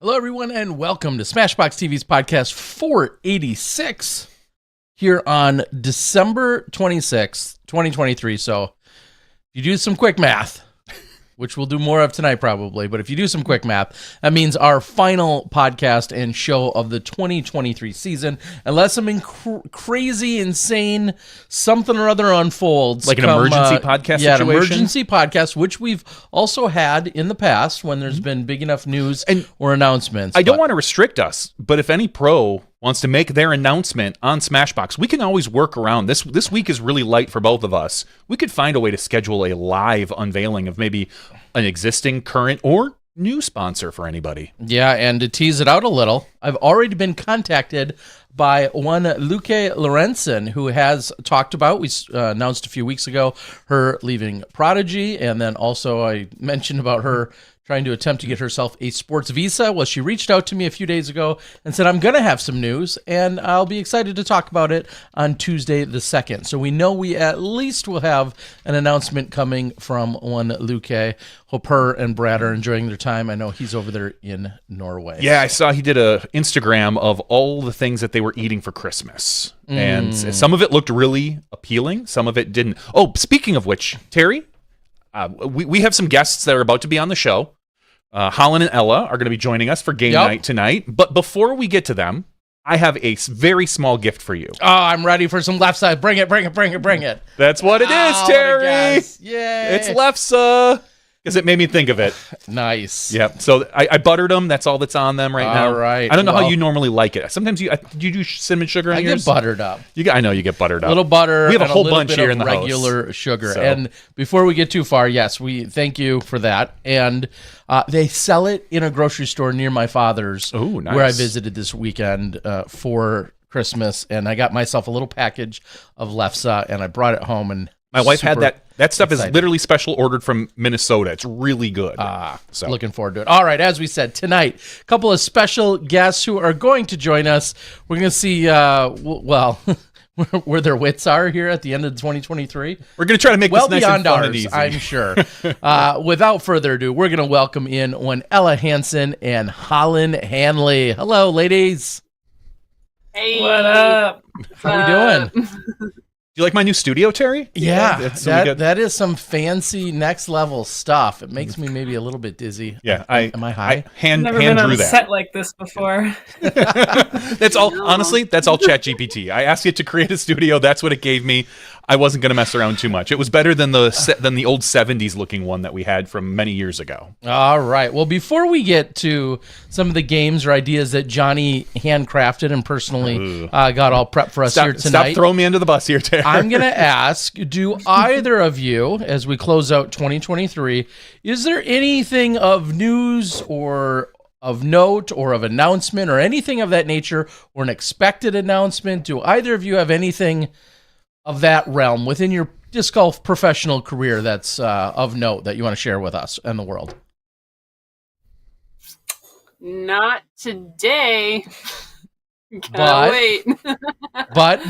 Hello, everyone, and welcome to Smashbox TV's podcast 486 here on December 26th, 2023. So if you do some quick math, which we'll do more of tonight probably, but if you do some quick math, that means our final podcast and show of the 2023 season, unless something crazy, insane, something or other unfolds. Like an emergency podcast situation? Yeah, an emergency podcast, which we've also had in the past when there's been big enough news or announcements. I don't want to restrict us, but if any pro wants to make their announcement on Smashbox, we can always work around. This week is really light for both of us. We could find a way to schedule a live unveiling of maybe an existing, current, or new sponsor for anybody. Yeah, and to tease it out a little, I've already been contacted by one Luke Lorenzen, who has talked about, we announced a few weeks ago, her leaving Prodigy, and then also I mentioned about her trying to attempt to get herself a sports visa. Well, she reached out to me a few days ago and said, I'm going to have some news, and I'll be excited to talk about it on Tuesday the 2nd. So we know we at least will have an announcement coming from one Luke. Hope her and Brad are enjoying their time. I know he's over there in Norway. Yeah, I saw he did a Instagram of all the things that they were eating for Christmas. And some of it looked really appealing. Some of it didn't. Oh, speaking of which, Terry, we have some guests that are about to be on the show. Holyn and Ella are going to be joining us for game night tonight. But before we get to them, I have a very small gift for you. Oh, I'm ready for some left side. Bring it, bring it, bring it, bring it. That's what it is, Terry. Yay. It's lefsa. Because it made me think of it. Nice. Yep. So I buttered them. That's all that's on them right now. All right. I don't know how you normally like it. Sometimes you do cinnamon sugar in yours? I get buttered up. I know you get buttered up. A little butter. We have a whole little bunch bit here of in the regular house. sugar. So. And before we get too far, yes, we thank you for that. And they sell it in a grocery store near my father's, Ooh, nice. where I visited this weekend for Christmas. And I got myself a little package of lefsa, and I brought it home. And my wife had that. That stuff excited. is literally special ordered from Minnesota. It's really good. So Looking forward to it. All right, as we said, tonight, a couple of special guests who are going to join us. We're going to see, where their wits are here at the end of 2023. We're going to try to make well this nice beyond and fun ours, and easy. I'm sure. Without further ado, we're going to welcome in one Ella Hansen and Holyn Handley. Hello, ladies. Hey, what up? How we doing? Do you like my new studio, Terry? Yeah, that is some fancy next level stuff. It makes me maybe a little bit dizzy. Yeah, am I high? Hand Never been on drew a that. set like this before. That's all. Honestly, that's all ChatGPT. I asked it to create a studio. That's what it gave me. I wasn't going to mess around too much. It was better than the old 70s looking one that we had from many years ago. All right. Well, before we get to some of the games or ideas that Johnny handcrafted and personally got all prepped for us here tonight. Stop throwing me under the bus here, Terry. I'm going to ask, do either of you, as we close out 2023, is there anything of news or of note or of announcement or anything of that nature or an expected announcement? Do either of you have anything of that realm within your disc golf professional career that's of note that you want to share with us and the world? not today. Gotta wait. But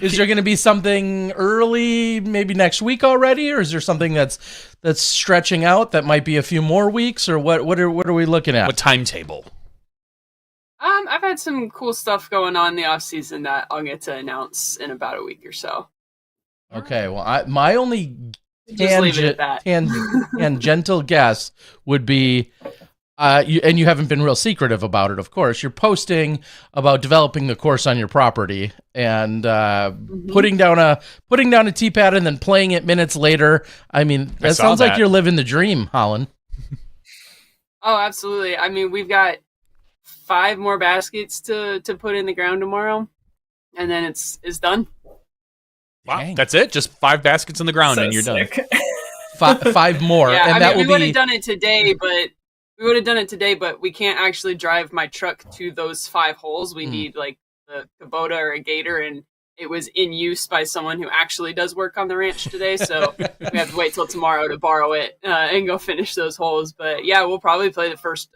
is there going to be something early, maybe next week already, or is there something that's stretching out that might be a few more weeks, or what are we looking at? What timetable? I've had some cool stuff going on in the off season that I'll get to announce in about a week or so. Okay, well, my only Just leave it at that. tangential guess would be, and you haven't been real secretive about it, of course. You're posting about developing the course on your property and putting down a tee pad and then playing it minutes later. I mean, that sounds like you're living the dream, Holyn. Oh, absolutely. I mean, we've got 5 more baskets to put in the ground tomorrow, and then it's done. Wow, Dang. that's it? Just 5 baskets in the ground So and you're sick. done. 5 more, Yeah, and that will we would have be. done it today, but we can't actually drive my truck to those 5 holes. We need like the Kubota or a Gator, and it was in use by someone who actually does work on the ranch today. So we have to wait till tomorrow to borrow it and go finish those holes. But yeah, we'll probably play the first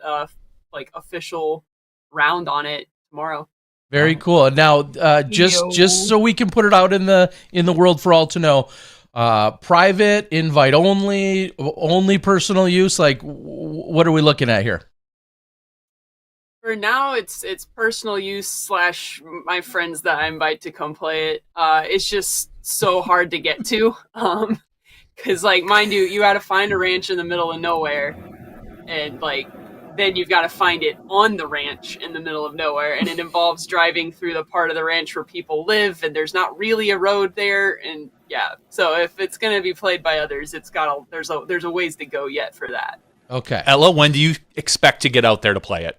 official round on it tomorrow. Very cool. Now, just so we can put it out in the world for all to know, private, invite only personal use. Like, what are we looking at here? For now, it's personal use / my friends that I invite to come play it. It's just so hard to get to. Because like, mind you got to find a ranch in the middle of nowhere, and like then you've got to find it on the ranch in the middle of nowhere, and it involves driving through the part of the ranch where people live, and there's not really a road there, and yeah. So if it's gonna be played by others, there's a ways to go yet for that. Okay. Ella, when do you expect to get out there to play it?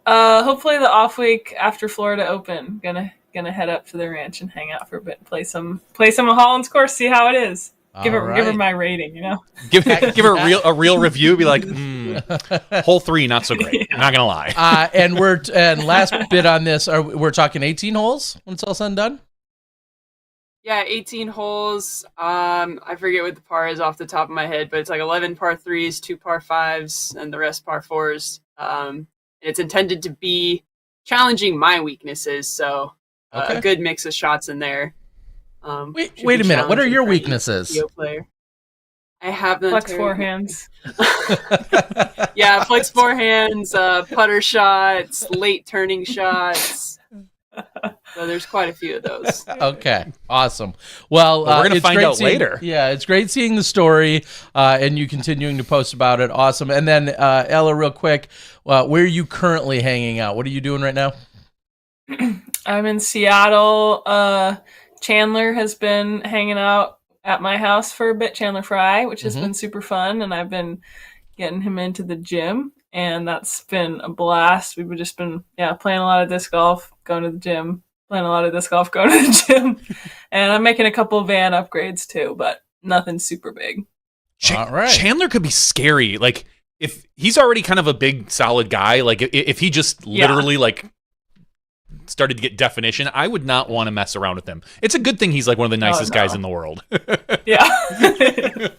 Hopefully the off week after Florida Open. Gonna head up to the ranch and hang out for a bit, play some of Holland's course, see how it is. Give her my rating, Give her a real review. Be like, hole 3 not so great. I'm not gonna lie. And last bit on this, we're talking 18 holes when it's all said and done. Yeah, 18 holes. I forget what the par is off the top of my head, but it's like 11 par 3s, 2 par 5s, and the rest par 4s. It's intended to be challenging my weaknesses, so a good mix of shots in there. Wait a minute. What are your weaknesses? Player. I have them. Flex forehands. Yeah, flex forehands, putter shots, late turning shots. So there's quite a few of those. Okay, awesome. Well, we're going to find out later. Yeah, it's great seeing the story and you continuing to post about it. Awesome. And then, Ella, real quick, where are you currently hanging out? What are you doing right now? I'm in Seattle. Chandler has been hanging out at my house for a bit, Chandler Fry, which has been super fun. And I've been getting him into the gym, and that's been a blast. We've just been, playing a lot of disc golf, going to the gym, playing a lot of disc golf, going to the gym. And I'm making a couple van upgrades too, but nothing super big. All right. Chandler could be scary. Like, if he's already kind of a big, solid guy, like if he just literally started to get definition, I would not want to mess around with him. It's a good thing he's like one of the nicest guys in the world. Yeah,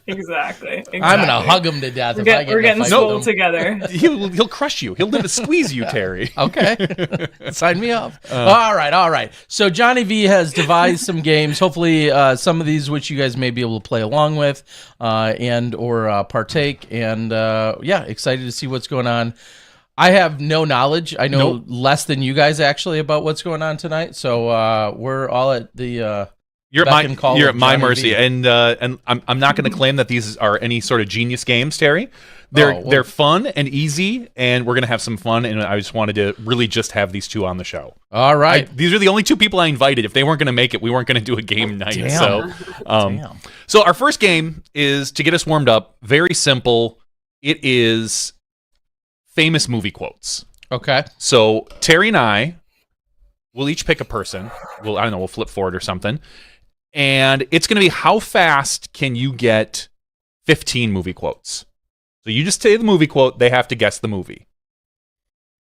exactly. I'm gonna hug him to death. We're getting swole together. He'll crush you. He'll squeeze you, Terry. Okay, sign me up. All right. So Johnny V has devised some games. Hopefully, some of these which you guys may be able to play along with, and or partake. And excited to see what's going on. I have no knowledge. I know less than you guys actually about what's going on tonight. So we're all at the you're at my mercy, V. and I'm not going to claim that these are any sort of genius games, Terry. They're fun and easy, and we're going to have some fun. And I just wanted to really just have these two on the show. All right, these are the only two people I invited. If they weren't going to make it, we weren't going to do a game night. Damn. So our first game is to get us warmed up. Very simple. It is famous movie quotes. Okay. So Terry and I will each pick a person. We'll flip forward or something. And it's going to be how fast can you get 15 movie quotes. So you just say the movie quote, they have to guess the movie.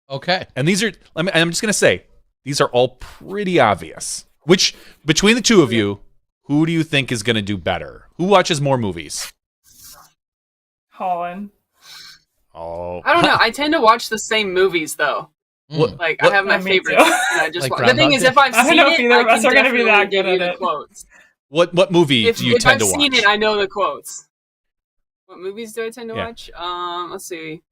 Okay. And these are, I'm just going to say, these are all pretty obvious. Which, between the two of you, who do you think is going to do better? Who watches more movies? Holyn. Oh, I don't know. I tend to watch the same movies though. I have my favorites. And I just the thing is, if I've seen it, either of us are going to be that good at it. Quotes. What movie do you tend to watch? If I've seen it, I know the quotes. What movies do I tend to watch? Let's see.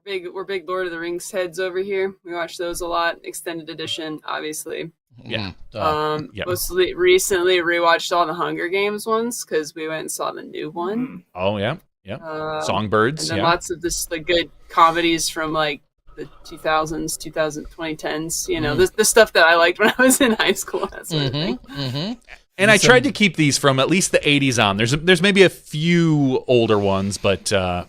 We're big Lord of the Rings heads over here. We watch those a lot. Extended edition, obviously. Yeah. Mostly recently rewatched all the Hunger Games ones because we went and saw the new one. Oh yeah. Yeah, Songbirds. And then lots of the good comedies from like the 2000s, 2010s. You know, the stuff that I liked when I was in high school. That sort of thing. And I tried to keep these from at least the 80s on. There's maybe a few older ones, but I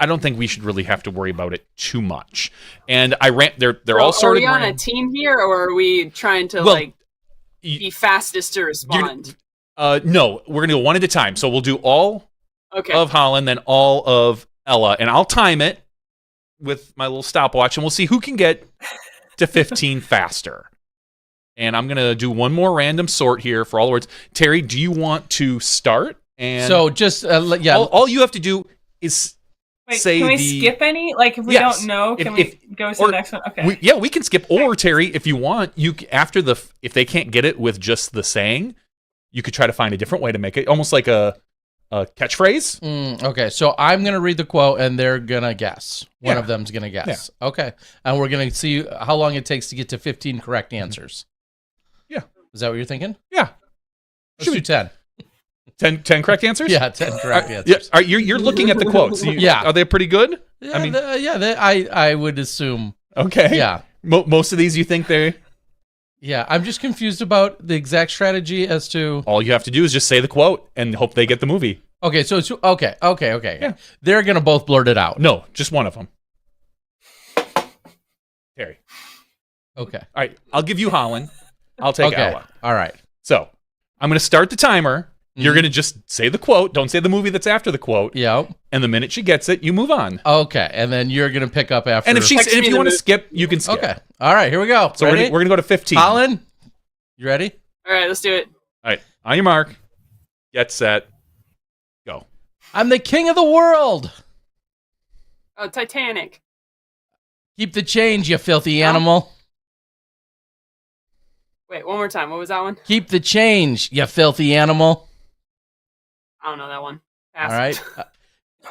don't think we should really have to worry about it too much. And they're all sort of. Are we on a team here, or are we trying to be fastest to respond? No, we're gonna go one at a time. So we'll do all. Okay. Of Holyn, then all of Ella, and I'll time it with my little stopwatch, and we'll see who can get to 15 faster. And I'm gonna do one more random sort here for all the words. Terry, do you want to start? And so just all you have to do is say. Can we skip any? Like if we don't know, can we go to the next one? Okay. We can skip. Or Terry, if you want, if they can't get it with just the saying, you could try to find a different way to make it, almost like a catchphrase. Okay, so I'm going to read the quote, and they're going to guess. One Yeah. of them's going to guess. Okay, and we're going to see how long it takes to get to 15 correct answers. Yeah. Is that what you're thinking? Yeah. Let's do 10. 10 correct answers? Yeah, 10 correct Yeah. answers. You're looking at the quotes. Yeah. Are they pretty good? Yeah, I mean, I would assume. okay. Yeah. Most of these you think they... Yeah, I'm just confused about the exact strategy as to... All you have to do is just say the quote and hope they get the movie. Okay, so it's... Okay. Yeah. They're going to both blurt it out. No, just one of them. Terry. Okay. All right, I'll give you Holland. I'll take Ella. All right. So, I'm going to start the timer. You're going to just say the quote. Don't say the movie that's after the quote. Yep. And the minute she gets it, you move on. Okay, and then you're going to pick up after... And if you want to skip, you can skip. Okay. All right, here we go. So we're going to go to 15. Colin, you ready? All right, let's do it. All right, on your mark, get set, go. I'm the king of the world. Oh, Titanic. Keep the change, you filthy animal. Wait, one more time. What was that one? Keep the change, you filthy animal. I don't know that one. Pass. All right.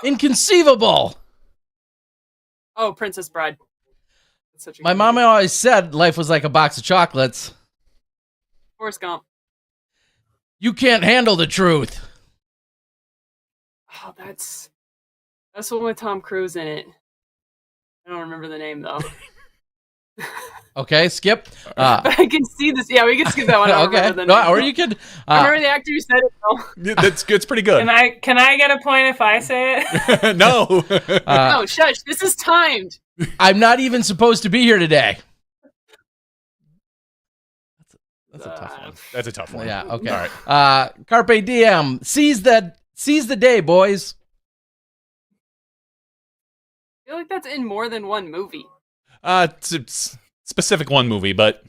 Inconceivable. Oh, Princess Bride. That's such a My good mama movie. always said life was like a box of chocolates. Forrest Gump. You can't handle the truth. Oh, that's the one with Tom Cruise in it. I don't remember the name though. Okay, skip. But I can see this. Yeah, we can skip that one. I don't Okay. remember the name. Or you could... I remember the actor who said it though. That's good. It's pretty good. Can I get a point if I say it? No. No, shush. This is timed. I'm not even supposed to be here today. That's a tough one. That's a tough one. Yeah, okay. All right. Carpe diem. Seize the day, boys. I feel like that's in more than one movie. It's specific one movie, but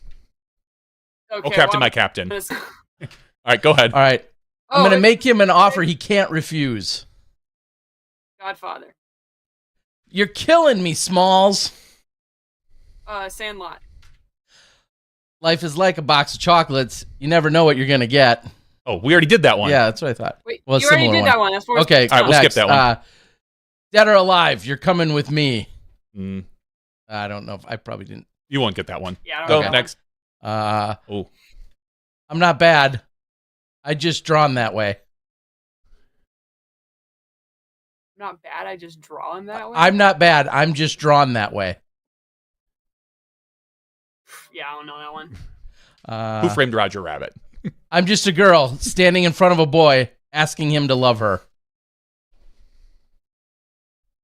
Okay, Captain, well, my captain. I'm All gonna- right, go ahead. All right. I'm Oh, going to it's make him an offer he can't refuse. Godfather. You're killing me, Smalls. Sandlot. Life is like a box of chocolates. You never know what you're going to get. Oh, we already did that one. Yeah, that's what I thought. Wait, Well, you already similar did one. that one. That's Forrest Okay, All right, we'll skip next. that one. Dead or alive, you're coming with me. Mm, I don't know if I probably didn't. you won't get that one. Yeah, I don't Go know that one. next. Oh, Oh, I'm not bad. I just drawn that way. Not bad. I just draw him that way. I'm not bad. I'm just drawn that way. Yeah, I don't know that one. Who Framed Roger Rabbit? I'm just a girl standing in front of a boy asking him to love her.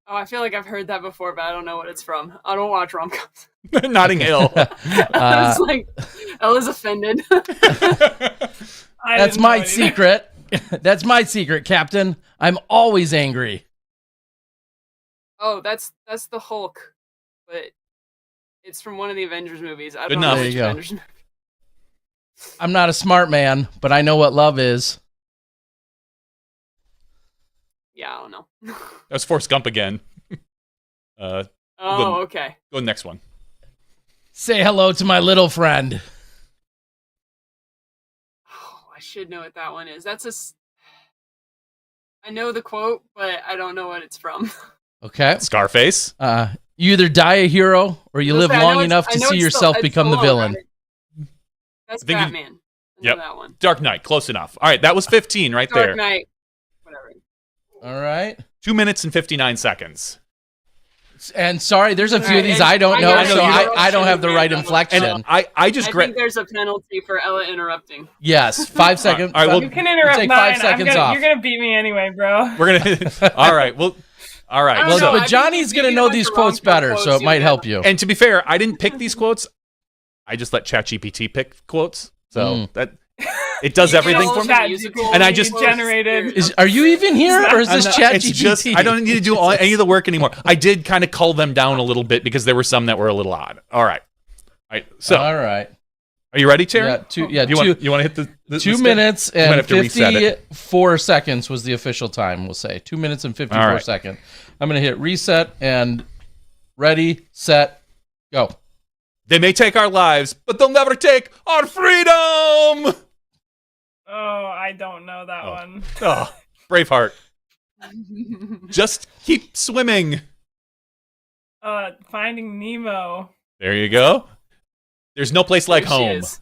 Oh, I feel like I've heard that before, but I don't know what it's from. I don't watch rom-coms. Notting Hill. I was like, Ella's offended. That's my secret. That's my secret, Captain. I'm always angry. Oh, that's the Hulk, but it's from one of the Avengers movies. I Good don't enough. know There which you go. Avengers movie. I'm not a smart man, but I know what love is. Yeah, I don't know. That's Forrest Gump again. Oh, okay. Go to the next one. Say hello to my little friend. Oh, I should know what that one is. I know the quote, but I don't know what it's from. Okay. Scarface. You either die a hero or you live I know long it's- enough I to know see it's yourself it's become the Stallone, villain. right? That's I think you- Batman. I Yep. know that one. Dark Knight. Close enough. All right, that was 15 right Dark there. Knight. Whatever. All right. 2 minutes and 59 seconds. And sorry, there's a few of Alright, these and I don't I know, know so you I don't don't have the right know. inflection. And I just I gra- think there's a penalty for Ella interrupting. Yes, 5 seconds. All right, well, You can interrupt Take mine. 5 seconds off. You're gonna beat me anyway, bro. we're gonna. All right. Well. All right. I don't Well, know, I but think Johnny's if going to you know get a these bunch of quotes rom-com better, so quotes, it might you'll help get you. And to be fair, I didn't pick these quotes. I just let ChatGPT pick quotes, so that it does You get everything all for of me. the musical And I just- quotes. generated- Are you even here, or is this I'm not- chat it's GPT? just I don't need to do any of the work anymore. I did kind of cull them down a little bit because there were some that were a little odd. All right. So, All right. are you ready, Terry? Yeah, You want to hit the 2 skip? minutes might and have to reset it. 54 seconds was the official time, we'll say. 2 minutes and 54 All right. seconds. I'm going to hit reset and ready, set, go. They may take our lives, but they'll never take our freedom. Oh, I don't know that one. Oh, Braveheart. Just keep swimming. Finding Nemo. There you go. There's no place like There she home. is.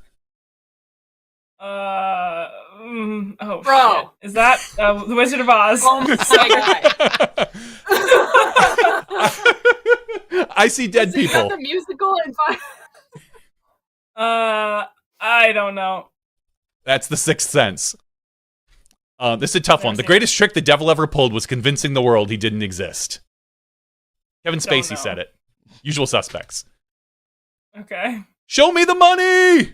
Oh, Bro. shit. Is that The Wizard of Oz? Oh my god. I see dead Is that people. the musical and I don't know. That's The Sixth Sense. This is a tough one. The Never seen greatest trick the devil ever pulled was convincing the world he didn't exist. Kevin Don't Spacey know. said it. Usual Suspects. Okay. Show me the money!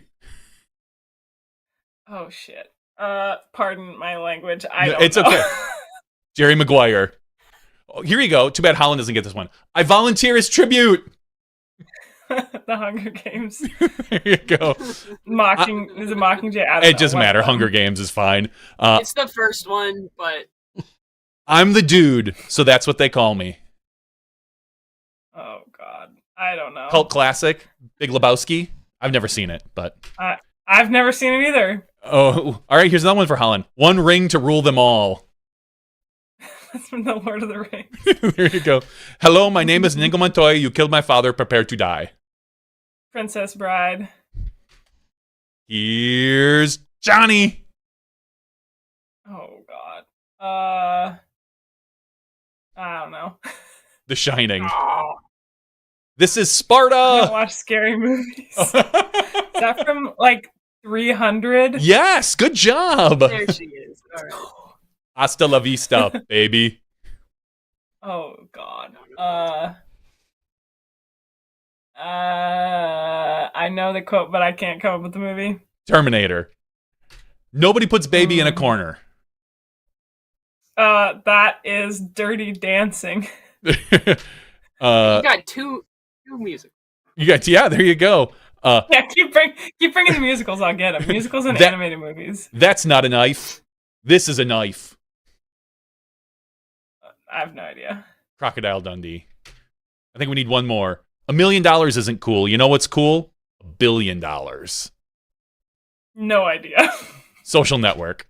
Oh shit. Pardon my language. I don't It's know. okay. Jerry Maguire. Oh, here you go. Too bad Holland doesn't get this one. I volunteer as tribute. The Hunger Games. There you go. Is it Mockingjay? I don't It know. doesn't One matter. of them. Hunger Games is fine. it's the first one, but I'm the dude, so that's what they call me. Oh god. I don't know. Cult classic. Big Lebowski. I've never seen it, but... I've never seen it either. Oh, all right. Here's another one for Holland. One ring to rule them all. That's from the Lord of the Rings. There you go. Hello, my name is Inigo Montoya. You killed my father. Prepare to die. Princess Bride. Here's Johnny. Oh god. I don't know. The Shining. oh, This is I Sparta. don't watch scary movies. Is that from like 300? Yes, good job. there she is. All right. Hasta la vista, baby. Oh god. I know the quote, but I can't come up with the movie. Terminator. Nobody puts baby in a corner. That is Dirty Dancing. You got two music. Yeah, there you go. Yeah, keep bringing the musicals. I'll get them. Musicals and That- animated movies. That's not a knife. This is a knife. I have no idea. Crocodile Dundee. I think we need one more. $1 million isn't cool. You know what's cool? $1 billion. No idea. Social Network.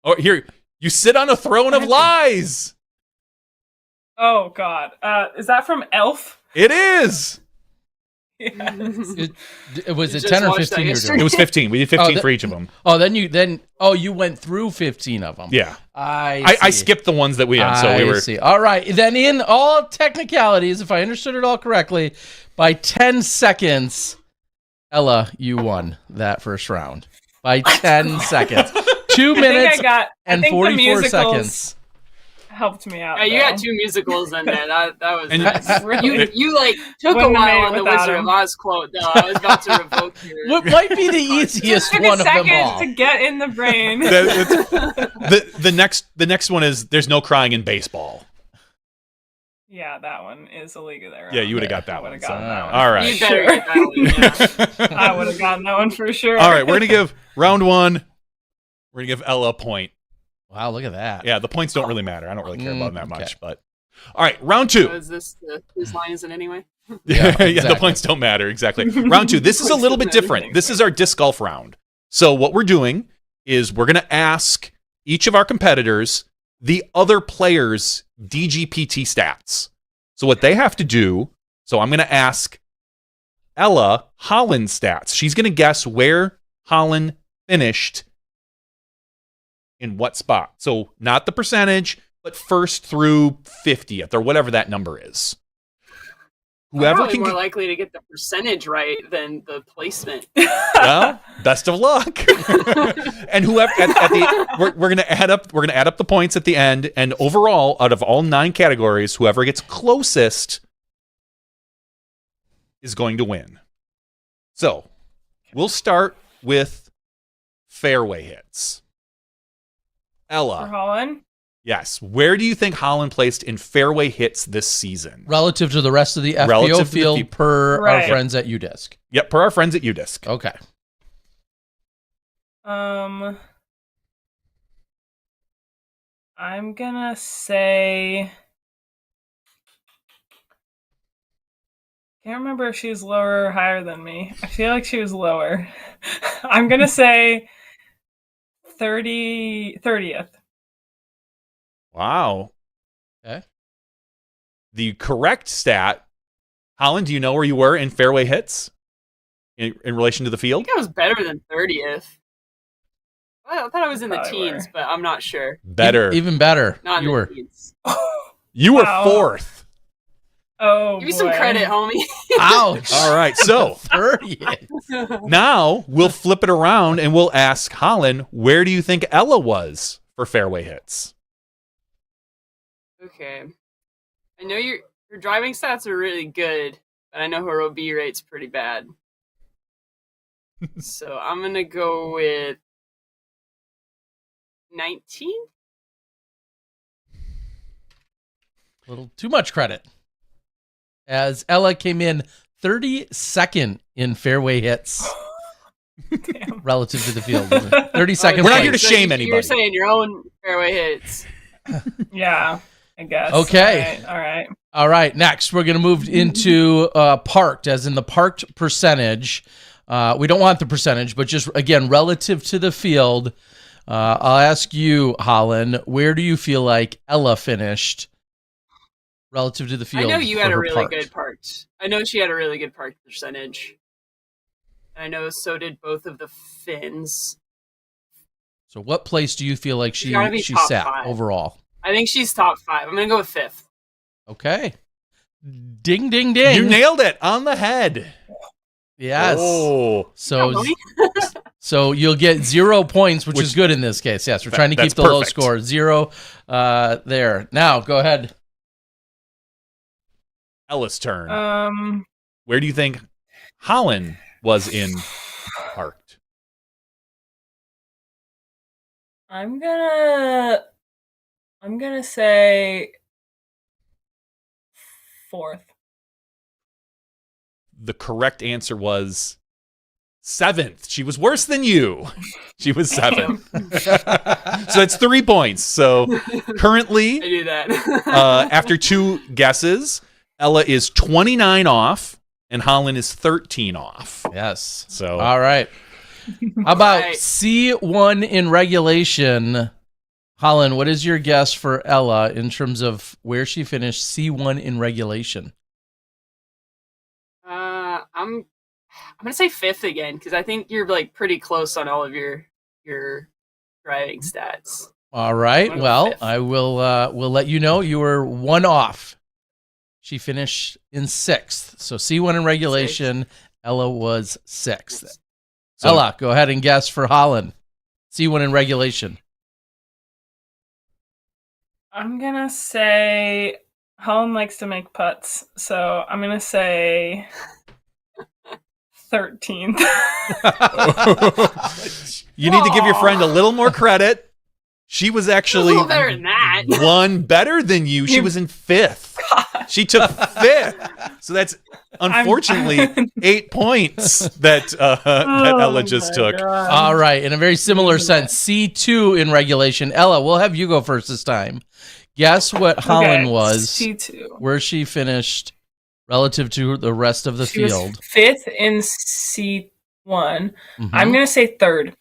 Oh, here. You sit on a throne of lies. Oh god. Is that from Elf? It is. Yes. Was You it just 10 or watched 15 that you're doing? It was 15. We did 15 Oh, for each of them. Oh, you went through 15 of them. Yeah. I I skipped the ones that we had, so we were. see. All right. Then, in all technicalities, if I understood it all correctly, by 10 seconds, Ella, you won that first round. By 10 seconds. 2 minutes and 44 seconds. Helped me out. Yeah, you though. got two musicals in there. That was And- nice. Really? You like took Wouldn't a have made while it on the without Wizard him. of Oz quote, though. I was about to revoke your. What might be the Just easiest took one a of them second all? to get in the brain. The next one is there's no crying in baseball. Yeah, that one is a league of their own. Yeah, you would have got that I one. would've So. gotten that one. All You right. better get that one. Yeah. I would have gotten that one for sure. All right, we're gonna give round one. We're gonna give Ella a point. Wow, look at that. Yeah, the points don't really matter. I don't really care about them that Okay. much. But all right, round two. Was this whose line is it anyway? Yeah, the exactly. points don't matter. Exactly. Round two. This is a little bit different. This is our disc golf round. So what we're doing is we're gonna ask each of our competitors the other players' DGPT stats. So what they have to do. So I'm gonna ask Ella Holland's stats. She's gonna guess where Holland finished in what spot. So not the percentage, but first through 50th or whatever that number is. Whoever Probably can more get, likely to get the percentage right than the placement. well, best of luck. And whoever at the we're gonna add up the points at the end, and overall, out of all 9 categories, whoever gets closest is going to win. So we'll start with fairway hits. For Ella, Holland? yes. Where do you think Holland placed in fairway hits this season? Relative to the rest of the Relative FBO to the field peop- per our Right. friends at UDisc. Yep, per our friends at UDisc. Okay. I'm gonna say. Can't remember if she was lower or higher than me. I feel like she was lower. I'm gonna say 30th. Wow. Okay. The correct stat, Holyn, do you know where you were in fairway hits in relation to the I field? think I was better than 30th. I thought I was in the Probably teens, were. but I'm not sure. Better. Even better. Not in You the were. teens. You were Wow. 4th. Oh, Give me some boy. credit, homie. Ouch. All right. So 30th. now we'll flip it around and we'll ask Holyn, where do you think Ella was for fairway hits? Okay. I know your driving stats are really good, but I know her OB rate's pretty bad. So I'm going to go with 19? A little too much credit. As Ella came in 32nd in fairway hits Damn. relative to the field. 32nd. We're not here to place. shame You're anybody. saying your own fairway hits. Yeah, I guess. Okay. All right. All right. Next, we're going to move into parked, as in the parked percentage. We don't want the percentage, but just, again, relative to the field. I'll ask you, Holyn, where do you feel like Ella finished relative to the field? I know you for had a her really parked? good parked. I know she had a really good parked percentage. I know so did both of the Finns. So what place do you feel like She's gotta be she top sat 5. overall? I think she's top 5. I'm going to go with 5th. Okay. Ding, ding, ding. You nailed it on the head. Yes. Oh, So you'll get 0 points, which is good in this case. Yes, we're trying to keep that's the low perfect. score. 0 there. Now, go ahead. Ella's turn. Um, Where do you think Holyn was in parked? I'm gonna say 4th. The correct answer was 7th. She was worse than you. She was 7th. So that's 3 points. So I currently, do that. after 2 guesses, Ella is 29 off and Holyn is 13 off. Yes. So All right. How about Right. C1 in regulation? Holyn, what is your guess for Ella in terms of where she finished C1 in regulation? I'm gonna say 5th again because I think you're like pretty close on all of your driving stats. All right. I'm gonna go Well, 5th. I will let you know you were 1 off. She finished in 6th. So C1 in regulation, Ella was 6th. So- Ella, go ahead and guess for Holyn. C1 in regulation. I'm gonna say Holland likes to make putts, so I'm gonna say 13th. you need to give your friend a little more credit. She was A actually little better than that. one better than you. She was in 5th. She took 5th. So that's unfortunately 8 points that Ella just took. All right. In a very similar sense, C2 in regulation. Ella, we'll have you go first this time. Guess what Holyn was, C2. where she finished relative to the rest of the She was field. 5th in C1. Mhm. I'm gonna say 3rd.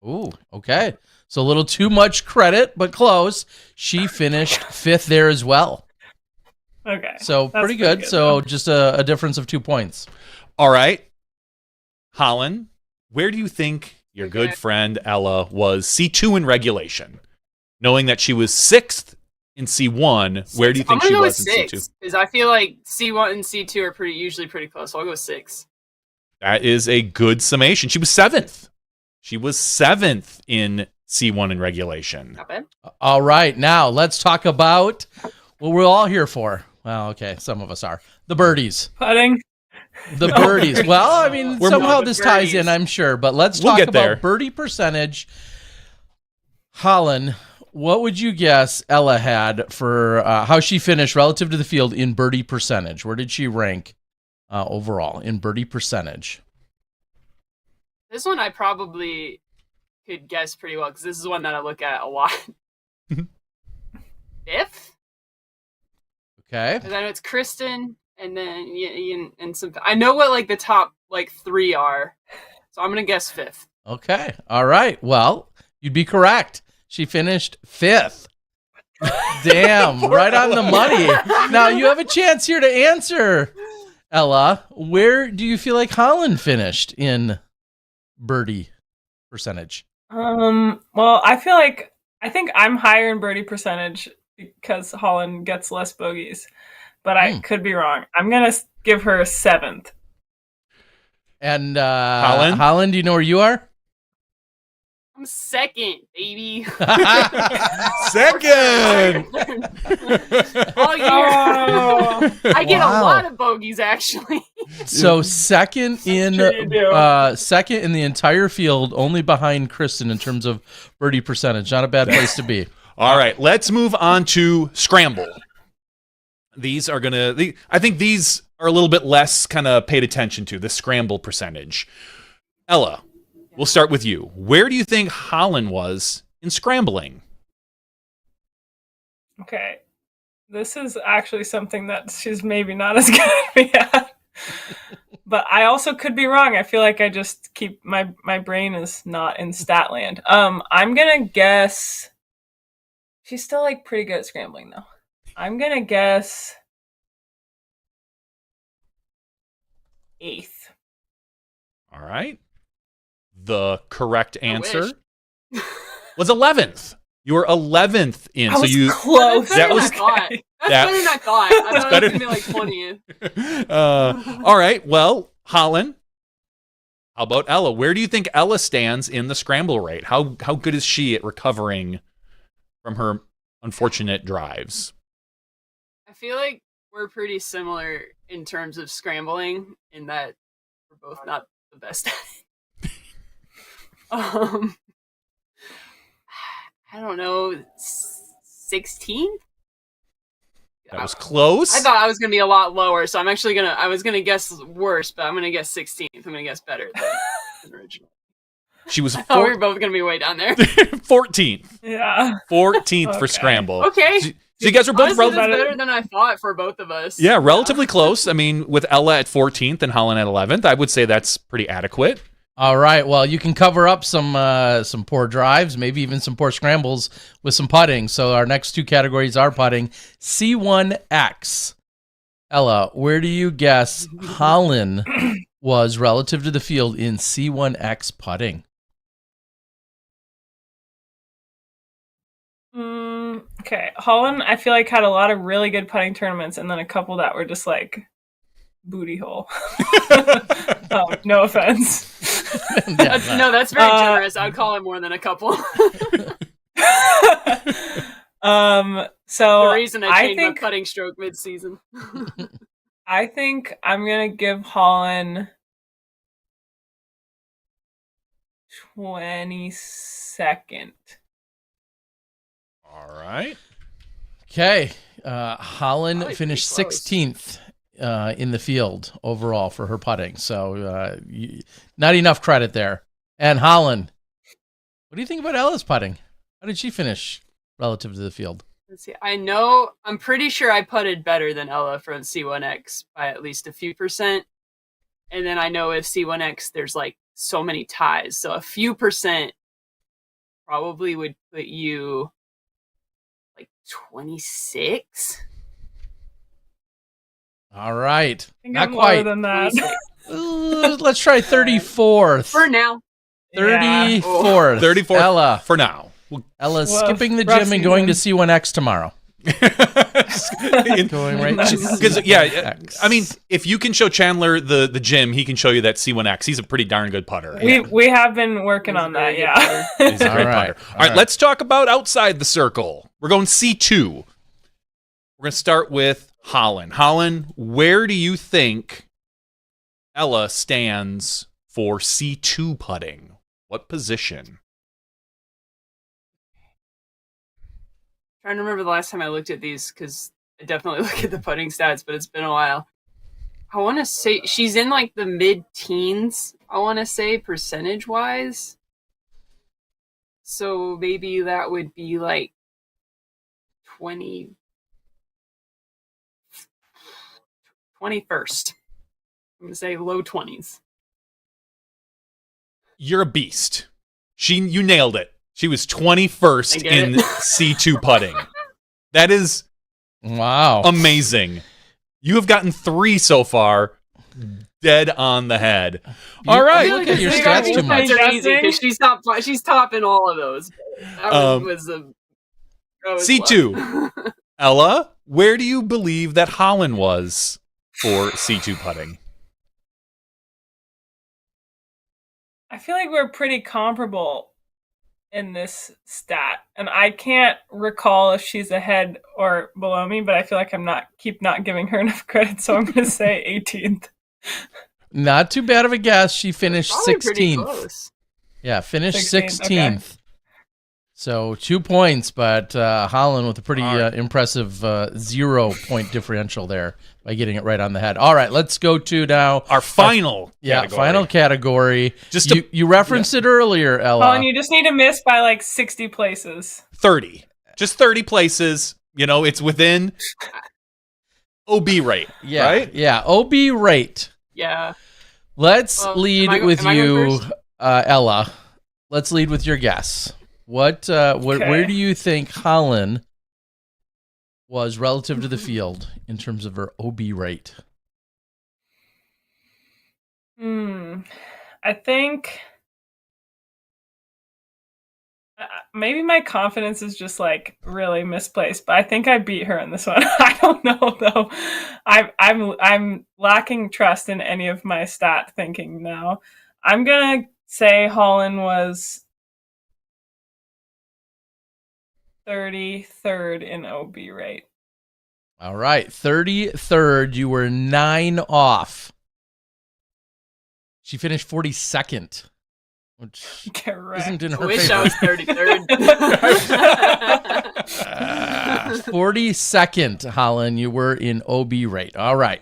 Ooh, okay. So a little too much credit, but close. She finished 5th there as well. Okay. So That's pretty good. So though. just a difference of 2 points. All right. Holyn, where do you think your good Okay. friend Ella was C2 in regulation? Knowing that she was 6th in C1, where do you think I'm she gonna go was with in 6 C2? because I feel like C1 and C2 are usually pretty close. So I'll go with 6. That is a good summation. She was 7th. She was 7th in C1 in regulation. Not bad. All right. Now let's talk about what we're all here for. Well, okay. Some of us are. The birdies. Putting. The birdies. Well, I mean, We're somehow moving this birdies. ties in, I'm sure. But let's We'll talk get about there. birdie percentage. Holyn, what would you guess Ella had for how she finished relative to the field in birdie percentage? Where did she rank overall in birdie percentage? This one I probably could guess pretty well because this is one that I look at a lot. 5th? Okay. Because I know it's Kristen and then Ian and some. I know what like the top like 3 are, so I'm gonna guess 5th. Okay. All right. Well, you'd be correct. She finished 5th. Damn, right on the money. Now you have a chance here to answer, Ella. Where do you feel like Holyn finished in birdie percentage? Well, I think I'm higher in birdie percentage because Holyn gets less bogeys, but I could be wrong. I'm gonna give her a 7th. And Holyn, do you know where you are? I'm second, baby. Second. All year. I get a lot of bogeys, actually. So second in Sure you do. second in the entire field, only behind Kristen in terms of birdie percentage. Not a bad place to be. All right, let's move on to scramble. These are I think these are a little bit less kind of paid attention to, the scramble percentage. Ella, we'll start with you. Where do you think Holyn was in scrambling? Okay. This is actually something that she's maybe not as good at me at. But I also could be wrong. I feel like I just keep my brain is not in Statland. I'm gonna guess she's still like pretty good at scrambling though. I'm gonna guess 8th. All right. The correct answer wish. was 11th. You were 11th in. I was so you close. That's better than I was- thought. That's better than I thought. I thought better. it was going to be like 20th. All right. Well, Holyn, how about Ella? Where do you think Ella stands in the scramble rate? How good is she at recovering from her unfortunate drives? I feel like we're pretty similar in terms of scrambling in that we're both not the best at it. I don't know, 16th? That was close. I thought I was going to be a lot lower, so I was going to guess worse, but I'm going to guess 16th. I'm going to guess better than original. She was I thought we were both going to be way down there. 14th. Yeah. 14th for Okay. scramble. Okay. So you guys were both Honestly, that's relatively, better than I thought for both of us. yeah, relatively close. I mean, with Ella at 14th and Holyn at 11th, I would say that's pretty adequate. All right. Well, you can cover up some poor drives, maybe even some poor scrambles with some putting. So our next two categories are putting. C1X. Ella, where do you guess Holyn was relative to the field in C1X putting? Okay. Holyn, I feel like had a lot of really good putting tournaments, and then a couple that were just like booty hole. No offense. That's very generous. I'd call it more than a couple. So The reason I changed think my putting stroke mid-season. I think I'm gonna give Holyn 22nd. All right. Okay. Holyn Probably finished pretty close. 16th in the field overall for her putting. So not enough credit there. And Holyn, what do you think about Ella's putting? How did she finish relative to the field? Let's see. I'm pretty sure I putted better than Ella from C1X by at least a few percent. And then I know with C1X, there's like so many ties. So a few percent probably would put you like 26. All right. I think Not I'm lower quite. than that. 26. Let's try 34th. For now. 34th. 34th Ella. for now. Ella's Well, skipping the rough gym and going to season. C1X tomorrow. Going right to Because yeah, C1X. I mean, if you can show Chandler the gym, he can show you that C1X. He's a pretty darn good putter. We have been working He's on a very that, good yeah. He's a All great right. putter. All right, let's talk about outside the circle. We're going C2. We're going to start with Holyn. Holyn, where do you think Ella stands for C2 putting? What position? Trying to remember the last time I looked at these because I definitely look at the putting stats, but it's been a while. I want to say she's in like the mid-teens, I want to say, percentage-wise. So maybe that would be like 21st. I'm going to say low 20s. You're a beast. You nailed it. She was 21st I get in it. C2 putting. That is Wow. amazing. You have gotten 3 so far. Dead on the head. All right. Look at your stats too much. Are easy because she's topping all of those. That was C2. love. Ella, where do you believe that Holyn was for C2 putting? I feel like we're pretty comparable in this stat, and I can't recall if she's ahead or below me, but I feel like I'm not giving her enough credit, so I'm going to say 18th. Not too bad of a guess. She finished Probably pretty 16th. close. Yeah, finished 16th, 16th. okay. So 2 points, but Holyn with a pretty All right. impressive 0-point differential there by getting it right on the head. All right, let's go to now Our final category. final category. Just to- you referenced it earlier, Ella. Oh, and you just need to miss by like 60 places. 30. Just 30 places. You know, it's within OB rate, yeah, right? yeah. OB rate. Yeah. Let's Well, lead am I with going you, first? Ella. Let's lead with your guess. Where do you think Holyn was relative to the field in terms of her OB rate? I think maybe my confidence is just like really misplaced, but I think I beat her in this one. I don't know though. I'm lacking trust in any of my stat thinking now. I'm gonna say Holyn was 33rd in OB rate. All right, 33rd. You were 9 off. She finished 42nd, which Correct. isn't in I her wish favor. I was 33rd. 42nd, Holyn. You were in OB rate. All right.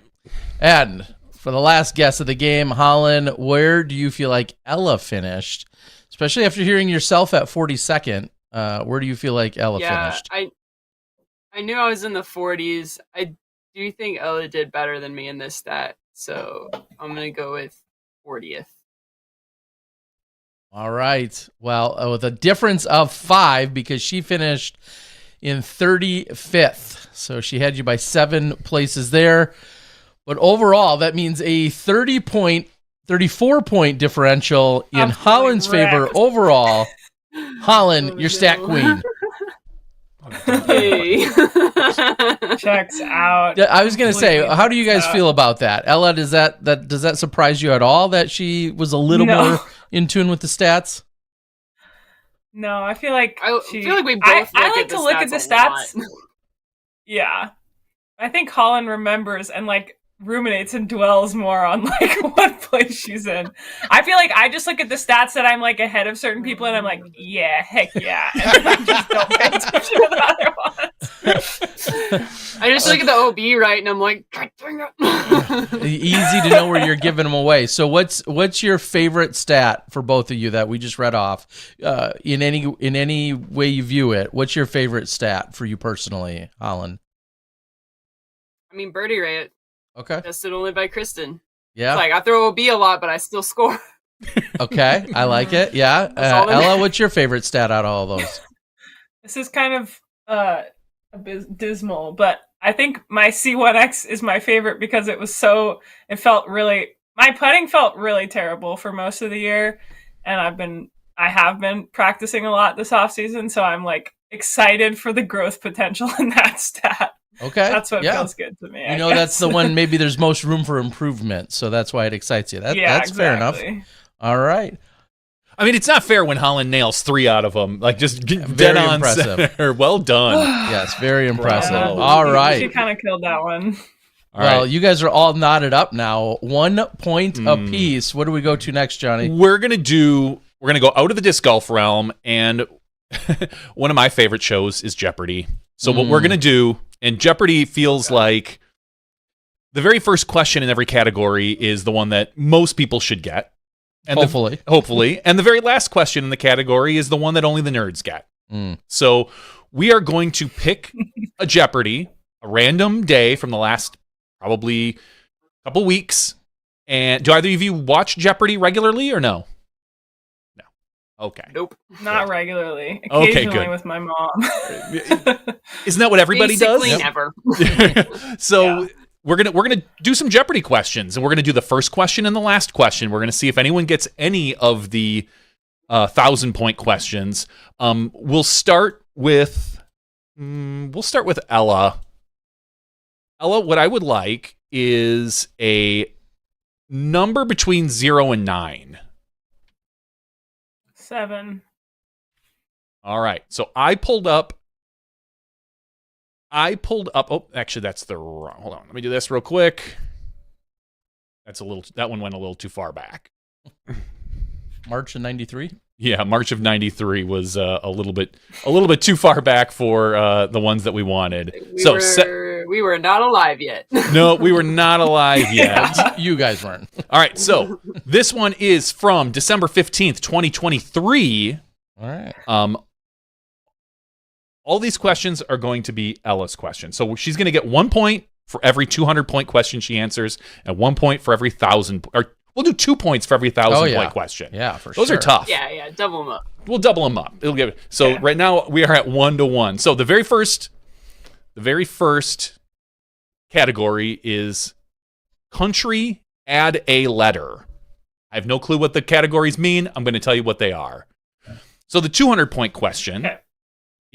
And for the last guess of the game, Holyn, where do you feel like Ella finished? Especially after hearing yourself at 42nd, where do you feel like Ella finished? I knew I was in the 40s. I do think Ella did better than me in this stat, so I'm gonna go with 40th. All right. Well, with a difference of 5 because she finished in 35th. So she had you by 7 places there. But overall, that means a 34-point differential in Absolutely Holyn's favor wrecked. overall. Holyn, Oh, your stat no. queen. Yay. Checks out. Yeah, I was going to say, Completely how do you guys checks feel out. about that? Ella, does that surprise you at all that she was a little No. more in tune with the stats? No, I feel like I she, feel like we both I look like at the to look at the stats a lot. stats. Yeah. I think Holyn remembers and like ruminates and dwells more on like what place she's in. I feel like I just look at the stats that I'm like ahead of certain people and I'm like, yeah, heck yeah. And then I just don't pay attention to the other ones. I just look at the OB right and I'm like, dang it. Easy to know where you're giving them away. So what's your favorite stat for both of you that we just read off? In any way you view it, what's your favorite stat for you personally, Holyn? I mean, birdie rate, Okay. tested only by Kristen. Yeah. It's like, I throw OB a lot, but I still score. Okay. I like it. Yeah. That's all that Ella, what's your favorite stat out of all those? This is kind of dismal, but I think my C1X is my favorite because it felt really, my putting felt really terrible for most of the year, and I have been practicing a lot this off season, so I'm like excited for the growth potential in that stat. Okay. That's what yeah. feels good to me. You know, that's the one maybe there's most room for improvement, so that's why it excites you. That's fair enough. All right. I mean, it's not fair when Holyn nails 3 out of them. Like, just dead Very on impressive. center. Well done. Yes, very impressive. Bravo. All She right. kind of killed that one. All Well, right. you guys are all knotted up now. 1 point apiece. What do we go to next, Johnny? We're gonna go out of the disc golf realm, and one of my favorite shows is Jeopardy. So what we're gonna do, and Jeopardy feels like the very first question in every category is the one that most people should get. And Hopefully. hopefully. And the very last question in the category is the one that only the nerds get. So we are going to pick a Jeopardy, a random day from the last probably couple weeks. And do either of you watch Jeopardy regularly or no? No. Okay. Nope. Not regularly. Okay, Occasionally good. with my mom. Isn't that what everybody Basically does? never. So we're gonna do some Jeopardy questions, and we're gonna do the first question and the last question. We're gonna see if anyone gets any of the 1,000-point questions. We'll start with Ella. Ella, what I would like is a number between 0 and 9. 7. All right. So I pulled up. Oh, actually, that's the wrong. Hold on. Let me do this real quick. That one went a little too far back. March of 93. Yeah, March of 93 was a little bit too far back for the ones that we wanted. We were not alive yet. No, we were not alive yet. You guys weren't. All right, so this one is from December 15th, 2023. All right. All these questions are going to be Ella's questions. So she's going to get 1 point for every 200-point question she answers, and 1 point for every 1,000. Or we'll do 2 points for every 1,000-point question. Yeah, for Those sure. are tough. Yeah, double them up. We'll double them up. It'll give. So right now we are at 1-1. So the very first category is country. Add a letter. I have no clue what the categories mean. I'm going to tell you what they are. So the 200-point question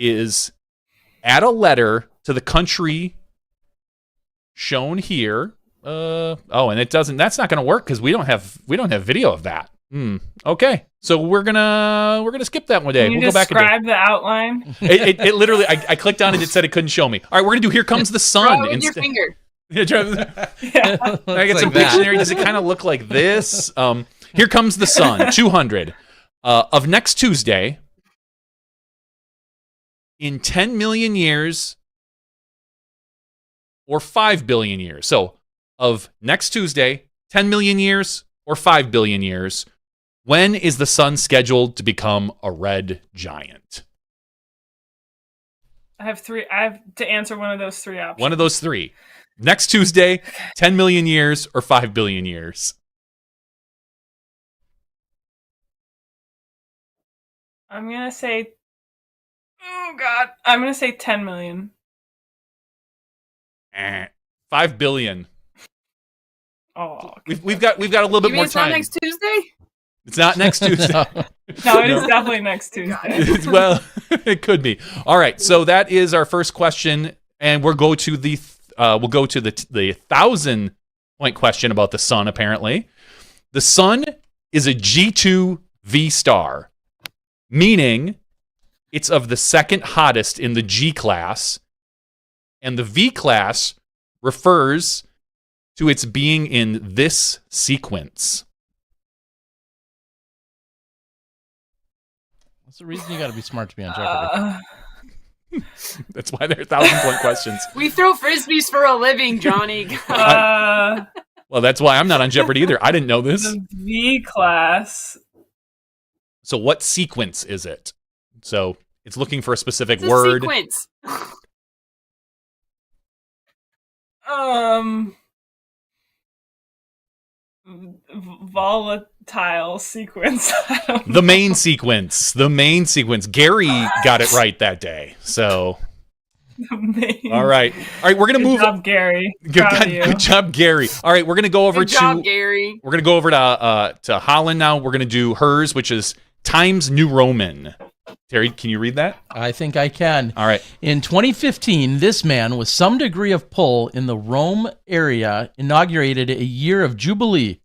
is add a letter to the country shown here. And it doesn't. That's not going to work because we don't have video of that. Okay, so we're gonna skip that one day. Can you we'll go back and describe the outline? it literally. I clicked on it. It said it couldn't show me. All right, we're gonna do Here Comes the Sun. Draw it with your finger. I get some dictionary. Does it kind of look like this? Here Comes the Sun. 200 of next Tuesday. In 10 million years or 5 billion years. So, of next Tuesday, 10 million years or 5 billion years, when is the sun scheduled to become a red giant? I have to answer one of those 3 options. One of those 3. Next Tuesday, 10 million years or 5 billion years. I'm going to say, I'm going to say 10 million. 5 billion. Oh, we've got a little bit more It's time. not next Tuesday? It's not next Tuesday. no, it is definitely next Tuesday. Well, it could be. All right, so that is our first question, and we'll go to the 1,000-point question about the sun. Apparently, the sun is a G2 V star, meaning it's of the second hottest in the G class, and the V class refers to its being in this sequence. That's the reason you got to be smart to be on Jeopardy. That's why they're 1,000-point questions. We throw frisbees for a living, Johnny. Well, that's why I'm not on Jeopardy either. I didn't know this. The V class. So what sequence is it? So it's looking for a specific It's a word. sequence. Volatile sequence. The main sequence. Gary got it right that day. So all right. We're gonna move. Good job, Gary. Good job, Gary. All right, we're gonna go over Good job, Gary. We're gonna go over to Holland now. We're gonna do hers, which is Times New Roman. Terry, can you read that? I think I can. All right. In 2015, this man with some degree of pull in the Rome area inaugurated a year of Jubilee,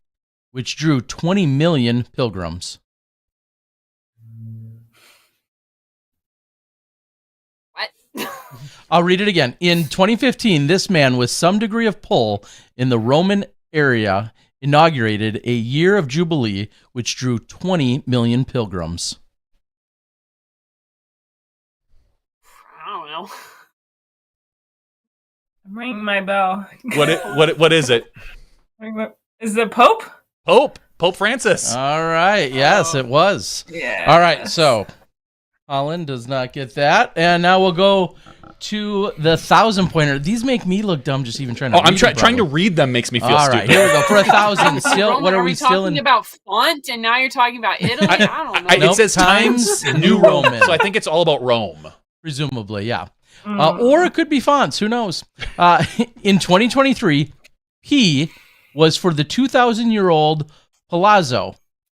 which drew 20 million pilgrims. What? I'll read it again. In 2015, this man with some degree of pull in the Roman area inaugurated a year of Jubilee, which drew 20 million pilgrims. I don't know. Ring my bell. What is it? Is it Pope? Pope Francis. All right. Yes, it was. Yeah. All right. So Holland does not get that. And now we'll go to the 1,000-pointer. These make me look dumb just even trying to read I'm them, trying to read them makes me feel All stupid. right. Here we go. For 1,000. Still, Roman, what are we still talking in? about font, and now you're talking about Italy? I don't know. It says Times Times New New Roman. Roman. So I think it's all about Rome. Presumably, yeah. Or it could be fonts. Who knows? In 2023, P was for the 2,000-year-old Palazzo,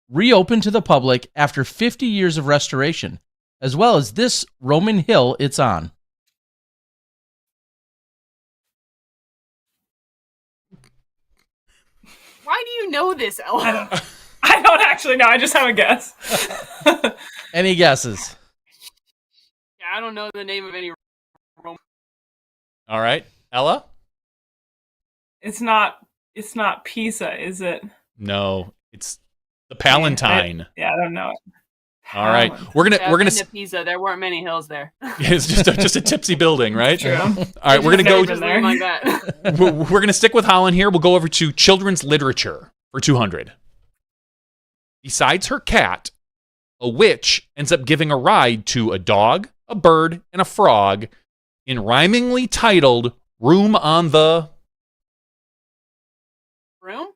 reopened to the public after 50 years of restoration, as well as this Roman hill it's on. Why do you know this, Ella? I don't actually know. I just have a guess. Any guesses? Yeah, I don't know the name of any Roman. All right, Ella? It's not Pisa, is it? No, it's the Palatine. I don't know it. All right, we're gonna. To Pisa, there weren't many hills there. It's just a tipsy building, right? True. All right, we're gonna go. Never been there. Like that. We're gonna stick with Holyn here. We'll go over to children's literature for 200. Besides her cat, a witch ends up giving a ride to a dog, a bird, and a frog in rhymingly titled "Room on the Room?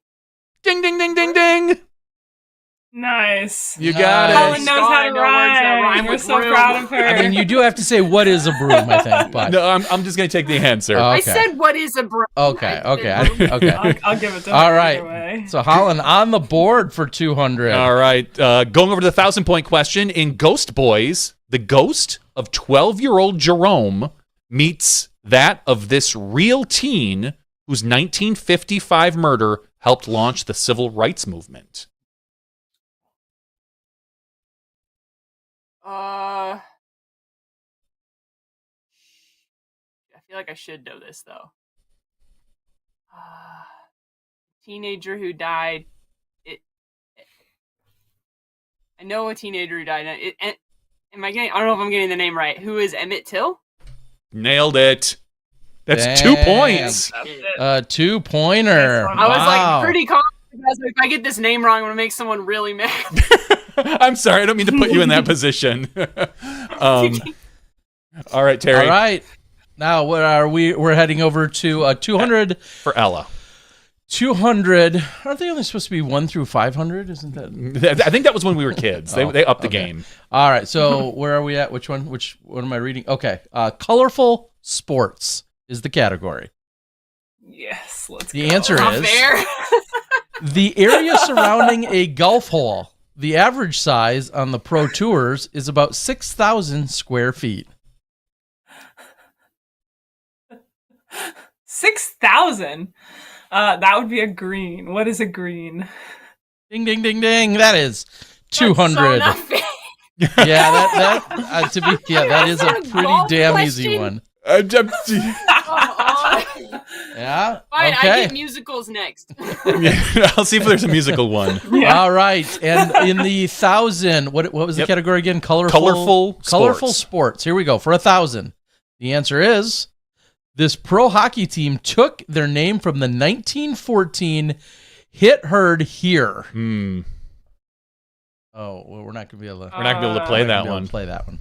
Ding Ding Ding Ding Ding." Nice. You got Holyn it. knows how to I know words that rhyme. rhyme We're with so room. proud of her. I mean, you do have to say what is a broom, I think. But No, I'm just gonna take the answer. Oh. I Okay. said, what is a broom? okay, I okay, said room. okay. I'll give it to her All either right. way. So Holyn on the board for 200. All right, going over to the 1,000-point question. In Ghost Boys, the ghost of 12-year-old Jerome meets that of this real teen whose 1955 murder helped launch the civil rights movement. I feel like I should know this, though. Teenager who died. I know a teenager who died. Am I getting? I don't know if I'm getting the name right. Who is Emmett Till? Nailed it. That's Damn. 2 points. That's it. 2-pointer. I I was Wow. like pretty confident because if I get this name wrong, I'm gonna make someone really mad. I'm sorry, I don't mean to put you in that position. All right, Terry. All right. Now, what are we? We're heading over to 200. For Ella. 200. Aren't they only supposed to be 1 through 500? Isn't that? I think that was when we were kids. They upped the game. All right. So where are we at? Which one? Which one am I reading? Okay. Colorful sports is the category. Yes, let's The go. answer Not is fair. the area surrounding a golf hole. The average size on the Pro Tours is about 6,000 square feet. 6,000. That would be a green. What is a green? Ding, ding, ding, ding. That is That's so 200. not fair. Yeah, that is a Is that a pretty golf damn easy question? one. Come on. Yeah. Fine, I Okay. get musicals next. I'll see if there's a musical one. Yeah. All right. And in the 1,000, what was the Yep. category again? Colorful Colorful sports. Here we go. For 1,000. The answer is this pro hockey team took their name from the 1914 hit heard here. Hmm. Oh, well, we're not going to be able to We're not going to be able to play we're not that gonna be able one. to play that one.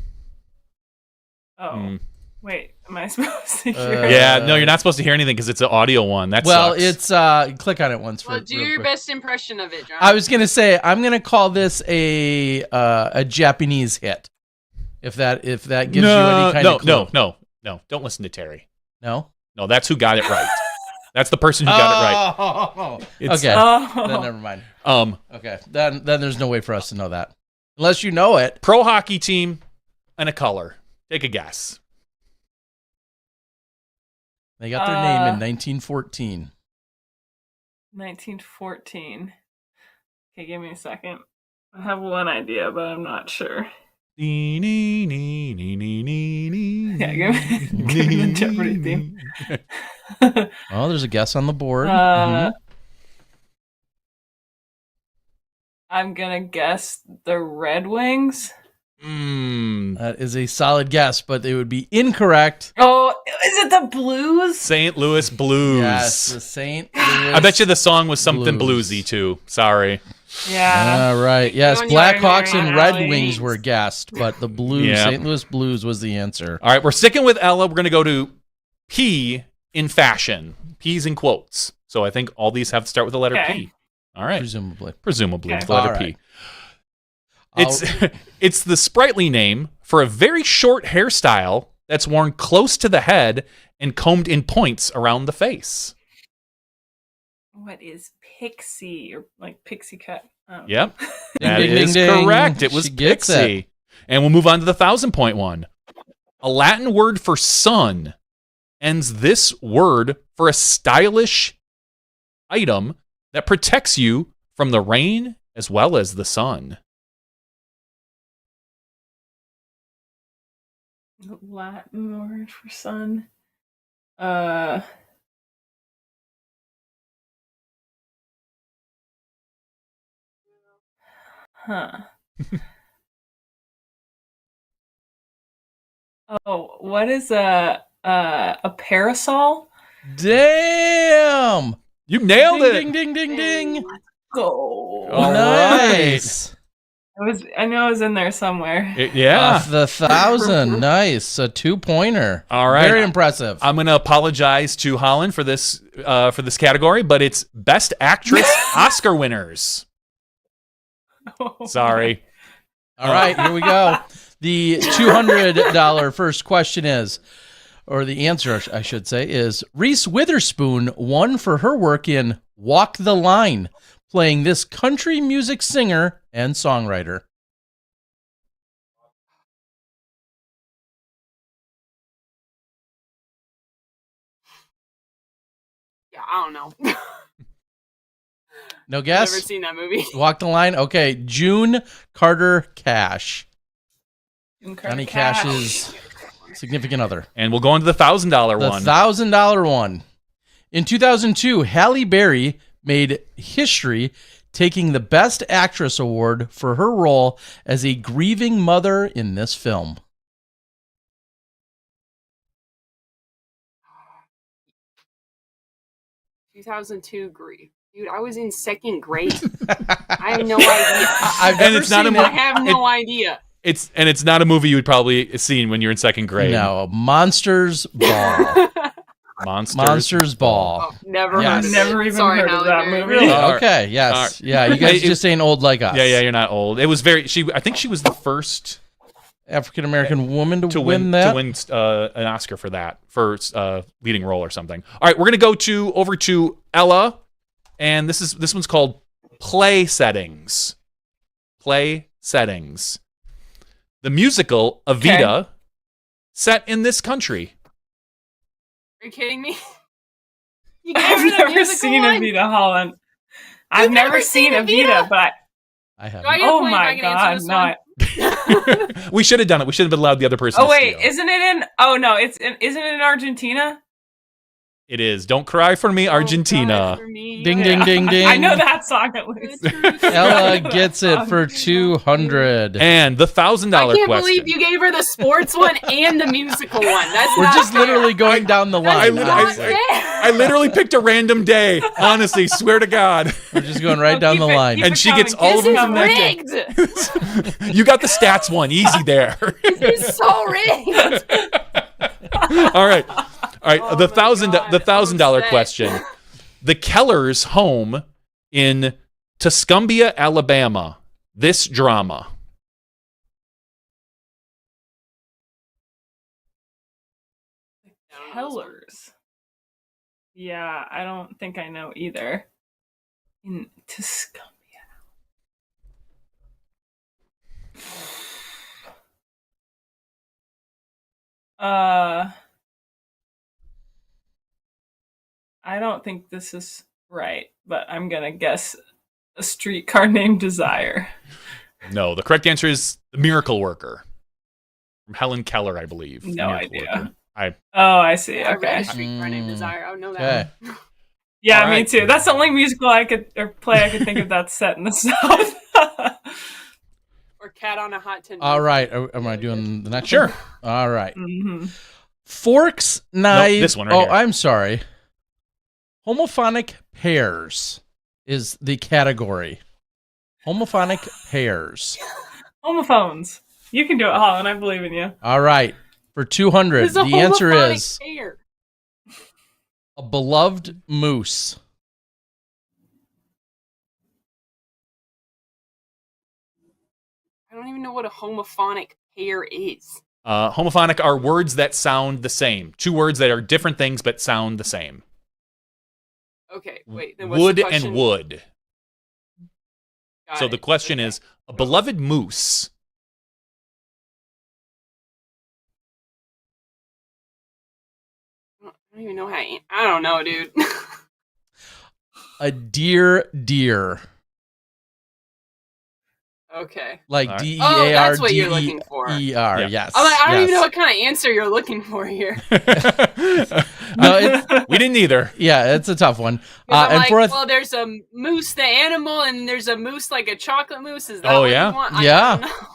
Oh, Hmm. wait. Am I supposed to hear? Yeah, no, you're not supposed to hear anything because it's an audio one. That Well, sucks. it's click on it once. Well, for do real your quick. best impression of it, John. I was gonna say I'm gonna call this a Japanese hit. If that gives you any kind of clue. No. Don't listen to Terry. No. No, that's who got it right. That's the person who got it right. Oh, It's- okay. Oh. Then never mind. Um, Okay. Then there's no way for us to know that unless you know it. pro hockey team and a color. Take a guess. They got their name in 1914. 1914. Okay, give me a second. I have one idea, but I'm not sure. Yeah, give me the Jeopardy theme. Oh, there's a guess on the board. Uh, Mhm. I'm gonna guess the Red Wings. That is a solid guess, but it would be incorrect. Oh, is it the Blues? St. Louis Blues. Yes, the St. Louis. I bet you the song was something Blues. bluesy too. Sorry. Yeah. All right. Yes, Knowing you are Blackhawks and very Red early. Wings were guessed, but the Blues, Yeah. St. Louis Blues, was the answer. All right, we're sticking with Ella. We're going to go to P in fashion. P's in quotes. So I think all these have to start with the letter Okay. P. All right. Presumably. Presumably, Okay. it's the letter All right. P. It's it's the sprightly name for a very short hairstyle that's worn close to the head and combed in points around the face? What is pixie or like pixie cut? Yep. Ding, That ding, is ding, ding. correct. It was She gets pixie. And we'll move on to the 1,000-point one. A Latin word for sun ends this word for a stylish item that protects you from the rain as well as the sun. Latin word for sun. Huh. Oh, what is a parasol? Damn! You nailed Ding, it. ding, ding, ding, ding. Go. All Nice. I know I was in there somewhere. Yeah. Off the 1,000. Nice. A 2-pointer. All right. Very impressive. I'm going to apologize to Holyn for this category, but it's Best Actress Oscar winners. Sorry. All right, here we go. The $200 first question is, or the answer, I should say, is Reese Witherspoon won for her work in Walk the Line, playing this country music singer and songwriter. Yeah, I don't know. No guess? Never seen that movie. Walk the Line? Okay, June Carter Cash. Johnny Cash's significant other. And we'll go into the $1,000 The one. $1,000 one. In 2002, Halle Berry made history taking the Best Actress award for her role as a grieving mother in this film. 2002 grief. Dude, I was in second grade. I have no idea. I've And never it's not seen a it. I have no idea. It's not a movie you would probably seen when you were in second grade. No, Monsters Ball. Monsters Ball. Oh, never Yes. heard of it. Never even Sorry, heard of Halle that Berry. movie. Really? All right. Okay, yes. All right. Yeah, you guys It- just ain't old like us. Yeah, you're not old. It was I think she was the first African-American woman to to win win that? an Oscar for that, for leading role or something. All right, we're gonna go over to Ella, and this one's called Play Settings. Play Settings. The musical Evita, set in this country. Are you kidding me? You I've gave me the never musical seen one? Evita Holland. I've You've never never seen seen Evita, Evita? but I have. Do I get a oh point if I my can god, answer this no! one? We should have done it. We should have allowed the other person. Oh to wait, steal. isn't it in? Oh no, isn't it in Argentina? It is. Don't cry for me, Oh, Argentina. God, for me, Ding, yeah. ding, ding, ding. I know that song at least. Ella gets it for 200. And the $1,000 I can't question. believe you gave her the sports one and the musical one. That's We're not just fair. literally going down the line. That's I- not honestly. fair. I literally picked a random day. Honestly, swear to God. We're just going right down the Keep it- line. keep And it she gets coming. all This of them is connected. rigged. You got the stats one. Easy there. This is so rigged. All right. Oh the my $1,000 God, the $1,000 upset. question. The Kellers' home in Tuscumbia, Alabama. This drama. Kellers. Yeah, I don't think I know either. In Tuscumbia. I don't think this is right, but I'm gonna guess a streetcar named Desire. No, the correct answer is The Miracle Worker. From Helen Keller, I believe. The No Miracle idea. Worker. Oh, I see. I read Okay. a streetcar named Desire. I would know Okay. that one. Yeah, All me right. too. That's the only musical I could or play I could think of that's set in the South. Or Cat on a Hot Tin. All right. Am I doing the next Sure. one? All right. hmm Forks, knives. this one right Oh, here. I'm sorry. Homophonic pairs is the category. Homophonic pairs. Homophones. You can do it, Holland. I believe in you. All right. For 200, It's a the answer homophonic is pair. a beloved moose. I don't even know what a homophonic pair is. Homophonic are words that sound the same. Two words that are different things but sound the same. Okay, wait. Then what's Wood the question? and wood. Got So it. the question Okay. is, a beloved moose. I don't even know how. I don't know, dude. A deer. Okay. Like All right. D-E-A-R-D-E-R. Oh, that's what you're looking for. Yeah. Yes. I'm like, I don't even know yes. what kind of answer you're looking for here. No, We didn't either. yeah, it's a tough one. 'Cause I'm And like, for a well, there's a moose, the animal, and there's a moose like a chocolate moose. Is that Oh, what yeah? you want? Yeah. I don't know.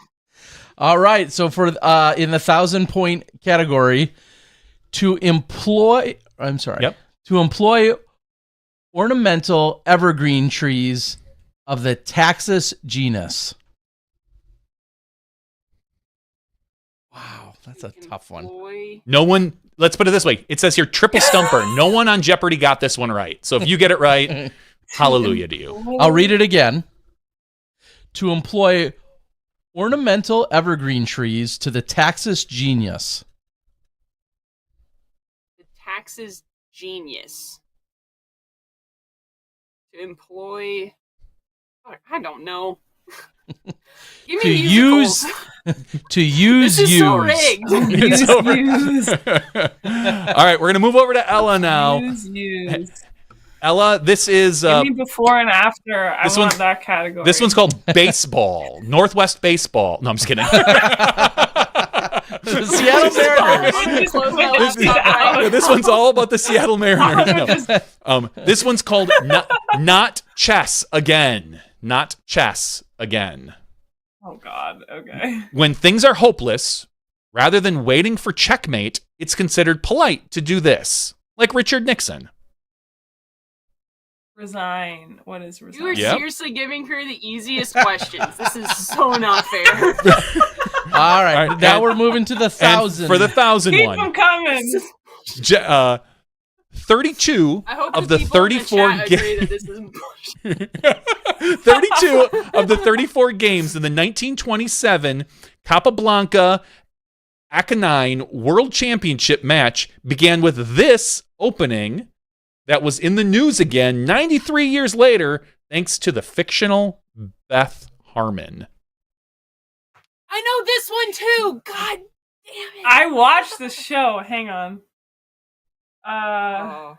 all right, so for in the 1,000-point category, to employ ornamental evergreen trees of the Taxus genus. Wow, that's a tough one. Boy. No one, let's put it this way. It says here triple stumper. No one on Jeopardy got this one right. So if you get it right, hallelujah to you. I'll read it again. To employ ornamental evergreen trees to the Taxus genus. The taxes genius. To employ. I don't know. Give To me use to use This is so use. rigged. It's over. Use. All right, we're going to move over to Ella now. Use. Ella, this is Give me before and after. I this want one's- that category. this one's called baseball. Northwest baseball. No, I'm just kidding. The Seattle Mariners. Close my This, laptop. no, this one's all about the Seattle Mariners. No. This one's called not chess again. Not chess again. Oh God. Okay. When things are hopeless, rather than waiting for checkmate, it's considered polite to do this, like Richard Nixon. Resign. What is You resign? are Yep. seriously giving her the easiest questions. This is so not fair. All right, right, now and- we're moving to the And 1,000. for the 1,000 Keep one, them coming. 32 I hope of the the people in the 34 chat agree that this is bullshit. 32 of the 34 games in the 1927 Capablanca Aconine World Championship match began with this opening that was in the news again 93 years later, thanks to the fictional Beth Harmon. I know this one too. God damn it. I watched the show. Hang on. Oh.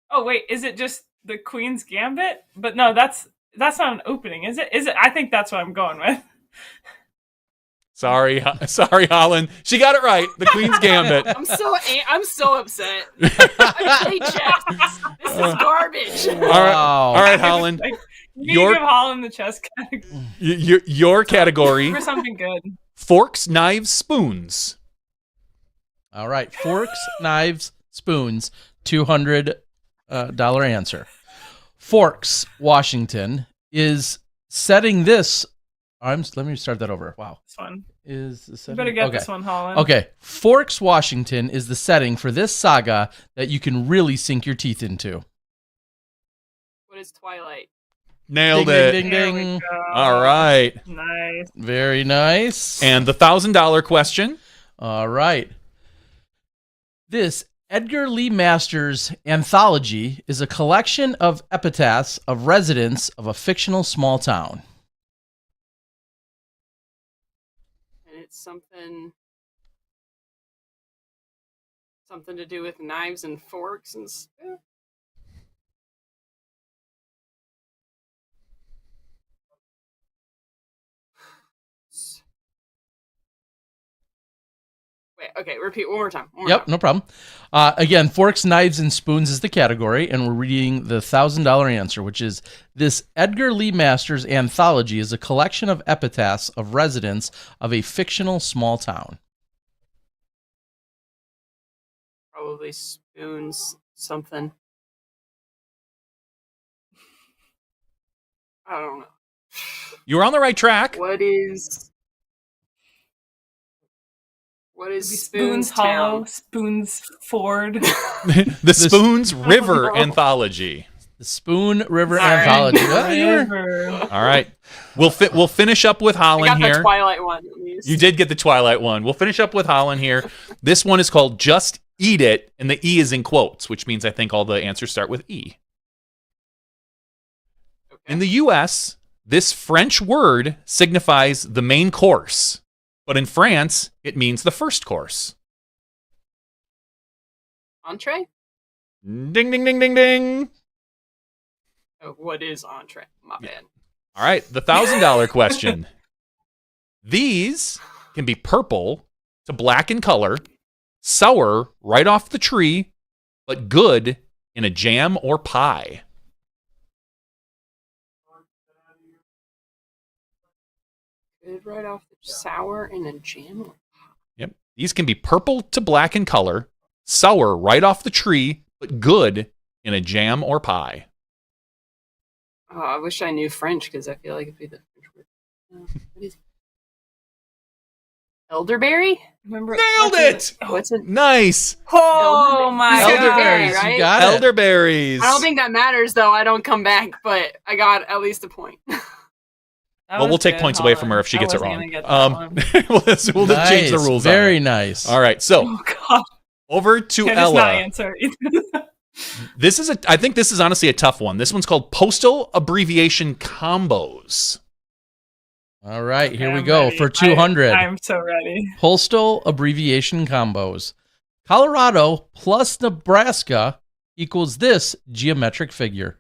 Oh wait, is it just the Queen's Gambit? But no, that's not an opening, is it? Is it? I think that's what I'm going with. Sorry, Holland. She got it right. The Queen's Gambit. I'm so upset. I play chess. This is garbage. Wow. All right, Holland. Like, you Your- give Holland the chess category Your category: for something good. forks, knives, spoons. All right, forks, knives, spoons, $200 answer. Forks, Washington is setting this. Let me start that over. Wow. This one. Is the You setting? better get okay. this one, Holland. Okay, Forks, Washington is the setting for this saga that you can really sink your teeth into. What is Twilight? Nailed Ding, it. ding, There ding, we ding. go. All right. Nice. Very nice. And the $1,000 question. All right. This Edgar Lee Masters anthology is a collection of epitaphs of residents of a fictional small town. And it's something to do with knives and forks and stuff. Wait, okay, repeat one more time. One more Yep, time. no problem. Again, forks, knives, and spoons is the category, and we're reading the $1,000 answer, which is this Edgar Lee Masters anthology is a collection of epitaphs of residents of a fictional small town. Probably spoons something. I don't know. You were on the right track. What is Spoons Hollow, Spoons Ford. The Spoons River no. Anthology. The Spoon River Sorry. Anthology. Oh, you were- River. All right. We'll finish up with I Holyn got here. the Twilight one at least. You did get the Twilight one. We'll finish up with Holyn here. This one is called Just Eat It, and the E is in quotes, which means I think all the answers start with E. Okay. In the U.S., this French word signifies the main course, but in France, it means the first course. Entree? Ding, ding, ding, ding, ding. Oh, what is entree? My bad. All right, the $1,000 question. These can be purple to black in color, sour right off the tree, but good in a jam or pie. Good right off the sour and a jam. Yep. These can be purple to black in color, sour right off the tree, but good in a jam or pie. Oh, I wish I knew French because I feel like it'd be the French word. What is it? Elderberry? Remember? Nailed it! What's it? Nice. Oh my Elderberries, god! right? you got it. Elderberries. I don't think that matters though. I don't come back, but I got at least a point. Well, we'll take points away from her if she gets it wrong. We'll just change the Nice. rules. Very on it. nice. All right, so Oh god! over to Can I just not Ella. answer? I think this is honestly a tough one. This one's called postal abbreviation combos. All right, here we I'm go ready. for 200. I'm so ready. Postal abbreviation combos. Colorado plus Nebraska equals this geometric figure.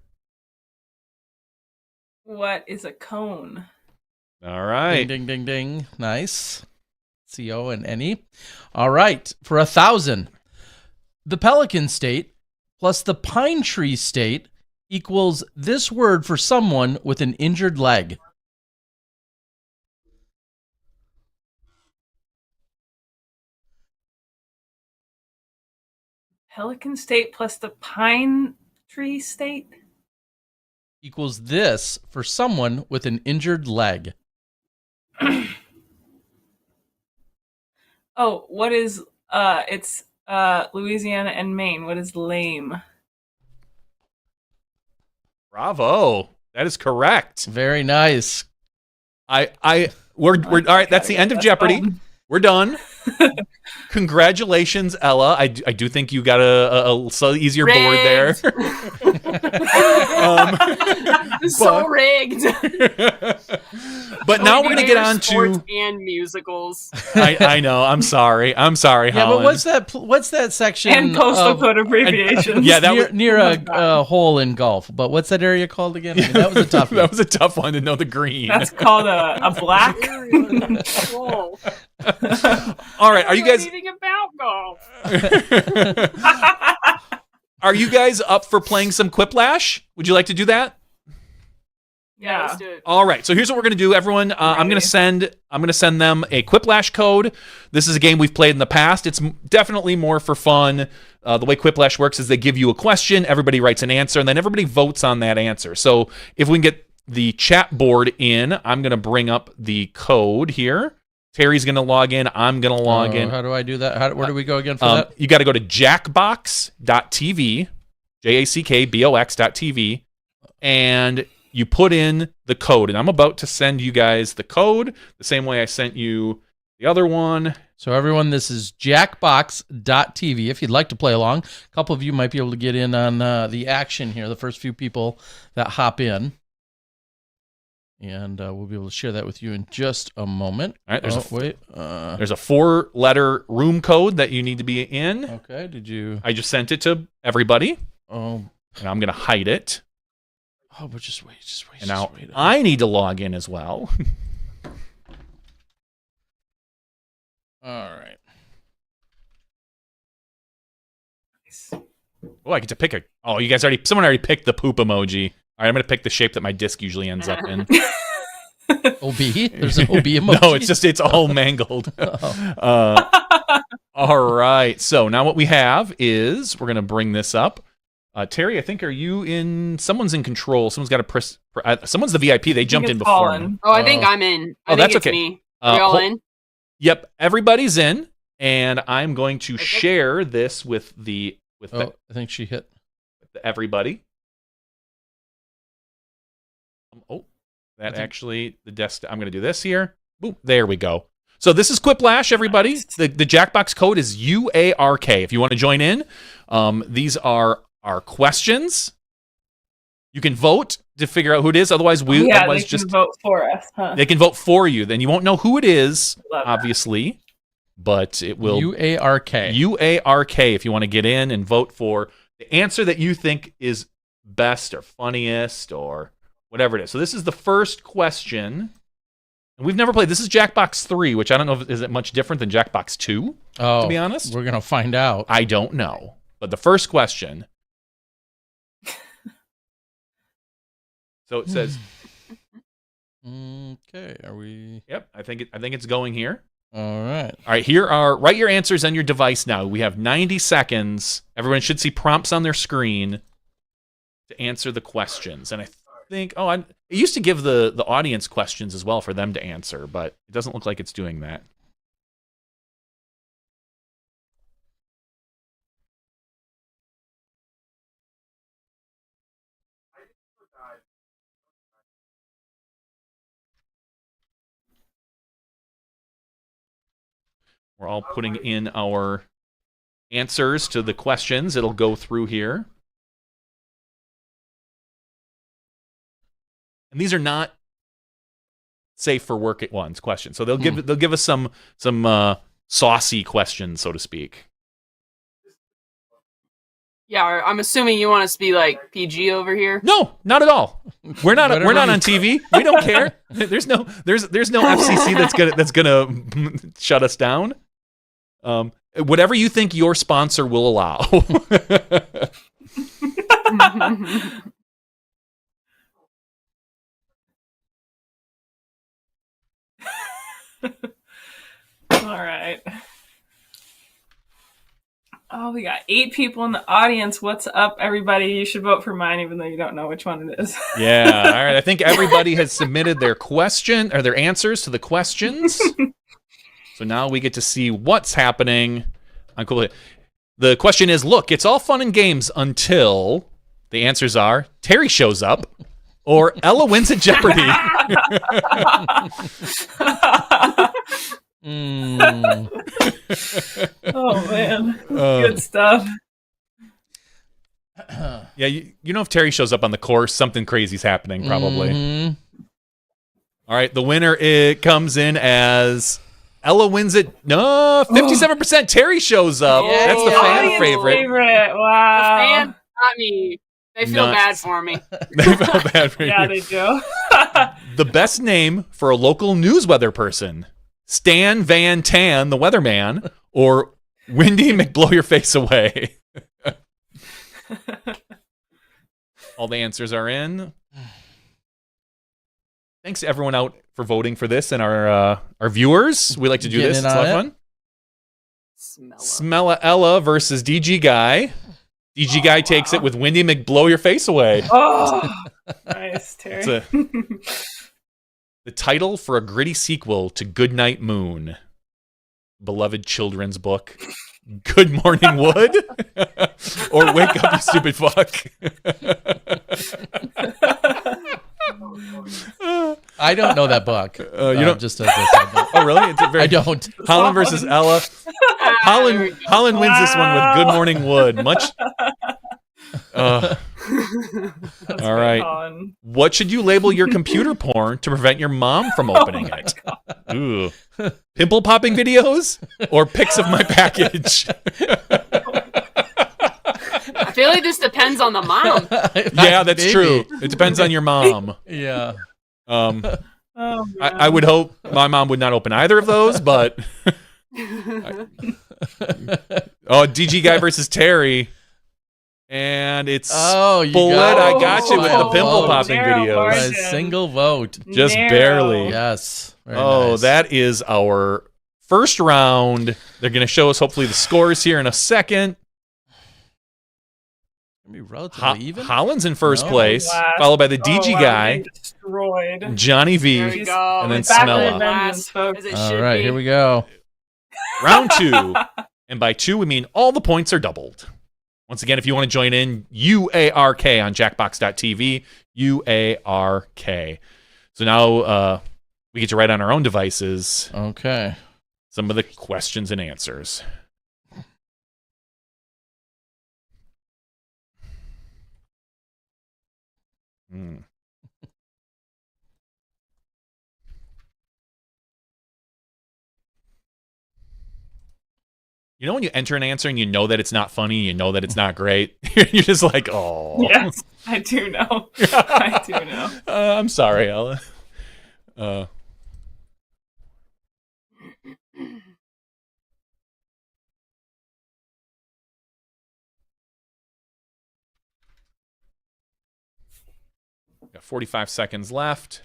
What is a cone? All right. Ding, ding, ding, ding. Nice. C-O and N-E. All right, for 1,000. The Pelican State plus the Pine Tree State equals this word for someone with an injured leg. Pelican State plus the Pine Tree State? Equals this for someone with an injured leg. Oh, what is it's Louisiana and Maine. What is lame? Bravo. That is correct. Very nice. We're all right. That's the end of Jeopardy. We're done. Congratulations, Ella. I do think you got a slightly easier board there. So rigged. But now we're gonna get on sports to. and musicals. I know. I'm sorry. Yeah, Holyn. but what's that section? And postal of- code abbreviations. Yeah, that was near a hole in golf. But what's that area called again? I mean, that was a tough one. that was a tough one to know the green. That's called a black. Whoa. All right, are you guys Anything about golf? are you guys up for playing some Quiplash? Would you like to do that? Yeah, let's do it. All right, so here's what we're gonna do, everyone. I'm gonna send them a Quiplash code. This is a game we've played in the past. It's definitely more for fun. The way Quiplash works is they give you a question, everybody writes an answer, and then everybody votes on that answer. So if we can get the chat board in, I'm gonna bring up the code here. Terry's gonna log in. I'm gonna log in. How do I do that? Where do we go again for that? You got to go to jackbox.tv, jackbox.tv, and you put in the code. And I'm about to send you guys the code the same way I sent you the other one. So everyone, this is jackbox.tv. If you'd like to play along, a couple of you might be able to get in on the action here, the first few people that hop in. And we'll be able to share that with you in just a moment. All right, there's there's a 4-letter room code that you need to be in. Okay, did you? I just sent it to everybody, Oh, and I'm going to hide it. but just wait. And now wait. I need to log in as well. All right. Oh, I get to pick you guys someone already picked the poop emoji. All right, I'm going to pick the shape that my disc usually ends up in. OB? There's an OB emoji? No, it's all mangled. All right. So now what we have is we're going to bring this up. Terry, I think someone's in control. Someone's got to press. Someone's the VIP. They jumped in before me. Oh, I think I'm in. I think that's it's okay. me. Are we all in? Yep, everybody's in, and I'm going to share this with I think she hit. everybody. That actually, I'm going to do this here. Boom, there we go. So this is Quiplash, everybody. The Jackbox code is UARK. If you want to join in, these are our questions. You can vote to figure out who it is. Otherwise, they can vote for us. Huh? They can vote for you. Then you won't know who it is, obviously, but it will UARK. UARK. If you want to get in and vote for the answer that you think is best or funniest or whatever it is. So this is the first question. And we've never played. This is Jackbox 3, which I don't know if is it much different than Jackbox 2, to be honest. We're going to find out. I don't know. But the first question. So it says okay, are we? Yep, I think it's going here. All right. All right, write your answers on your device now. We have 90 seconds. Everyone should see prompts on their screen to answer the questions. And I think it used to give the audience questions as well for them to answer, but it doesn't look like it's doing that. We're all putting in our answers to the questions. It'll go through here. And these are not safe for work at once questions. So they'll give us some saucy questions, so to speak. Yeah, I'm assuming you want us to be like PG over here. No, not at all. We're not on TV. We don't care. There's no FCC that's gonna shut us down. Whatever you think your sponsor will allow. All right. Oh, we got 8 people in the audience. What's up, everybody? You should vote for mine, even though you don't know which one it is. Yeah. All right. I think everybody has submitted their question or their answers to the questions. So now we get to see what's happening. I'm cool. The question is, look, it's all fun and games until the answers are Terry shows up or Ella wins at Jeopardy. Oh, man. Good stuff. Yeah, you know if Terry shows up on the course, something crazy's happening, probably. Mm-hmm. All right, the winner comes in as Ella wins it. No, 57%. Terry shows up. Yeah, That's the fan favorite. Wow. The fan got me. They feel bad for me. They feel bad for you. Yeah, they do. The best name for a local news weather person: Stan Van Tan, the weatherman, or Windy McBlow Your Face Away. All the answers are in. Thanks to everyone out for voting for this and our viewers. We like to do this. It's a lot of fun. Smella Ella versus DG Guy. DG Guy takes it with Windy McBlow Your Face Away. Oh, nice, Terry. The title for a gritty sequel to Goodnight Moon, beloved children's book. Good Morning Wood, or Wake Up You Stupid Fuck. I don't know that book. You don't just as a side note. Oh, really? I don't. Holyn versus Ella. Holyn wins this one with Good Morning Wood. Much. All right. Holyn. What should you label your computer porn to prevent your mom from opening it? Ooh. Pimple popping videos or pics of my package? I feel like this depends on the mom. Yeah, that's true. It depends on your mom. Yeah. I would hope my mom would not open either of those, but DG Guy versus Terry, and it's split. I got you with the pimple popping videos. A single vote, just barely. Yes. Very nice. That is our first round. They're going to show us hopefully the scores here in a second. Be relatively even. Holyn's in first place, followed by the DG Guy, destroyed. Johnny V, There you go. and then It's back Smella. to last, as it All should right, be. here we go. Round 2, and by 2 we mean all the points are doubled. Once again, if you want to join in, UARK on Jackbox.tv, UARK. So now we get to write on our own devices Okay. some of the questions and answers. Hmm. You know when you enter an answer and you know that it's not funny, you know that it's not great? You're just like, oh. Yes, I do know. I do know. I'm sorry, Ella. Got 45 seconds left.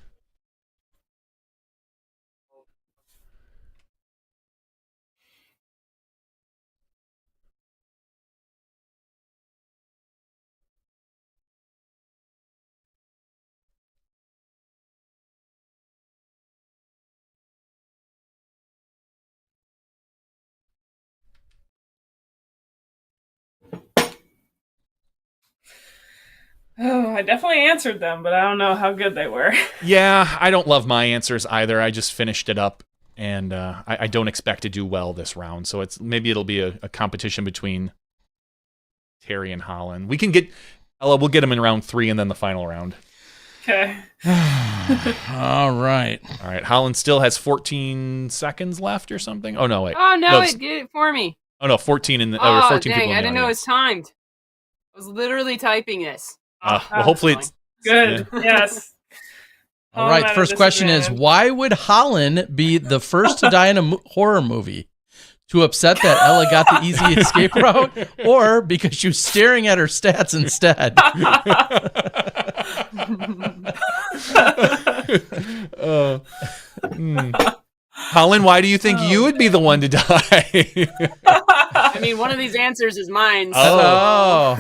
Oh, I definitely answered them, but I don't know how good they were. Yeah, I don't love my answers either. I just finished it up, and I don't expect to do well this round. So maybe it'll be a competition between Terry and Holyn. We can get Ella. We'll get him in round 3 and then the final round. Okay. All right. All right. Holyn still has 14 seconds left or something. Oh no, wait. Oh no, it's- it did it for me. Oh no, 14 in the Oh 14 dang, people. In I the didn't know it was audience. timed. I was literally typing this. Well, Oh, hopefully fine. it's Good. Yes. All right. at The a first question is, disadvantage. why would Holyn be the first to die in a horror movie? To upset that Ella got the easy escape route, or because she was staring at her stats instead? Holyn, why do you think you would be the one to die? I mean, one of these answers is mine. So. Oh.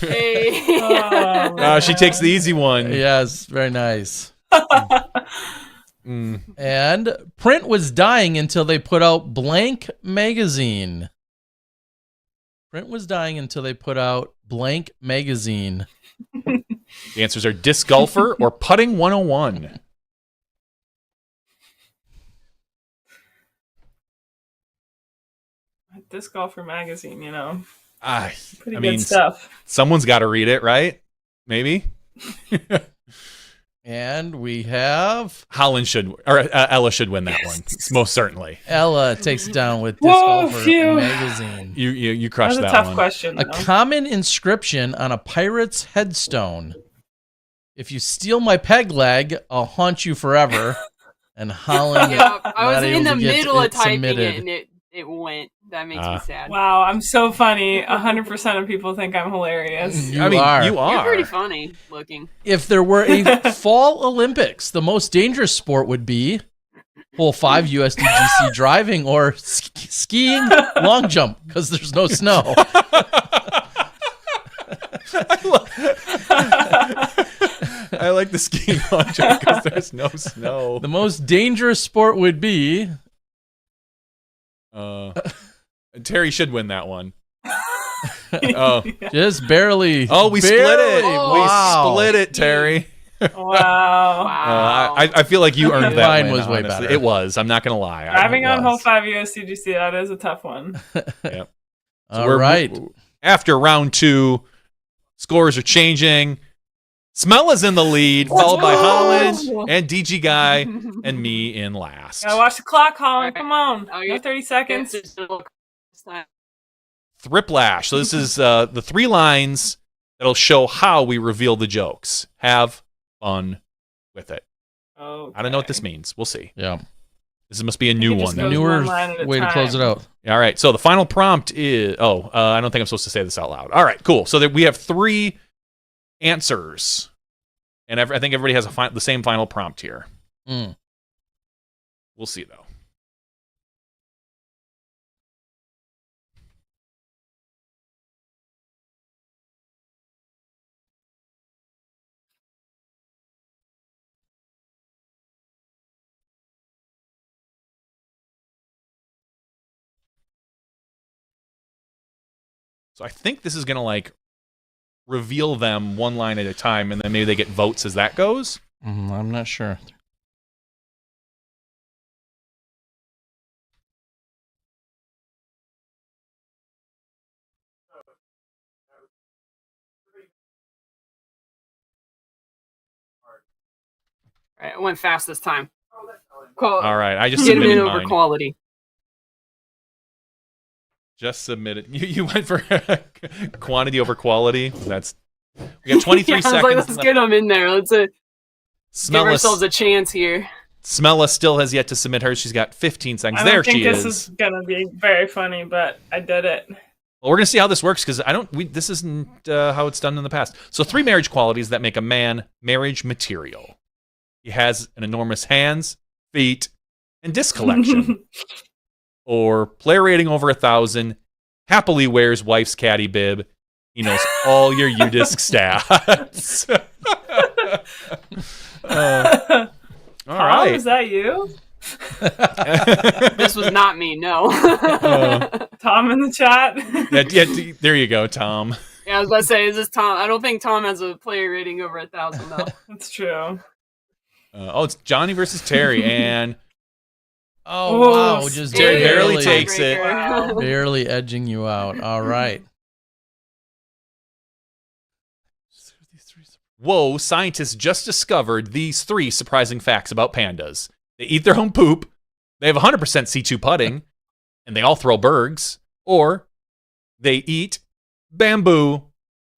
Hey. Oh, She takes the easy one. Yes, very nice. And print was dying until they put out blank magazine. Print was dying until they put out blank magazine. The answers are disc golfer or putting 101. Disc Golfer magazine, you know, Ah, pretty I good mean, stuff. someone's got to read it, right? Maybe And we have Holyn should, or Ella should win that one, most certainly. Ella takes it down with Disc Whoa, Golfer phew. magazine. You That crushed was a that tough one. question. A Though. common inscription on a pirate's headstone. If you steal my peg leg, I'll haunt you forever. And Holyn, Yeah, I was not in able the to get middle of it typing submitted. it, and it went. That makes me sad. Wow, I'm so funny. 100% of people think I'm hilarious. You I mean, are. you are. You're pretty funny looking. If there were a fall Olympics, the most dangerous sport would be hole 5 USDGC driving or skiing long jump because there's no snow. I like the skiing launch because there's no snow. The most dangerous sport would be Terry should win that one. Oh, just barely. oh, we split it. Wow. We split it, Terry. Wow. Wow. I feel like you earned that Mine win, was way honestly. better. It was. I'm not gonna lie. Driving It on was. hole 5 USDGC, that is a tough one. Yep. All right. After round 2, scores are changing. Smell is in the lead, followed by Holyn and DG Guy and me in last. Gotta watch the clock, Holyn. Alright. Come on. Oh, No yeah. 30 seconds. Thriplash. So this is the 3 lines that'll show how we reveal the jokes. Have fun with it. Okay. I don't know what this means. We'll see. Yeah. This must be a new it one. just then. goes Newer one line at a way to close it time. out. All right. So the final prompt is. I don't think I'm supposed to say this out loud. All right. Cool. So that we have 3 answers, and I think everybody has the same final prompt here. Mm. We'll see though. So I think this is gonna like reveal them one line at a time, and then maybe they get votes as that goes. I'm not sure. All right, I went fast this time. All right, I just Get him in submitted over mine. quality. Just submitted. You went for quantity over quality. We got 23 Yeah, I was seconds. like, let's get them in there. Let's give Smella, ourselves a chance here. Smella still has yet to submit hers. She's got 15 seconds. I There don't think she this is. gonna be very funny, but I did it. Well, we're gonna see how this works because this isn't how it's done in the past. So 3 marriage qualities that make a man marriage material. He has an enormous hands, feet, and disc collection. Or player rating over 1,000. Happily wears wife's caddy bib. He knows all your UDisc stats. All Tom, right. is that you? This was not me, no. Tom in the chat? Yeah, there you go, Tom. Yeah, I was about to say, is this Tom? I don't think Tom has a player rating over 1,000, though. That's true. It's Johnny versus Terry, and Oh, Oh, wow. Just Terry barely barely, takes it. Tiebreaker. barely edging you out. All right. whoa, scientists just discovered these 3 surprising facts about pandas. They eat their own poop, they have 100% C2 putting, and they all throw bergs, or they eat bamboo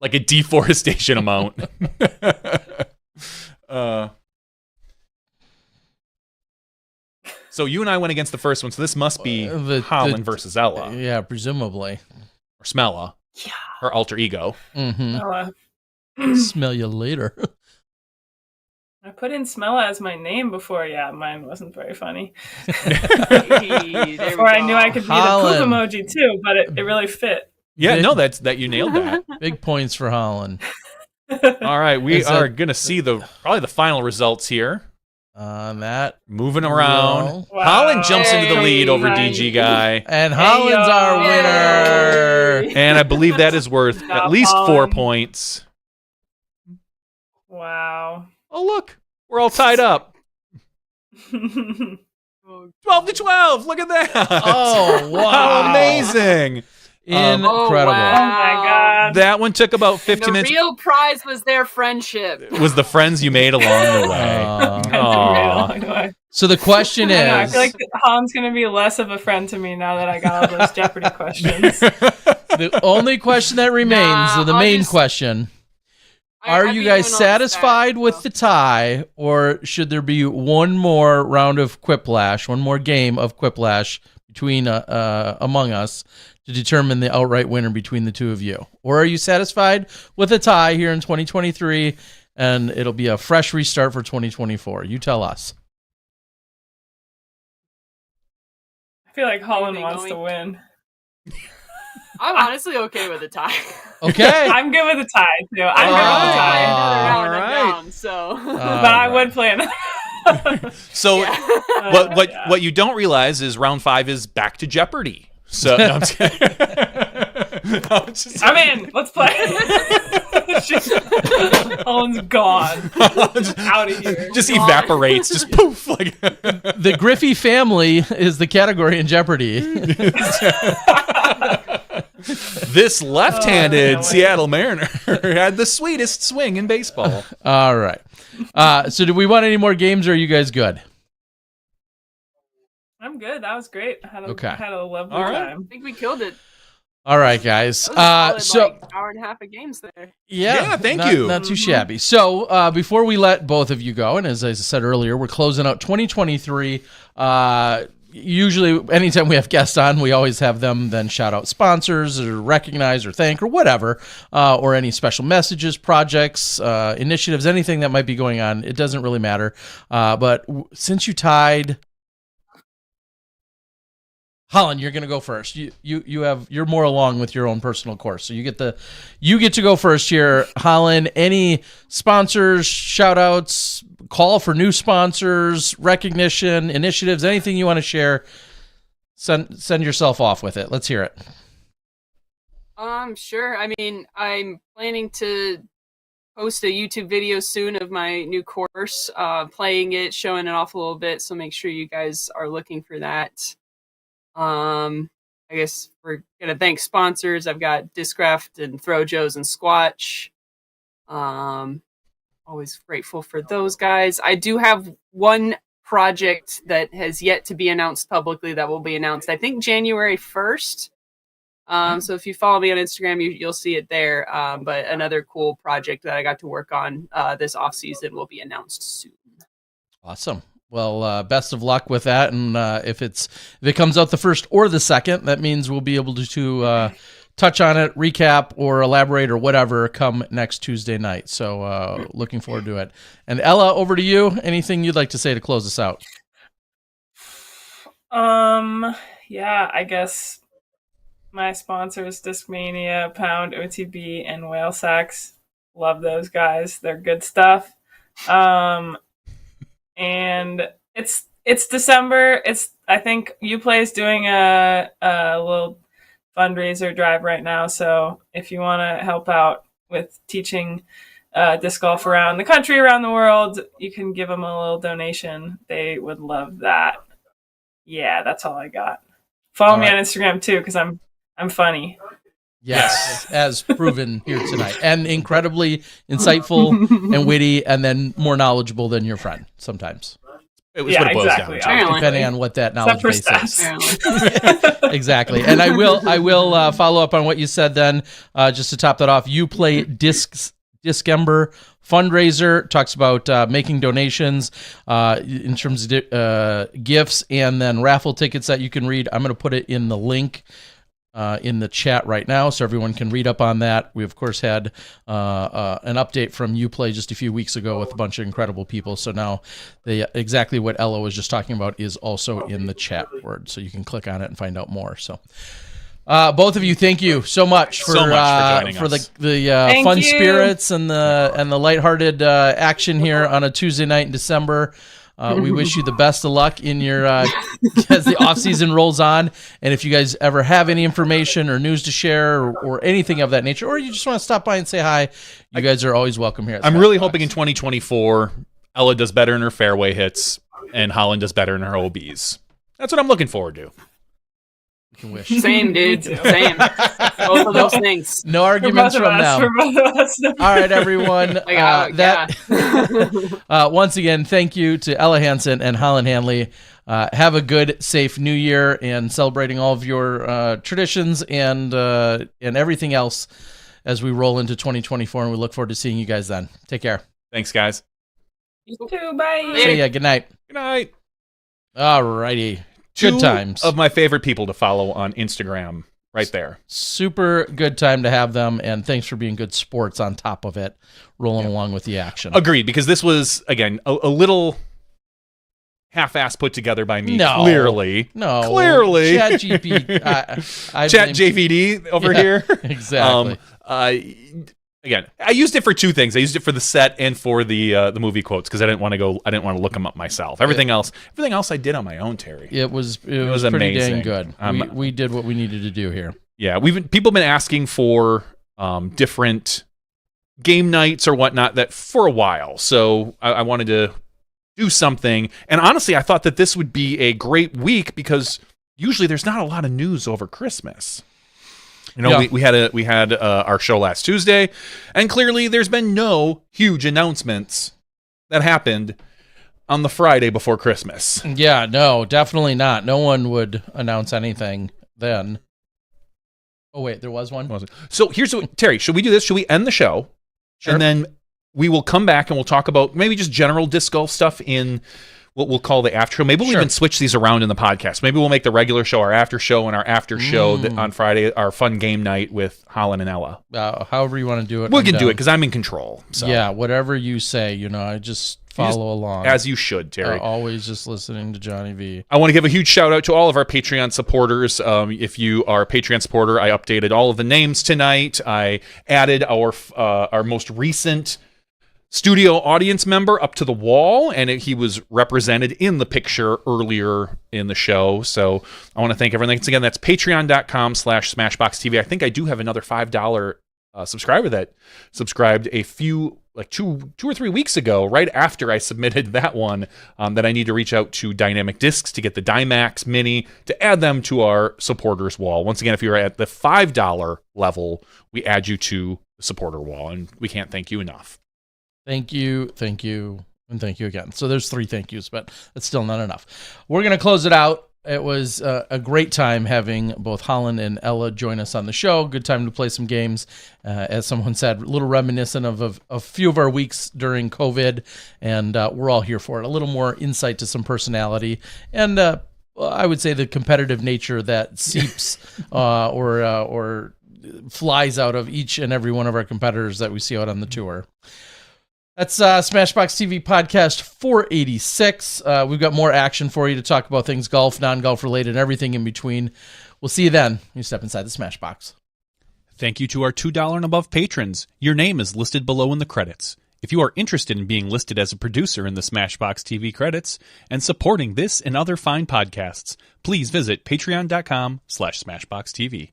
like a deforestation amount. So you and I went against the first one, so this must be Holyn versus Ella. Yeah, presumably. Or Smella. Yeah. Her alter ego. Mm-hmm. Smell you later. I put in Smella as my name before. Yeah, mine wasn't very funny. Hey, there we Before I go. knew I could be the Holyn. poop emoji too, but it really fit. Yeah, no, that you nailed that. Big points for Holyn. All right, we Is are that- going to see probably the final results here. On that. Moving around. roll. Wow. Holyn jumps into the lead over Nice. DG Guy. And Holland's our winner. Yay. And I believe that is worth Good at job, least 4 Holyn. points. Wow. Oh, look. We're all tied up. 12 to 12. Look at that. Oh, wow. How amazing. Incredible. Oh, Oh wow. my god. That one took about 50 The minutes. real prize was their friendship. Was the friends you made along the way. Aw. So the question I know, I is, feel like Holland's gonna be less of a friend to me now that I got all those Jeopardy questions. the only question that remains, Nah, or the I'll main just- question, I are beat you in guys on the satisfied stats, with so. the tie, or should there be one more round of Quiplash, one more game of Quiplash between among us to determine the outright winner between the two of you? Or are you satisfied with a tie here in 2023, and it'll be a fresh restart for 2024? You tell us. I feel like Holland Anything wants to going? win. I'm honestly okay with a tie. Okay. I'm good with a tie too. I'm All good with a tie. right. Another round All down, so. But I would play another. So Yeah. what you don't realize is round 5 is back to Jeopardy. So no, I'm just kidding. I'm just- I'm in. Let's play. Holland's gone. just, Out of here. just evaporates, just poof. Like The Griffey family is the category in Jeopardy. this left-handed Oh, Seattle Mariner had the sweetest swing in baseball. All right. So do we want any more games, or are you guys good? I'm good. That was great. I had Okay. had a lovely All right. I time. think we killed it. All right, guys. That was a So solid, hour and a half of games there. yeah, thank not- you. Not too shabby. So before we let both of you go, and as I said earlier, we're closing out 2023. Usually, anytime we have guests on, we always have them then shout out sponsors or recognize or thank or whatever, or any special messages, projects, initiatives, anything that might be going on. It doesn't really matter. But since you tied, Holland, you're going to go first. You're more along with your own personal course, so you get to go first here, Holland. Any sponsors, shout outs, call for new sponsors, recognition, initiatives, anything you want to share? Send yourself off with it. Let's hear it. Sure. I mean, I'm planning to post a YouTube video soon of my new course, playing it, showing it off a little bit. So make sure you guys are looking for that. I guess we're gonna thank sponsors. I've got Discraft and Throw Joe's and Squatch. Always grateful for those guys. I do have one project that has yet to be announced publicly that will be announced, I think, January 1st. So if you follow me on Instagram, you'll see it there. But another cool project that I got to work on this off season will be announced soon. Awesome. Well, best of luck with that. And if it comes out the 1st or the 2nd, that means we'll be able to touch on it, recap, or elaborate, or whatever come next Tuesday night. So looking forward to it. And Ella, over to you. Anything you'd like to say to close us out? Yeah, I guess my sponsors, Discmania, Pound, OTB, and Whale Sax. Love those guys. They're good stuff. And it's December. I think Uplay is doing a little fundraiser drive right now. So if you want to help out with teaching disc golf around the country, around the world, you can give them a little donation. They would love that. Yeah, that's all I got. Follow me on Instagram too, because I'm funny. Yes, as proven here tonight. And incredibly insightful and witty, and then more knowledgeable than your friend sometimes. It was what it boils exactly. down to. Depending on what that knowledge base is. Exactly. And I will follow up on what you said then, just to top that off. Uplay Discember fundraiser talks about making donations in terms of gifts, and then raffle tickets that you can read. I'm going to put it in the link in the chat right now so everyone can read up on that. We, of course, had an update from Uplay just a few weeks ago with a bunch of incredible people. So now exactly what Ella was just talking about is also in the chat word. So you can click on it and find out more. So both of you, thank you so much for joining us. The fun spirits and the lighthearted action here on a Tuesday night in December. We wish you the best of luck in your as the off season rolls on. And if you guys ever have any information or news to share or anything of that nature, or you just want to stop by and say hi, you guys are always welcome here. I'm really hoping in 2024, Ella does better in her fairway hits and Holyn does better in her OBs. That's what I'm looking forward to. You can wish. Same, dude. Same. Both of those things. No arguments from them. All right, everyone. Once again, thank you to Ella Hansen and Holyn Handley. Have a good, safe New Year and celebrating all of your traditions and everything else as we roll into 2024. And we look forward to seeing you guys then. Take care. Thanks, guys. You too. Bye. See ya. Good night. Good night. All righty. Good times. Two of my favorite people to follow on Instagram, right there. Super good time to have them, and thanks for being good sports on top of it, rolling along with the action. Agreed, because this was, again, a little half-ass put together by me. No. Clearly. Chat JVD over here. Exactly. Again, I used it for two things. I used it for the set and for the movie quotes because I didn't want to look them up myself. Everything else I did on my own, Terry. It was pretty amazing. dang good. We did what we needed to do here. Yeah, people have been asking for different game nights or whatnot for a while. So I wanted to do something. And honestly, I thought that this would be a great week because usually there's not a lot of news over Christmas. You know, we had our show last Tuesday, and clearly there's been no huge announcements that happened on the Friday before Christmas. Yeah, no, definitely not. No one would announce anything then. Oh, wait, there was one? So here's what, Terry, should we do this? Should we end the show? Sure. And then we will come back and we'll talk about maybe just general disc golf stuff in what we'll call the after show. Maybe we'll even switch these around in the podcast. Maybe we'll make the regular show our after show and our after show on Friday, our fun game night with Holyn and Ella. However you want to do it. We can do it because I'm in control. So. Yeah, whatever you say, I just follow along. As you should, Terry. Always just listening to Johnny V. I want to give a huge shout out to all of our Patreon supporters. If you are a Patreon supporter, I updated all of the names tonight. I added our most recent studio audience member up to the wall, and he was represented in the picture earlier in the show. So I want to thank everyone. Thanks again. That's patreon.com/SmashboxTV. I think I do have another $5 subscriber that subscribed a few, like two or 3 weeks ago, right after I submitted that one, that I need to reach out to Dynamic Discs to get the Dymax Mini to add them to our supporters wall. Once again, if you're at the $5 level, we add you to the supporter wall, and we can't thank you enough. Thank you, and thank you again. So there's 3 thank yous, but that's still not enough. We're going to close it out. It was a great time having both Holyn and Ella join us on the show. Good time to play some games. As someone said, a little reminiscent of a few of our weeks during COVID, and we're all here for it. A little more insight to some personality, and I would say the competitive nature that seeps or flies out of each and every one of our competitors that we see out on the tour. That's Smashbox TV Podcast 486. We've got more action for you to talk about things golf, non-golf related, and everything in between. We'll see you then. You step inside the Smashbox. Thank you to our $2 and above patrons. Your name is listed below in the credits. If you are interested in being listed as a producer in the Smashbox TV credits and supporting this and other fine podcasts, please visit patreon.com/SmashboxTV.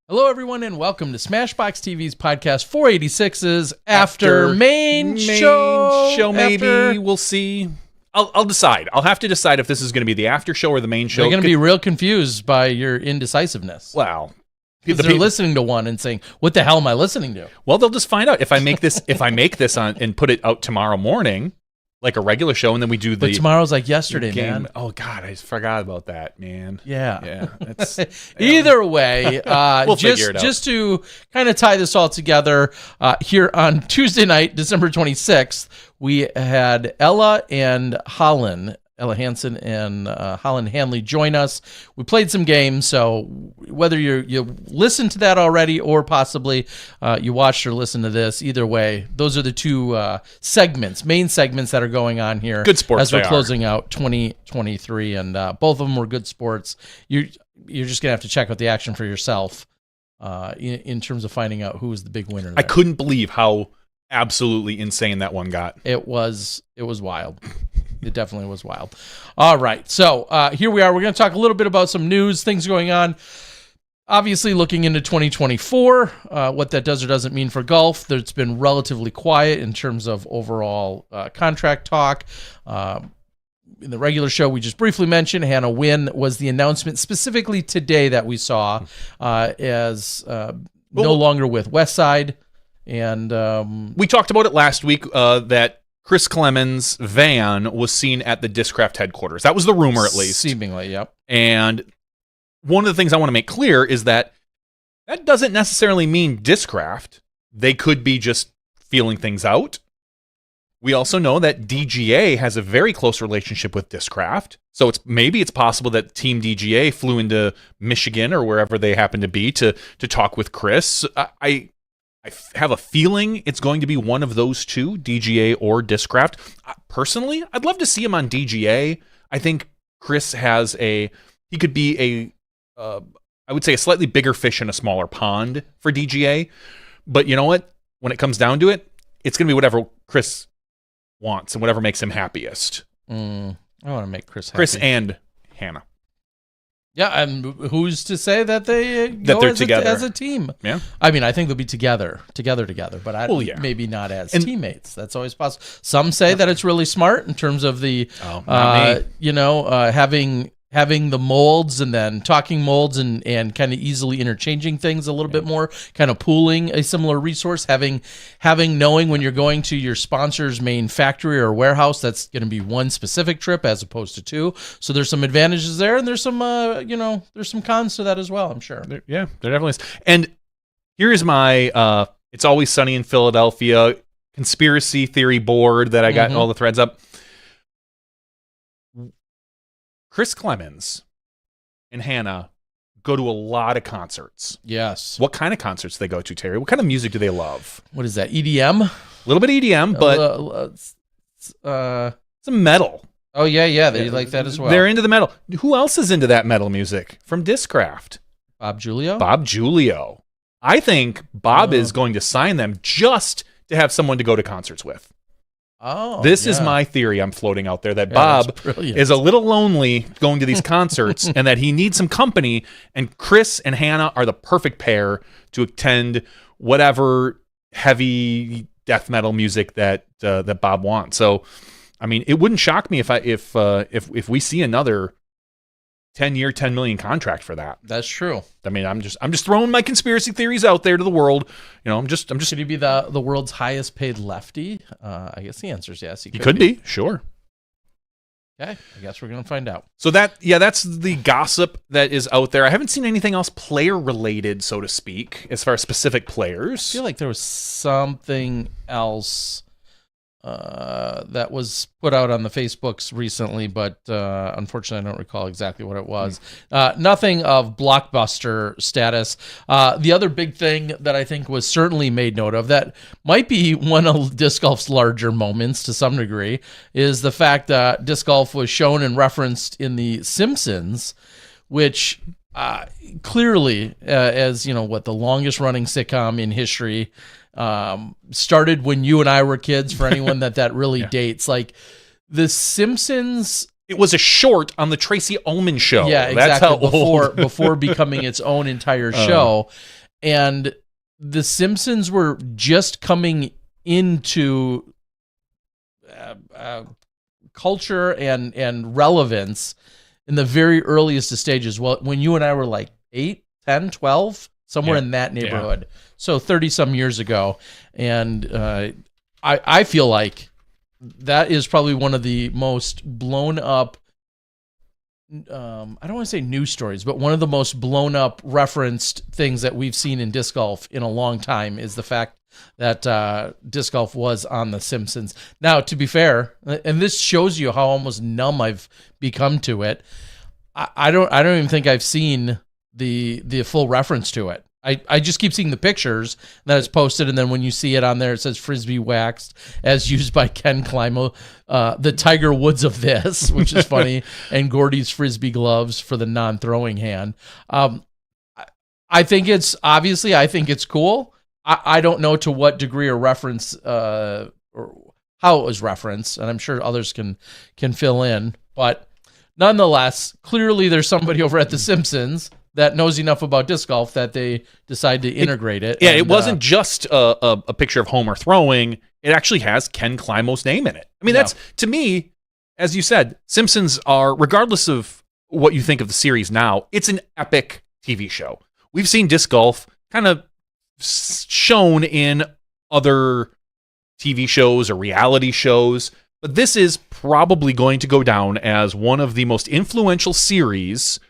Hello, everyone, and welcome to Smashbox TV's Podcast 486's After Main Show. Maybe. We'll see. I'll decide. I'll have to decide if this is going to be the after show or the main show. They're going to be real confused by your indecisiveness. Well, they're listening to one and saying, "What the hell am I listening to?" Well, they'll just find out if I make this. If I make this on and put it out tomorrow morning, like a regular show, and then we do the. But tomorrow's like yesterday, game. man. Oh God, I forgot about that, man. Yeah. That's, Either way, we'll figure it out. Just to kind of tie this all together, here on Tuesday night, December 26th, we had Ella Hansen and Holyn Handley join us. We played some games, so whether you listened to that already or possibly you watched or listened to this, either way, those are the 2 main segments that are going on here. Good sports as we're closing out 2023, and both of them were good sports. You're just gonna have to check out the action for yourself in terms of finding out who was the big winner there. I couldn't believe how absolutely insane that one got. It was wild. It definitely was wild. All right. So here we are. We're going to talk a little bit about some news, things going on. Obviously, looking into 2024, what that does or doesn't mean for golf. It's been relatively quiet in terms of overall contract talk. In the regular show, we just briefly mentioned Hannah Wynn was the announcement specifically today that we saw as no longer with Westside. And we talked about it last week that Chris Clemens' van was seen at the Discraft headquarters. That was the rumor, at least. Seemingly, yep. And one of the things I want to make clear is that doesn't necessarily mean Discraft. They could be just feeling things out. We also know that DGA has a very close relationship with Discraft. So maybe it's possible that Team DGA flew into Michigan or wherever they happen to be to talk with Chris. I have a feeling it's going to be one of those 2, DGA or Discraft. Personally, I'd love to see him on DGA. I think Chris he could be I would say a slightly bigger fish in a smaller pond for DGA. But you know what? When it comes down to it, it's going to be whatever Chris wants and whatever makes him happiest. I want to make Chris happy. Chris and Hannah. Yeah, and who's to say that they're together as a team? Yeah, I mean, I think they'll be together, but maybe not as teammates. That's always possible. Some say that it's really smart in terms of the, having having the molds and then talking molds and kind of easily interchanging things a little bit more, kind of pooling a similar resource, having knowing when you're going to your sponsor's main factory or warehouse, that's going to be one specific trip as opposed to two. So there's some advantages there, and there's some there's some cons to that as well, I'm sure. There definitely is. And here is my It's Always Sunny in Philadelphia conspiracy theory board that I got all the threads up. Chris Clemens and Hannah go to a lot of concerts. Yes. What kind of concerts do they go to, Terry? What kind of music do they love? What is that? EDM? A little bit of EDM, but some metal. Oh, yeah. They like that as well. They're into the metal. Who else is into that metal music from Discraft? Bob Giulio? Bob Giulio. I think Bob is going to sign them just to have someone to go to concerts with. Oh, this is my theory I'm floating out there, that Bob is a little lonely going to these concerts and that he needs some company, and Chris and Hannah are the perfect pair to attend whatever heavy death metal music that Bob wants. So, I mean, it wouldn't shock me if we see another 10-year, $10 million contract for that. That's true. I mean, I'm just throwing my conspiracy theories out there to the world. You know, I'm just. Could he be the world's highest paid lefty? I guess the answer is yes. He could be. Sure. Okay, I guess we're gonna find out. So that's the gossip that is out there. I haven't seen anything else player related, so to speak, as far as specific players. I feel like there was something else that was put out on the Facebooks recently, but unfortunately I don't recall exactly what it was. Nothing of blockbuster status. The other big thing that I think was certainly made note of, that might be one of disc golf's larger moments to some degree, is the fact that disc golf was shown and referenced in The Simpsons, which clearly, as the longest running sitcom in history, started when you and I were kids. For anyone that really dates, like The Simpsons, it was a short on the Tracy Ullman show. Yeah, exactly. That's how old. before becoming its own entire show. And The Simpsons were just coming into culture and relevance in the very earliest of stages. Well, when you and I were like 8, 10, 12, somewhere in that neighborhood. So 30 some years ago. And I feel like that is probably one of the most blown up, I don't want to say news stories, but one of the most blown up referenced things that we've seen in disc golf in a long time is the fact that disc golf was on The Simpsons. Now, to be fair, and this shows you how almost numb I've become to it, I don't even think I've seen the full reference to it. I just keep seeing the pictures that it's posted, and then when you see it on there, it says Frisbee waxed as used by Ken Climo, the Tiger Woods of this, which is funny, and Gordy's Frisbee gloves for the non-throwing hand. I think it's cool. I don't know to what degree or reference or how it was referenced, and I'm sure others can fill in. But nonetheless, clearly there's somebody over at The Simpsons that knows enough about disc golf that they decide to integrate it. Yeah, it wasn't just a picture of Homer throwing. It actually has Ken Climo's name in it. I mean, that's, to me, as you said, Simpsons are, regardless of what you think of the series now, it's an epic TV show. We've seen disc golf kind of shown in other TV shows or reality shows, but this is probably going to go down as one of the most influential series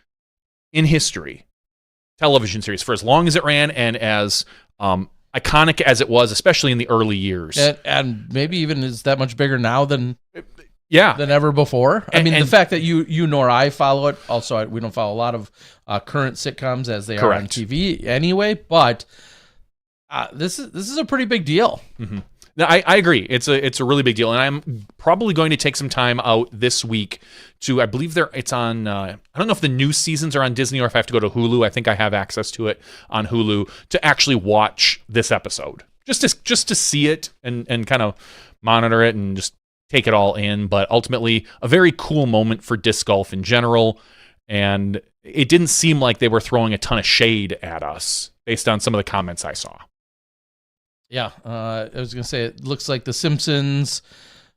in history, television series, for as long as it ran and as iconic as it was, especially in the early years. And maybe even is that much bigger now than ever before. I mean, the fact that you nor I follow it, also we don't follow a lot of current sitcoms as they are on TV anyway, but this is a pretty big deal. Mm-hmm. No, I agree. It's a really big deal, and I'm probably going to take some time out this week to. I believe it's on. I don't know if the new seasons are on Disney or if I have to go to Hulu. I think I have access to it on Hulu to actually watch this episode, just to see it and kind of monitor it and just take it all in. But ultimately, a very cool moment for disc golf in general, and it didn't seem like they were throwing a ton of shade at us based on some of the comments I saw. Yeah, I was going to say, it looks like The Simpsons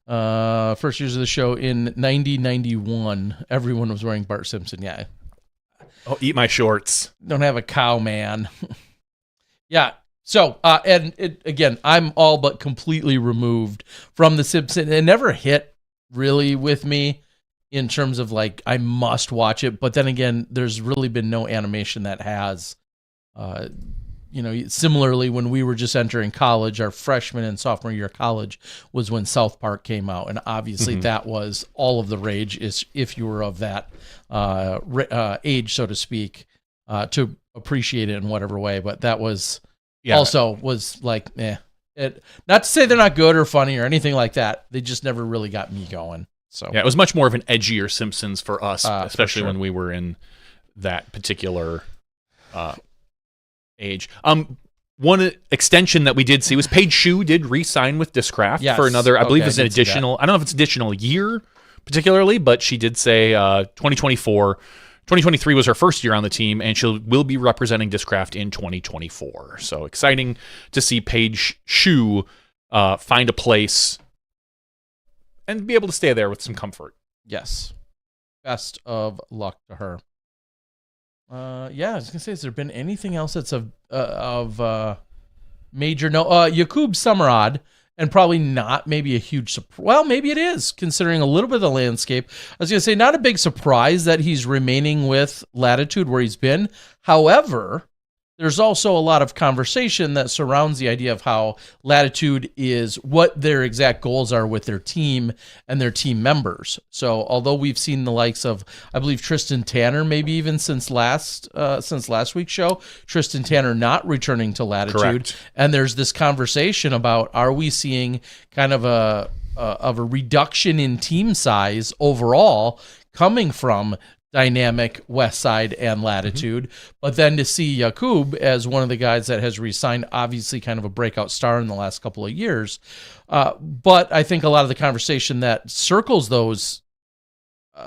First years of the show in 1991. Everyone was wearing Bart Simpson. Yeah. Oh, eat my shorts. Don't have a cow, man. Yeah. So, again, I'm all but completely removed from The Simpsons. It never hit really with me in terms of like, I must watch it. But then again, there's really been no animation that has, similarly when we were just entering college, our freshman and sophomore year of college was when South Park came out. And obviously that was all of the rage is if you were of that age, so to speak, to appreciate it in whatever way. But that was... Also was like, not to say they're not good or funny or anything like that. They just never really got me going. So yeah, it was much more of an edgier Simpsons for us, especially for sure. when we were in that particular age. One extension that we did see was Paige Shue did re-sign with Discraft for another, I believe it's an additional, I don't know if it's additional year particularly, but she did say 2023 was her first year on the team, and she will be representing Discraft in 2024. So exciting to see Paige Shue find a place and be able to stay there with some comfort. Yes. Best of luck to her. I was gonna say, has there been anything else that's of major? No, Jakub Samarad. And probably not maybe a huge surprise. Well, maybe it is, considering a little bit of the landscape. I was going to say, not a big surprise that he's remaining with Latitude where he's been. However, there's also a lot of conversation that surrounds the idea of how Latitude is, what their exact goals are with their team and their team members. So although we've seen the likes of, I believe, Tristan Tanner, maybe even since last week's show, Tristan Tanner not returning to Latitude. Correct. And there's this conversation about, are we seeing kind of a reduction in team size overall coming from dynamic West Side and Latitude, but then to see Jakub as one of the guys that has re-signed, obviously kind of a breakout star in the last couple of years. But I think a lot of the conversation that circles those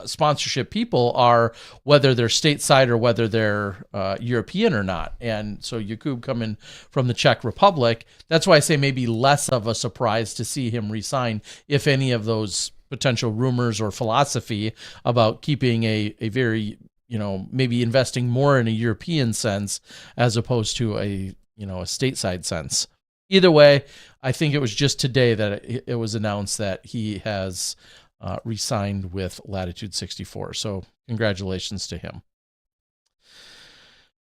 sponsorship people are whether they're stateside or whether they're European or not. And so Jakub coming from the Czech Republic, that's why I say maybe less of a surprise to see him re-sign, if any of those potential rumors or philosophy about keeping a very, maybe investing more in a European sense as opposed to a stateside sense. Either way, I think it was just today that it was announced that he has re-signed with Latitude 64. So congratulations to him.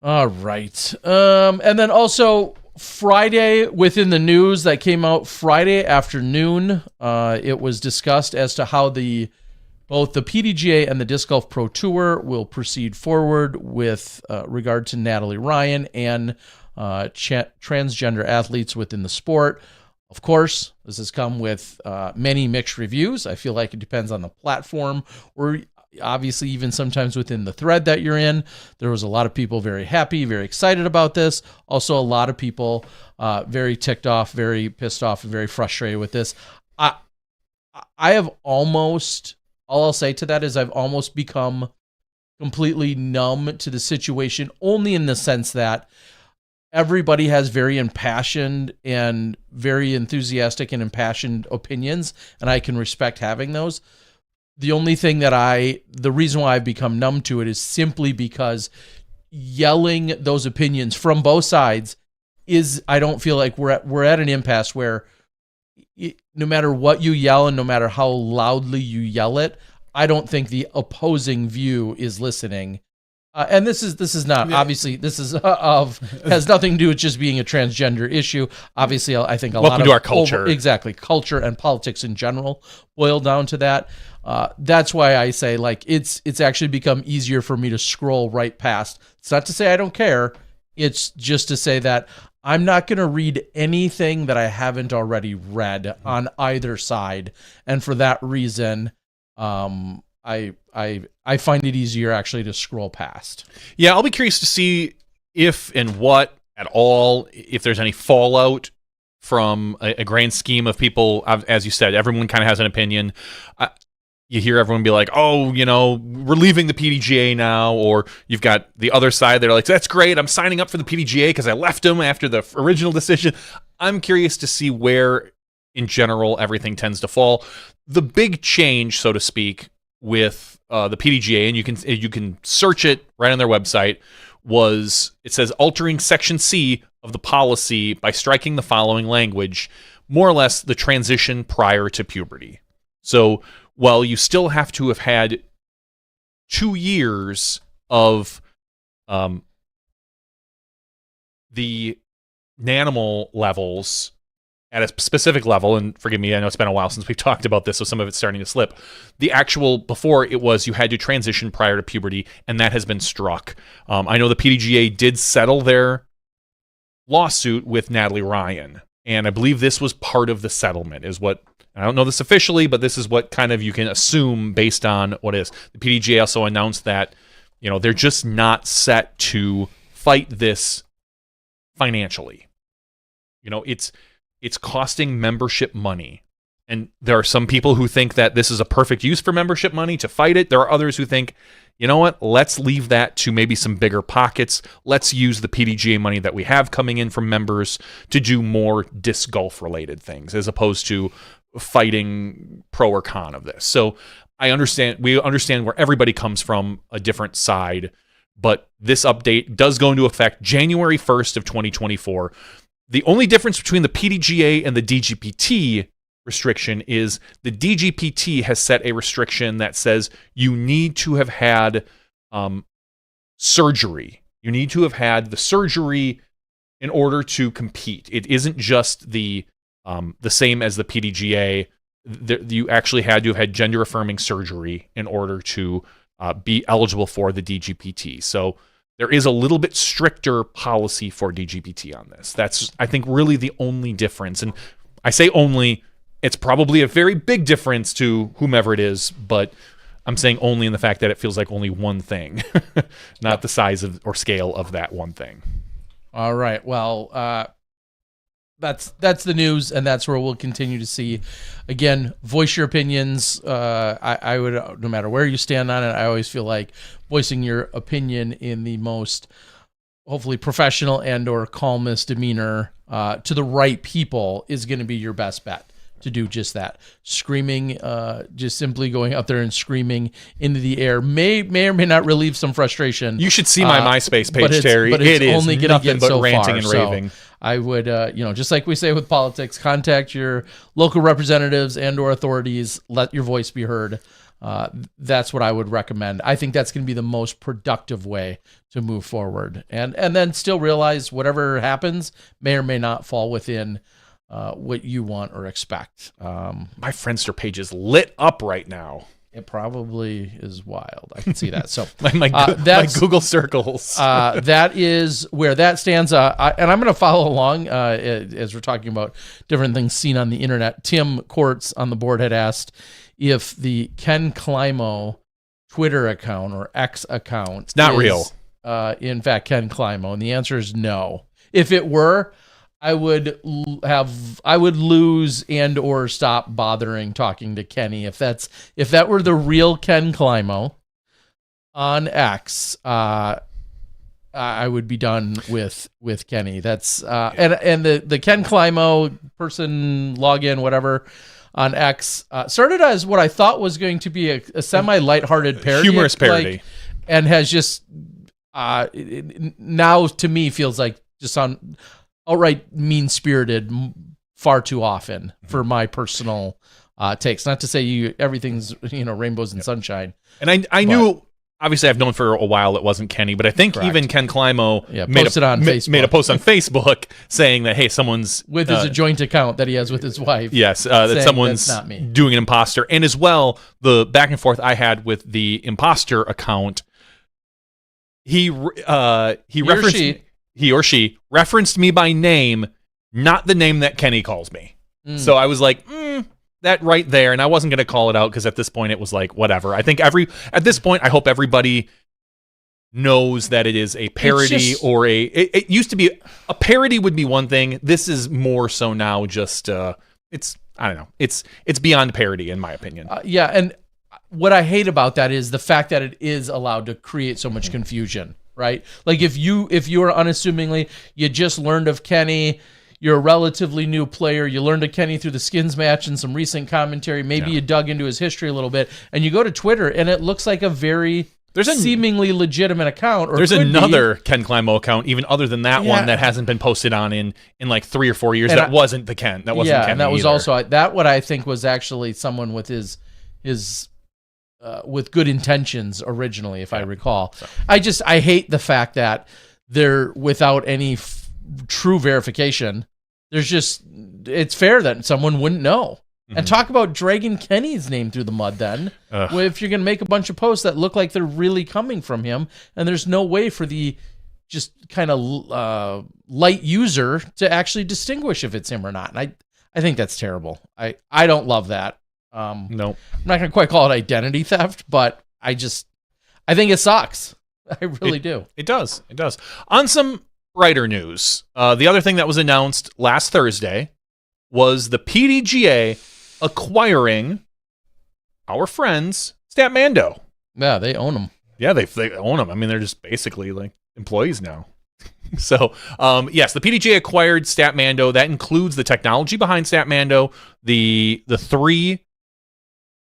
All right. And then also Friday, within the news that came out Friday afternoon, it was discussed as to how both the PDGA and the Disc Golf Pro Tour will proceed forward with regard to Natalie Ryan and transgender athletes within the sport. Of course, this has come with many mixed reviews. I feel like it depends on the platform, or obviously even sometimes within the thread that you're in. There was a lot of people very happy, very excited about this. Also, a lot of people very ticked off, very pissed off, and very frustrated with this. I have almost, all I'll say to that is I've almost become completely numb to the situation, only in the sense that everybody has very impassioned and very enthusiastic and impassioned opinions, and I can respect having those. The only thing the reason why I've become numb to it is simply because yelling those opinions from both sides I don't feel like we're at an impasse where no matter what you yell and no matter how loudly you yell it, I don't think the opposing view is listening. And this is not, obviously, this is has nothing to do with just being a transgender issue. Obviously, I think a lot of... Welcome to our culture. Exactly. Culture and politics in general boil down to that. That's why I say, like, it's actually become easier for me to scroll right past. It's not to say I don't care. It's just to say that I'm not going to read anything that I haven't already read on either side. And for that reason, I find it easier actually to scroll past. Yeah, I'll be curious to see if and what at all, if there's any fallout from a grand scheme of people. As you said, everyone kind of has an opinion. You hear everyone be like, oh, we're leaving the PDGA now, or you've got the other side. They're like, that's great. I'm signing up for the PDGA because I left them after the original decision. I'm curious to see where, in general, everything tends to fall. the big change, so to speak, with the PDGA, and you can search it right on their website, it says altering Section C of the policy by striking the following language, more or less the transition prior to puberty. So while you still have to have had 2 years of the nanimal levels at a specific level, and forgive me, I know it's been a while since we've talked about this, so some of it's starting to slip. The actual, before it was you had to transition prior to puberty, and that has been struck. I know the PDGA did settle their lawsuit with Natalie Ryan, and I believe this was part of the settlement, is what, I don't know this officially, but this is what kind of you can assume based on what is. The PDGA also announced that, they're just not set to fight this financially. It's costing membership money. And there are some people who think that this is a perfect use for membership money to fight it. There are others who think, you know what, let's leave that to maybe some bigger pockets. Let's use the PDGA money that we have coming in from members to do more disc golf related things as opposed to fighting pro or con of this. So we understand where everybody comes from, a different side, but this update does go into effect January 1st of 2024. The only difference between the PDGA and the DGPT restriction is the DGPT has set a restriction that says you need to have had surgery. You need to have had the surgery in order to compete. It isn't just the same as the PDGA. You actually had to have had gender-affirming surgery in order to be eligible for the DGPT. So there is a little bit stricter policy for DGPT on this. That's, I think, really the only difference. And I say only, it's probably a very big difference to whomever it is, but I'm saying only in the fact that it feels like only one thing, not the size of or scale of that one thing. All right. Well, that's the news, and that's where we'll continue to see. Again, voice your opinions. I would, no matter where you stand on it, I always feel like voicing your opinion in the most, hopefully, professional and or calmest demeanor to the right people is going to be your best bet to do just that. Screaming, just simply going out there and screaming into the air may or may not relieve some frustration. You should see my MySpace page, Terry. But it's it is only going to get but so ranting far. and raving. So I would, just like we say with politics, contact your local representatives and or authorities. Let your voice be heard. That's what I would recommend. I think that's going to be the most productive way to move forward. And then still realize whatever happens may or may not fall within what you want or expect. My Friendster page is lit up right now. It probably is wild. I can see that. So my Google circles. That is where that stands. And I'm going to follow along as we're talking about different things seen on the internet. Tim Quartz on the board had asked if the Ken Climo Twitter account or X account it's not real. In fact, Ken Climo, and the answer is no. If it were, I would lose and or stop bothering talking to Kenny. If that were the real Ken Climo on X, I would be done with Kenny. That's and the Ken Climo person login, whatever, on X started as what I thought was going to be a semi lighthearted parody, humorous parody, and has just now to me feels like just on outright mean-spirited far too often for my personal takes. Not to say everything's rainbows and sunshine. And I knew, obviously I've known for a while it wasn't Kenny, but I think correct. Even Ken Climo made a post on Facebook saying that, hey, someone's with his joint account that he has with his wife. Yes, that someone's doing an imposter. And as well, the back and forth I had with the imposter account, he referenced. He or she referenced me by name, not the name that Kenny calls me. So I was like, that right there. And I wasn't going to call it out because at this point it was like, whatever. I think at this point, I hope everybody knows that it is a parody or it used to be a parody would be one thing. This is more so now just, I don't know. It's beyond parody in my opinion. Yeah. And what I hate about that is the fact that it is allowed to create so much confusion. Right? Like if you are unassumingly, you just learned of Kenny, you're a relatively new player. You learned of Kenny through the Skins match and some recent commentary. Maybe you dug into his history a little bit, and you go to Twitter, and it looks like a very seemingly legitimate account. Or there's another Ken Climo account, even other than that one, that hasn't been posted on in like 3 or 4 years. And that wasn't the Ken. That wasn't Ken. And that was either. also that. What I think was actually someone with his with good intentions originally, if I recall. So. I hate the fact that they're without any true verification. It's fair that someone wouldn't know. And talk about dragging Kenny's name through the mud then. If you're going to make a bunch of posts that look like they're really coming from him, and there's no way for the just kind of light user to actually distinguish if it's him or not. And I think that's terrible. I don't love that. No. I'm not going to quite call it identity theft, but I think it sucks. I really do. It does. It does. On some brighter news, the other thing that was announced last Thursday was the PDGA acquiring our friends Statmando. Yeah, they own them. Yeah, they own them. I mean, they're just basically like employees now. So, yes, the PDGA acquired Statmando. That includes the technology behind Statmando, the 3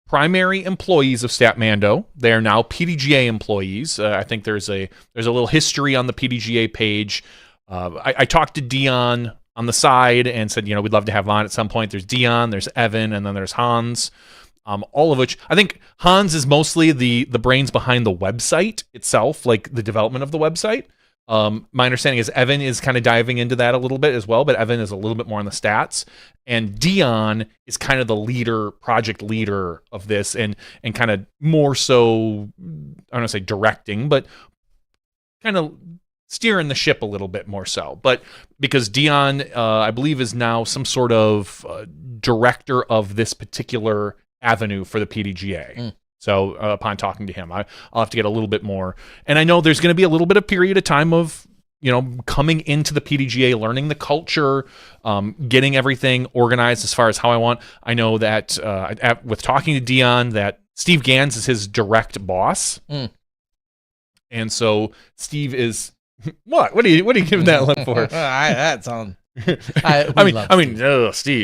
primary employees of Statmando. They are now PDGA employees. I think there's a little history on the PDGA page. I talked to Dion on the side and said, we'd love to have on at some point. There's Dion, there's Evan, and then there's Hans. All of which, I think Hans is mostly the brains behind the website itself, like the development of the website. My understanding is Evan is kind of diving into that a little bit as well, but Evan is a little bit more on the stats. And Dion is kind of the project leader of this, and kind of more so, I don't want to say directing, but kind of steering the ship a little bit more so. But because Dion, I believe, is now some sort of director of this particular avenue for the PDGA. So upon talking to him, I'll have to get a little bit more. And I know there's going to be a little bit of period of time of, coming into the PDGA, learning the culture, getting everything organized as far as how I want. I know that with talking to Dion, that Steve Gans is his direct boss. And so Steve is... What? What are you giving that look for? That's on... Steve,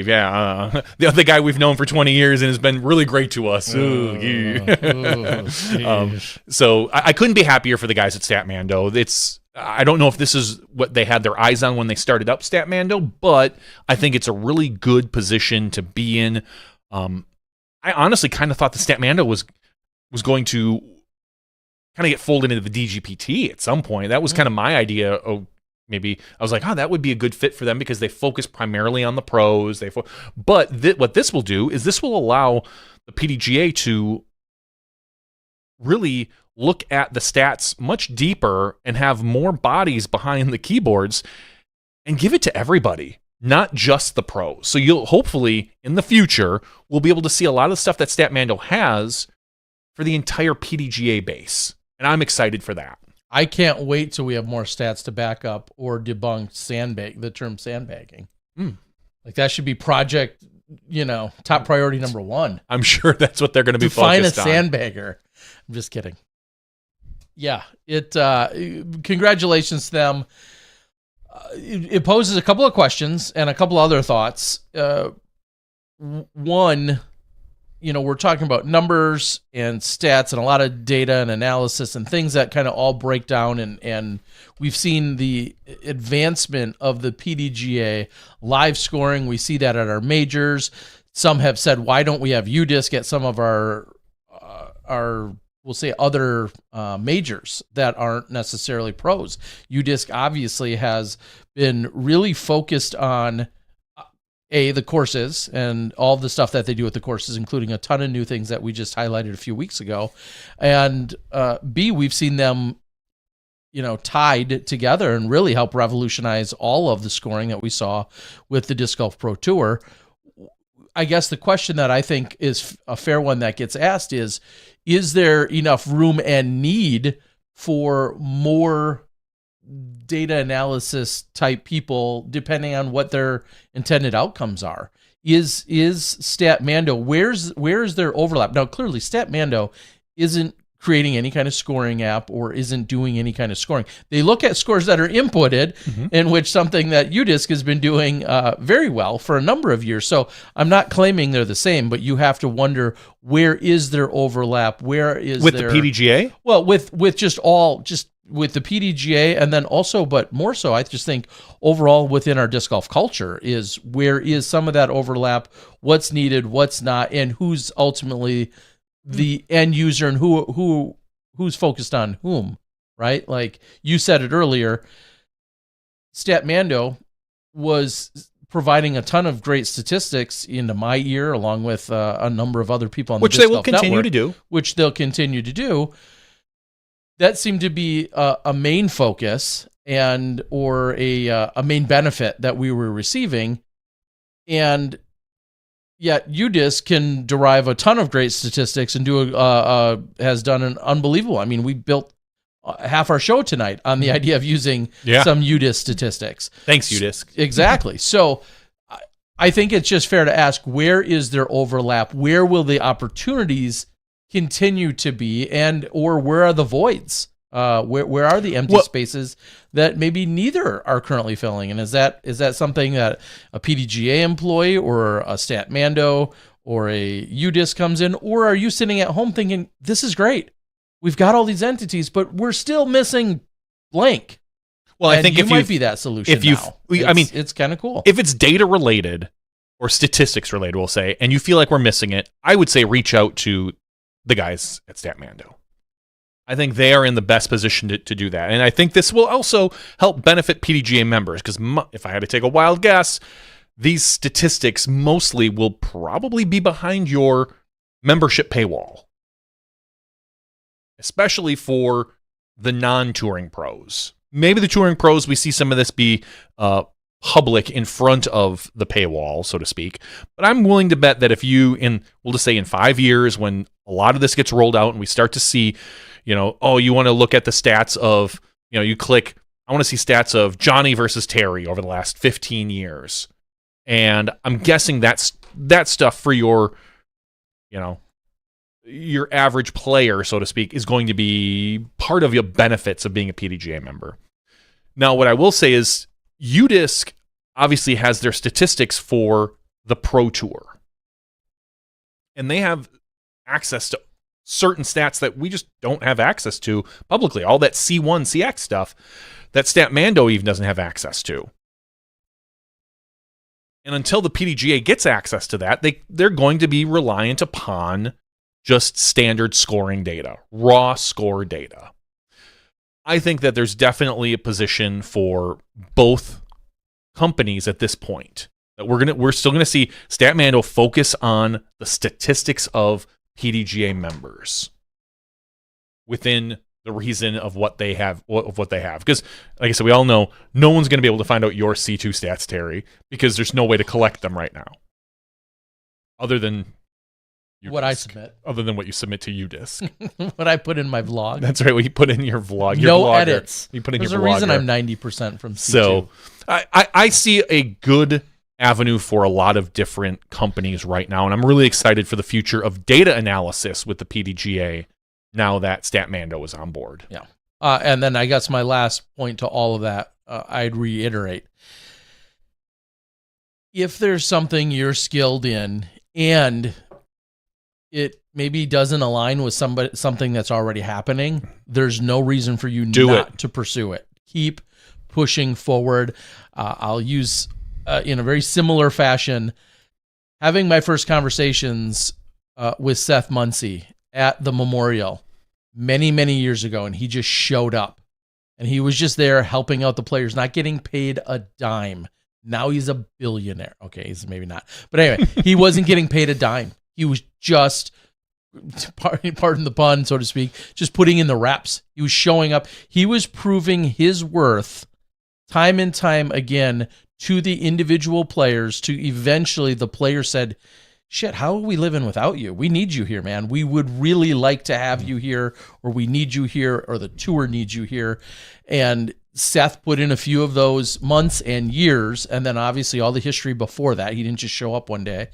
yeah, the guy we've known for 20 years and has been really great to us. So I couldn't be happier for the guys at Statmando. I don't know if this is what they had their eyes on when they started up Statmando, but I think it's a really good position to be in. I honestly kind of thought the Statmando was going to kind of get folded into the DGPT at some point. That was kind of my idea. Maybe I was like, that would be a good fit for them because they focus primarily on the pros. But what this will do is this will allow the PDGA to really look at the stats much deeper and have more bodies behind the keyboards and give it to everybody, not just the pros. So you'll hopefully in the future we'll be able to see a lot of the stuff that Statmando has for the entire PDGA base, and I'm excited for that. I can't wait till we have more stats to back up or debunk the term sandbagging. Like that should be project, top priority number 1. I'm sure that's what they're going to be focused on. Define a sandbagger. I'm just kidding. Yeah, congratulations to them. It poses a couple of questions and a couple other thoughts. One, we're talking about numbers and stats and a lot of data and analysis and things that kind of all break down. And we've seen the advancement of the PDGA live scoring. We see that at our majors. Some have said, why don't we have UDisc at some of our we'll say other majors that aren't necessarily pros? UDisc obviously has been really focused on the courses and all the stuff that they do with the courses, including a ton of new things that we just highlighted a few weeks ago. And B, we've seen them, tied together and really help revolutionize all of the scoring that we saw with the Disc Golf Pro Tour. I guess the question that I think is a fair one that gets asked is there enough room and need for more data analysis type people, depending on what their intended outcomes are? Is Statmando, where's their overlap? Now, clearly Statmando isn't creating any kind of scoring app or isn't doing any kind of scoring. They look at scores that are inputted, in which something that UDisc has been doing very well for a number of years. So I'm not claiming they're the same, but you have to wonder, where is their overlap? Where is with the PDGA? Well, with with the PDGA, and then also, but more so, I just think overall within our disc golf culture is, where is some of that overlap? What's needed? What's not? And who's ultimately the end user, and who's focused on whom, right? Like you said it earlier, Statmando was providing a ton of great statistics into my ear, along with a number of other people on the which Disc they will Golf continue Network, to do. which they'll continue to do. That seemed to be a main focus or a main benefit that we were receiving, and yet UDisc can derive a ton of great statistics and has done an unbelievable. I mean, we built half our show tonight on the idea of using some UDisc statistics. Thanks, UDisc. Exactly. So I think it's just fair to ask, where is there overlap? Where will the opportunities continue to be, or where are the voids? Where are the empty spaces that maybe neither are currently filling? And is that something that a PDGA employee or a Statmando or a UDisc comes in, or are you sitting at home thinking, this is great, we've got all these entities, but we're still missing blank? Well, I think it might be that solution. It's kind of cool. If it's data related or statistics related, we'll say, and you feel like we're missing it, I would say reach out to the guys at Statmando. I think they are in the best position to do that. And I think this will also help benefit PDGA members, because if I had to take a wild guess, these statistics mostly will probably be behind your membership paywall, especially for the non-touring pros. Maybe the touring pros, we see some of this be public in front of the paywall, so to speak. But I'm willing to bet that if we'll just say in 5 years, when a lot of this gets rolled out and we start to see, you want to look at the stats of, you click, I want to see stats of Johnny versus Terry over the last 15 years. And I'm guessing that stuff for your average player, so to speak, is going to be part of your benefits of being a PDGA member. Now, what I will say is UDisc obviously has their statistics for the Pro Tour. And they have access to certain stats that we just don't have access to publicly. All that C1, CX stuff that Statmando even doesn't have access to. And until the PDGA gets access to that, they're going to be reliant upon just standard scoring data, raw score data. I think that there's definitely a position for both companies at this point. That we're still gonna see Statmando focus on the statistics of PDGA members within the reason of what they have. Because, like I said, we all know no one's going to be able to find out your C2 stats, Terry, because there's no way to collect them right now. Other than what I submit. Other than what you submit to UDisc. What I put in my vlog. That's right, what you put in your vlog. No edits. You put in There's your a reason I'm 90% from C2. So I see a good avenue for a lot of different companies right now, and I'm really excited for the future of data analysis with the PDGA now that Statmando is on board. Yeah. And then I guess my last point to all of that, I'd reiterate. If there's something you're skilled in and it maybe doesn't align with something that's already happening, there's no reason for you not to pursue it. Keep pushing forward. I'll use, in a very similar fashion, having my first conversations with Seth Muncy at the Memorial many, many years ago, and he just showed up. And he was just there helping out the players, not getting paid a dime. Now he's a billionaire. Okay, he's maybe not. But anyway, he wasn't getting paid a dime. He was just, pardon the pun, so to speak, just putting in the reps. He was showing up. He was proving his worth time and time again to the individual players, to eventually the player said, shit, how are we living without you? We need you here, man. We would really like to have you here, or we need you here, or the tour needs you here. And Seth put in a few of those months and years, and then obviously all the history before that. He didn't just show up one day.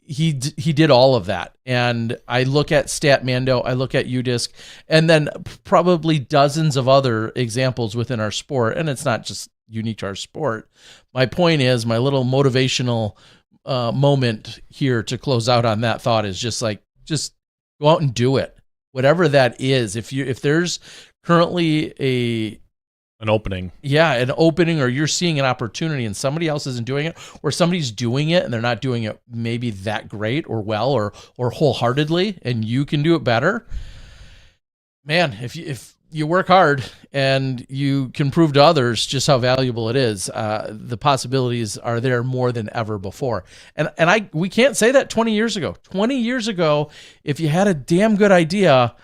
he did all of that. And I look at Statmando, I look at UDisc, and then probably dozens of other examples within our sport. And it's not just unique to our sport. My point is, my little motivational moment here to close out on that thought is just go out and do it. Whatever that is. If there's currently an opening. Yeah, an opening, or you're seeing an opportunity and somebody else isn't doing it, or somebody's doing it and they're not doing it maybe that great or well or wholeheartedly, and you can do it better. Man, if you work hard and you can prove to others just how valuable it is, the possibilities are there more than ever before. And we can't say that 20 years ago. 20 years ago, if you had a damn good idea,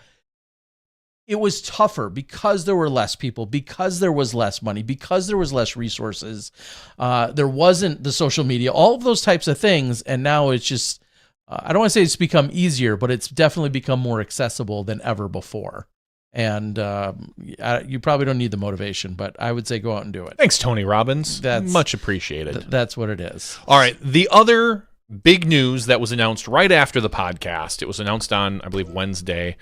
it was tougher because there were less people, because there was less money, because there was less resources. There wasn't the social media, all of those types of things. And now it's just, I don't want to say it's become easier, but it's definitely become more accessible than ever before. And you probably don't need the motivation, but I would say go out and do it. Thanks, Tony Robbins. That's much appreciated. That's what it is. All right. The other big news that was announced right after the podcast, it was announced on, I believe, Wednesday.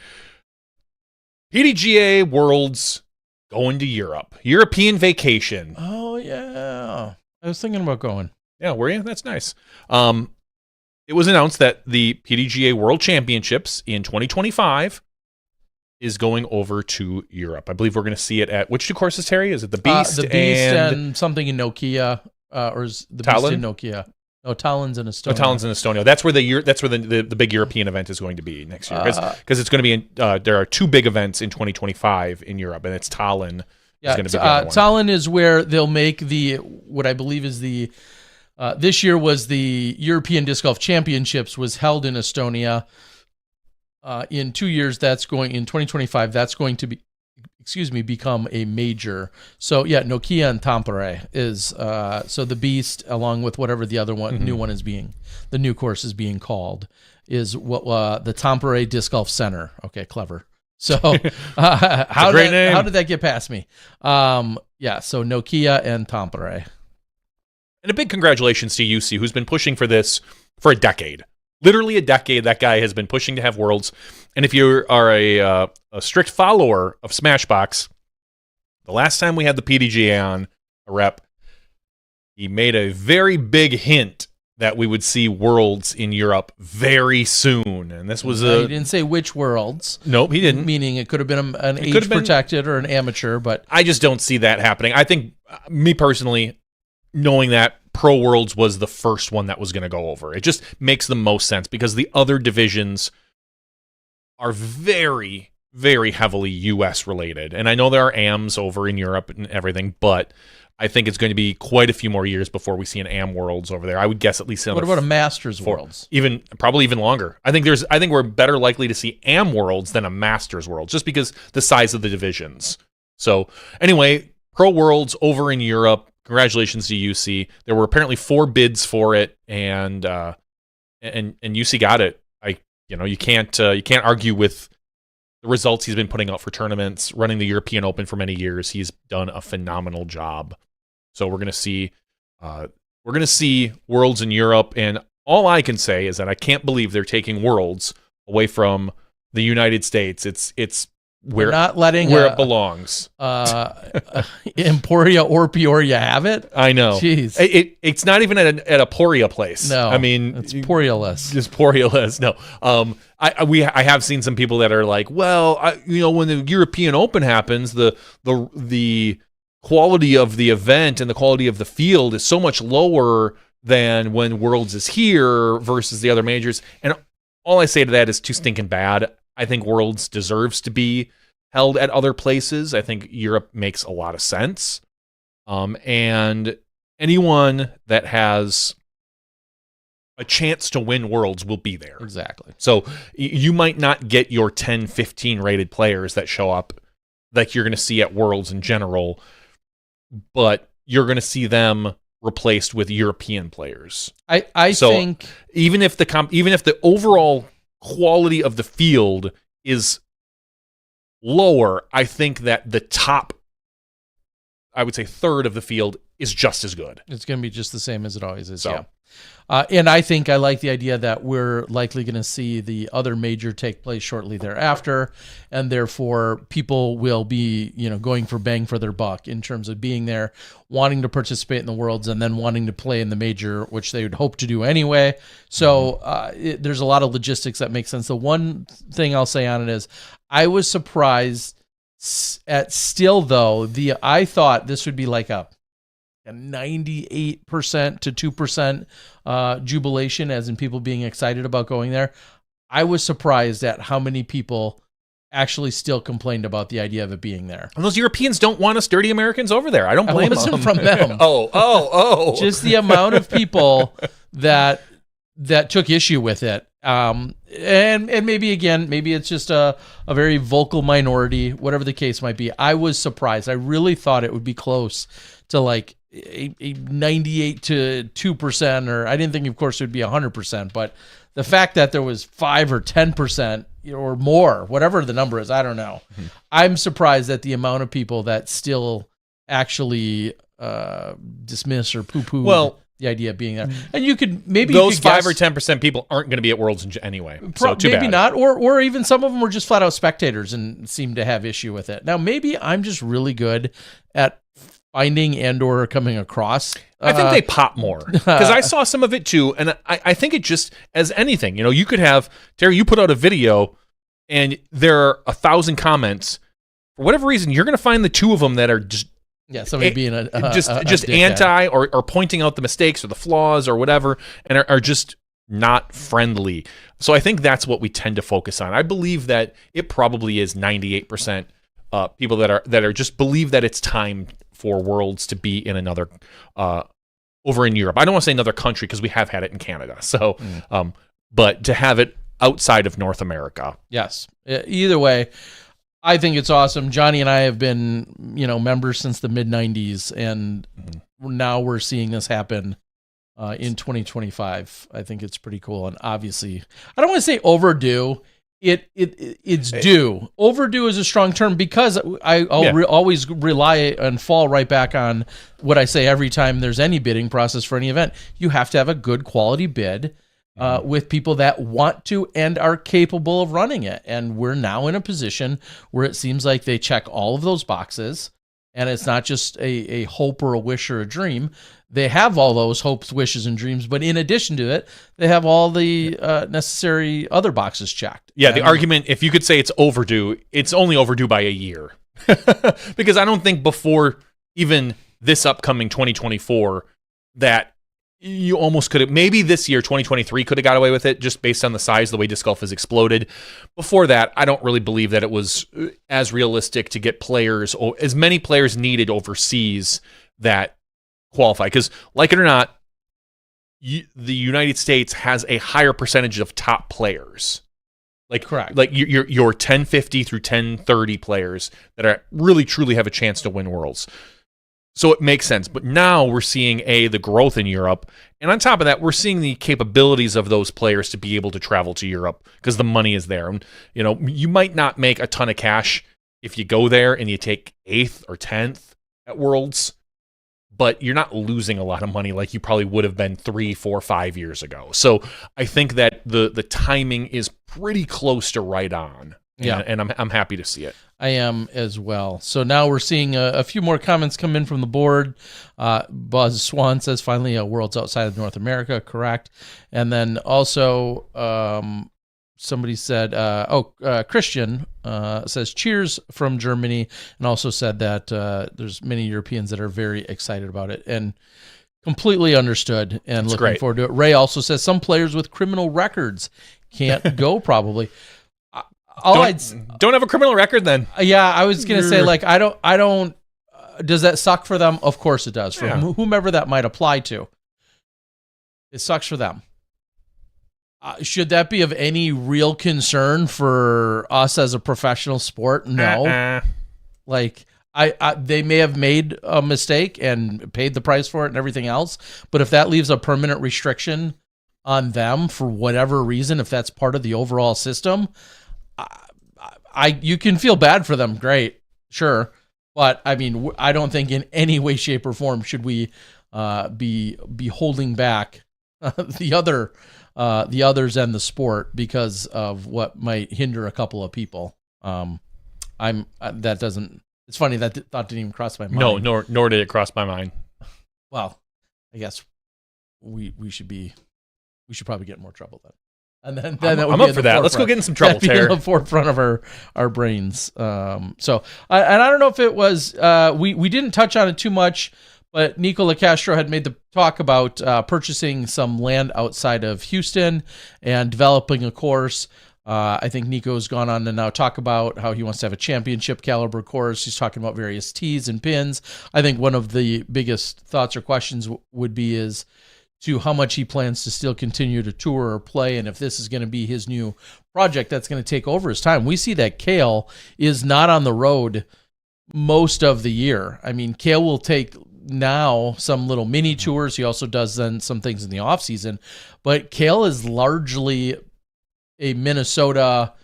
PDGA Worlds going to Europe. European vacation. Oh, yeah. I was thinking about going. Yeah, were you? That's nice. It was announced that the PDGA World Championships in 2025 is going over to Europe. I believe we're going to see it at which two courses, Terry? Is it the Beast? The Beast and something in Nokia, or is the Tallinn? Beast in Nokia? No, Tallinn's in Estonia. Tallinn's in Estonia. That's where the big European event is going to be next year, because it's going to be there are two big events in 2025 in Europe, and it's Tallinn. Yeah, is going to be the other one. Tallinn is where they'll make what I believe is this year was the European Disc Golf Championships was held in Estonia. In 2 years, in 2025, that's going to become a major. So yeah, Nokia and Tampere is, so the Beast, along with whatever the other one, new one is the new course is being called, is what the Tampere Disc Golf Center. Okay, clever. So how did that get past me? Yeah, so Nokia and Tampere. And a big congratulations to UC, who's been pushing for this for a decade. Literally a decade, that guy has been pushing to have Worlds. And if you are a strict follower of Smashbox, the last time we had the PDGA on, a rep, he made a very big hint that we would see Worlds in Europe very soon. And this was He didn't say which Worlds. Nope, he didn't. Meaning it could have been an age-protected or an amateur, but I just don't see that happening. I think, me personally, knowing that Pro Worlds was the first one that was going to go over. It just makes the most sense because the other divisions are very, very heavily U.S. related. And I know there are AMs over in Europe and everything, but I think it's going to be quite a few more years before we see an AM Worlds over there. I would guess at least what about a Masters Worlds? Probably even longer. I think we're better likely to see AM Worlds than a Masters Worlds, just because the size of the divisions. So anyway, Pro Worlds over in Europe. Congratulations to UC. There were apparently 4 bids for it, and UC got it. You can't argue with the results he's been putting out for tournaments, running the European Open for many years. He's done a phenomenal job. So we're gonna see Worlds in Europe, and all I can say is that I can't believe they're taking Worlds away from the United States. It's We're not letting it belongs. Emporia or Peoria have it. I know. Jeez, it's not even at a Poria place. No, I mean it's Porialess. Just Porialess. No. I have seen some people that are like, well, when the European Open happens, the quality of the event and the quality of the field is so much lower than when Worlds is here versus the other majors. And all I say to that is too stinking bad. I think Worlds deserves to be held at other places. I think Europe makes a lot of sense. And anyone that has a chance to win Worlds will be there. Exactly. So you might not get your 10, 15 rated players that show up like you're going to see at Worlds in general, but you're going to see them replaced with European players. I think even if the overall quality of the field is lower, I think that the top, I would say, third of the field is just as good. It's going to be just the same as it always is. So, yeah. And I think I like the idea that we're likely going to see the other major take place shortly thereafter, and therefore people will be, going for bang for their buck in terms of being there, wanting to participate in the Worlds, and then wanting to play in the major, which they would hope to do anyway. So there's a lot of logistics that make sense. The one thing I'll say on it is I was surprised at still, though, I thought this would be like a 98% to 2% jubilation, as in people being excited about going there. I was surprised at how many people actually still complained about the idea of it being there. And those Europeans don't want us dirty Americans over there. I don't blame them. It wasn't from them. Oh. Just the amount of people that took issue with it. And maybe it's just a very vocal minority, whatever the case might be. I was surprised. I really thought it would be close to like a 98 to 2%, or I didn't think, of course, it would be 100%, but the fact that there was 5 or 10% or more, whatever the number is, I don't know. Mm-hmm. I'm surprised at the amount of people that still actually dismiss or poo-poo the idea of being there. And you could maybe those 5 or 10% people aren't going to be at Worlds anyway. So too maybe bad. Not, or even some of them were just flat out spectators and seemed to have issue with it. Now maybe I'm just really good at finding and or coming across. I think they pop more because I saw some of it too, and I think it just, as anything, you could have, Terry, you put out a video and there are 1,000 comments. For whatever reason, you're going to find the 2 of them that are just somebody being a anti or pointing out the mistakes or the flaws or whatever, and are just not friendly. So I think that's what we tend to focus on. I believe that it probably is 98% people that are just believe that it's time for Worlds to be in another over in Europe. I don't want to say another country because we have had it in Canada. So, but to have it outside of North America. Yes. Either way, I think it's awesome. Johnny and I have been, members since the mid '90s, and now we're seeing this happen in 2025. I think it's pretty cool, and obviously, I don't want to say overdue. It's due. Overdue is a strong term because I'll always rely and fall right back on what I say every time there's any bidding process for any event. You have to have a good quality bid with people that want to and are capable of running it. And we're now in a position where it seems like they check all of those boxes, and it's not just a hope or a wish or a dream. They have all those hopes, wishes, and dreams, but in addition to it, they have all the necessary other boxes checked. Yeah, the argument, if you could say it's overdue, it's only overdue by a year. Because I don't think before even this upcoming 2024 that you almost could have, maybe this year, 2023, could have got away with it just based on the size, the way disc golf has exploded. Before that, I don't really believe that it was as realistic to get players, as many players needed overseas that qualify, because like it or not, the United States has a higher percentage of top players. Correct. Like your 1050 through 1030 players that are really truly have a chance to win Worlds. So it makes sense. But now we're seeing the growth in Europe, and on top of that, we're seeing the capabilities of those players to be able to travel to Europe because the money is there. And you might not make a ton of cash if you go there and you take 8th or 10th at Worlds, but you're not losing a lot of money like you probably would have been 3, 4, 5 years ago. So I think that the timing is pretty close to right on. And I'm happy to see it. I am as well. So now we're seeing a few more comments come in from the board. Buzz Swan says, finally, Worlds outside of North America. Correct. And then also somebody said, Christian says, cheers from Germany, and also said that there's many Europeans that are very excited about it. And completely understood and That's looking great. forward to it. Ray also says some players with criminal records can't go probably. Don't have a criminal record then. Yeah, I was going to say, I don't, does that suck for them? Of course it does. For whomever that might apply to. It sucks for them. Should that be of any real concern for us as a professional sport? No. They may have made a mistake and paid the price for it and everything else, but if that leaves a permanent restriction on them for whatever reason, if that's part of the overall system, you can feel bad for them. Great. Sure. But I mean, I don't think in any way, shape, or form should we be holding back the others and the sport because of what might hinder a couple of people. That doesn't. It's funny that thought didn't even cross my mind. No, nor did it cross my mind. Well, I guess we should probably get in more trouble then. And then that would I'm be up in for the that. Let's go forefront. get in some trouble, That'd be in Tara. the forefront of our brains. So I don't know if it was we didn't touch on it too much, but Nico LaCastro had made the talk about purchasing some land outside of Houston and developing a course. I think Nico's gone on to now talk about how he wants to have a championship caliber course. He's talking about various tees and pins. I think one of the biggest thoughts or questions would be is to how much he plans to still continue to tour or play, and if this is going to be his new project that's going to take over his time. We see that Cale is not on the road most of the year. I mean, Cale will take now some little mini tours. He also does then some things in the off season, but Cale is largely a Minnesota,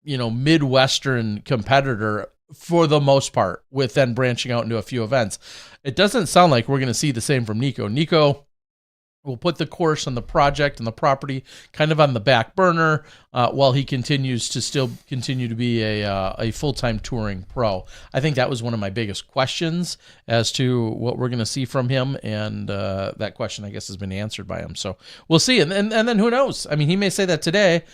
Midwestern competitor for the most part, with then branching out into a few events. It doesn't sound like we're going to see the same from Nico. Nico will put the course and the project and the property kind of on the back burner while he continues to still continue to be a full-time touring pro. I think that was one of my biggest questions as to what we're going to see from him, and that question, I guess, has been answered by him. So we'll see. And then who knows? I mean, he may say that today,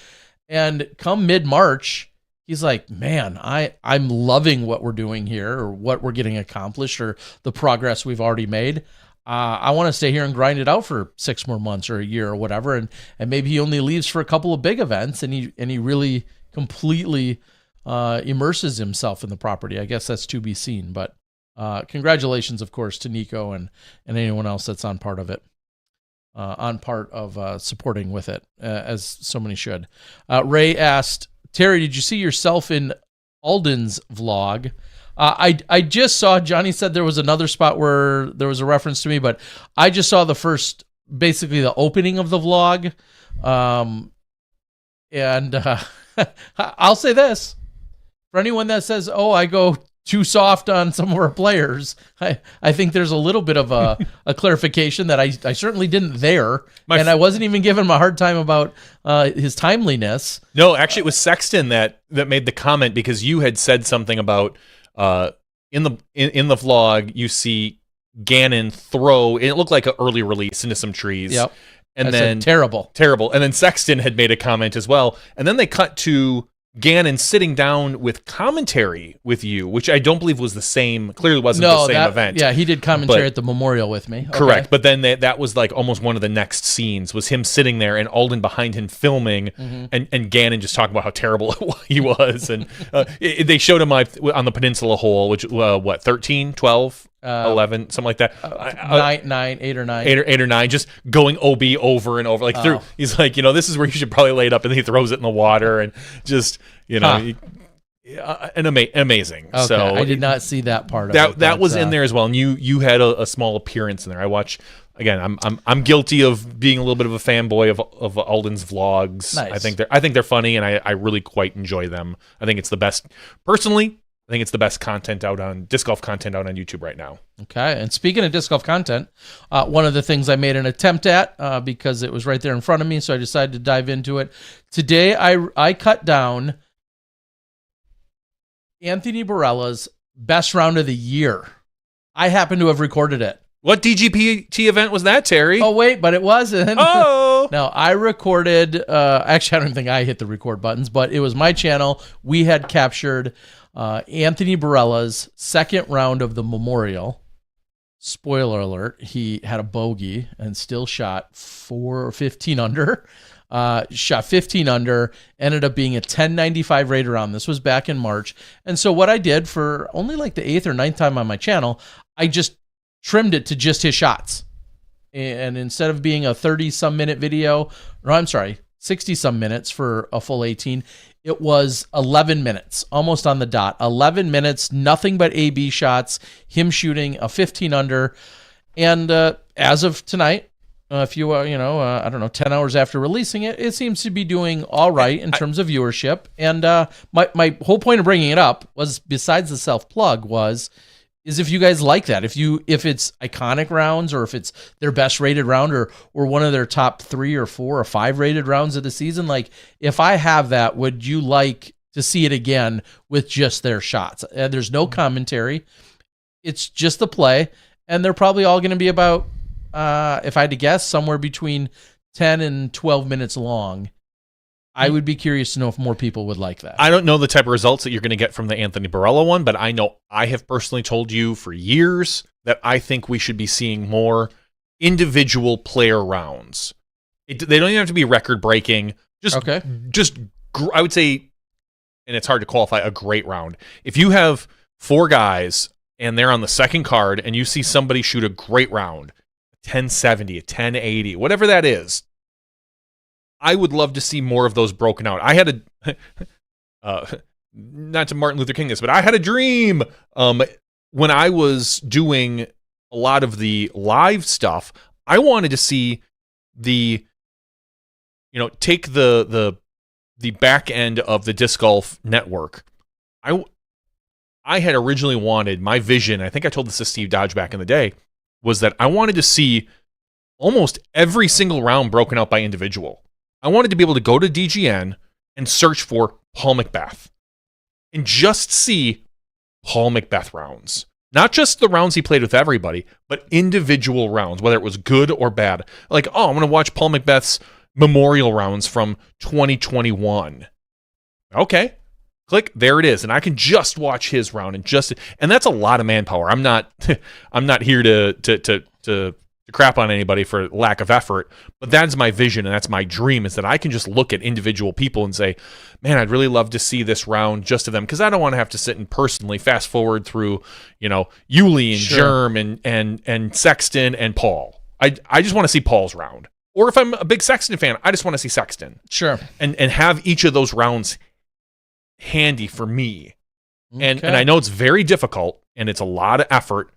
and come mid-March, he's like, man, I'm loving what we're doing here or what we're getting accomplished or the progress we've already made. I want to stay here and grind it out for 6 more months or a year or whatever. And maybe he only leaves for a couple of big events and he really completely immerses himself in the property. I guess that's to be seen. But congratulations, of course, to Nico and anyone else that's on part of it, supporting with it, as so many should. Ray asked, Terry, did you see yourself in Alden's vlog? I just saw, Johnny said there was another spot where there was a reference to me, but I just saw basically the opening of the vlog. I'll say this, for anyone that says, oh, I go too soft on some of our players, I think there's a little bit of a clarification that I certainly didn't there. I wasn't even giving him a hard time about his timeliness. No, actually it was Sexton that made the comment, because you had said something about, in the vlog, you see Gannon throw. It looked like an early release into some trees. Yep. And I then said, terrible. And then Sexton had made a comment as well. And then they cut to Gannon sitting down with commentary with you, which I don't believe was the same. Clearly wasn't the same event. Yeah, he did commentary at the memorial with me. Correct. Okay. But then that was like almost one of the next scenes was him sitting there and Alden behind him filming, and Gannon just talking about how terrible he was. And they showed him on the Peninsula hole, which 13, 12, 11, something like that. 8 or 9, just going OB over and over, like through. He's like, this is where you should probably lay it up, and then he throws it in the water, and just amazing. Okay, so I did not see that part of it. That was in there as well, and you had a small appearance in there. I watch. Again, I'm guilty of being a little bit of a fanboy of Alden's vlogs. Nice. I think they're funny, and I really quite enjoy them. I think it's the best. Personally, I think it's the best content disc golf content out on YouTube right now. Okay, and speaking of disc golf content, one of the things I made an attempt at, because it was right there in front of me, so I decided to dive into it. Today, I cut down Anthony Barella's best round of the year. I happen to have recorded it. What DGPT event was that, Terry? Oh, wait, but it wasn't. Oh! No, I recorded, actually, I don't even think I hit the record buttons, but it was my channel. We had captured Anthony Barella's second round of the Memorial. Spoiler alert, he had a bogey and still shot 15 under. Shot 15 under, ended up being a 1095 rated round. This was back in March. And so what I did for only like the 8th or 9th time on my channel, I just trimmed it to just his shots. And instead of being a 30-some minute video, 60-some minutes for a full 18, it was 11 minutes, almost on the dot. 11 minutes, nothing but AB shots, him shooting a 15 under. And as of tonight, a few, I don't know, 10 hours after releasing it, it seems to be doing all right in terms of viewership. And my whole point of bringing it up was, besides the self-plug, was is if you guys like that. If it's iconic rounds, or if it's their best rated round, or one of their top 3 or 4 or 5 rated rounds of the season. Like, if I have that, would you like to see it again with just their shots? There's no commentary. It's just the play, and they're probably all going to be about, if I had to guess, somewhere between 10 and 12 minutes long. I would be curious to know if more people would like that. I don't know the type of results that you're going to get from the Anthony Barella one, but I know I have personally told you for years that I think we should be seeing more individual player rounds. They don't even have to be record-breaking. I would say, and it's hard to qualify a great round. If you have 4 guys and they're on the second card and you see somebody shoot a great round, 1070, a 1080, whatever that is, I would love to see more of those broken out. I had not to Martin Luther King this, but I had a dream when I was doing a lot of the live stuff. I wanted to see take the back end of the disc golf network. I had originally wanted, my vision, I think I told this to Steve Dodge back in the day, was that I wanted to see almost every single round broken out by individual. I wanted to be able to go to DGN and search for Paul McBeth and just see Paul McBeth rounds. Not just the rounds he played with everybody, but individual rounds, whether it was good or bad. Like, I'm going to watch Paul McBeth's memorial rounds from 2021. Okay. Click, there it is. And I can just watch his round and that's a lot of manpower. I'm not here to crap on anybody for lack of effort, but that's my vision and that's my dream, is that I can just look at individual people and say, man, I'd really love to see this round just of them, because I don't want to have to sit and personally fast forward through, Yuli and Germ and Sexton and Paul. I just want to see Paul's round. Or if I'm a big Sexton fan, I just want to see Sexton. Sure. And have each of those rounds handy for me. Okay. And I know it's very difficult and it's a lot of effort,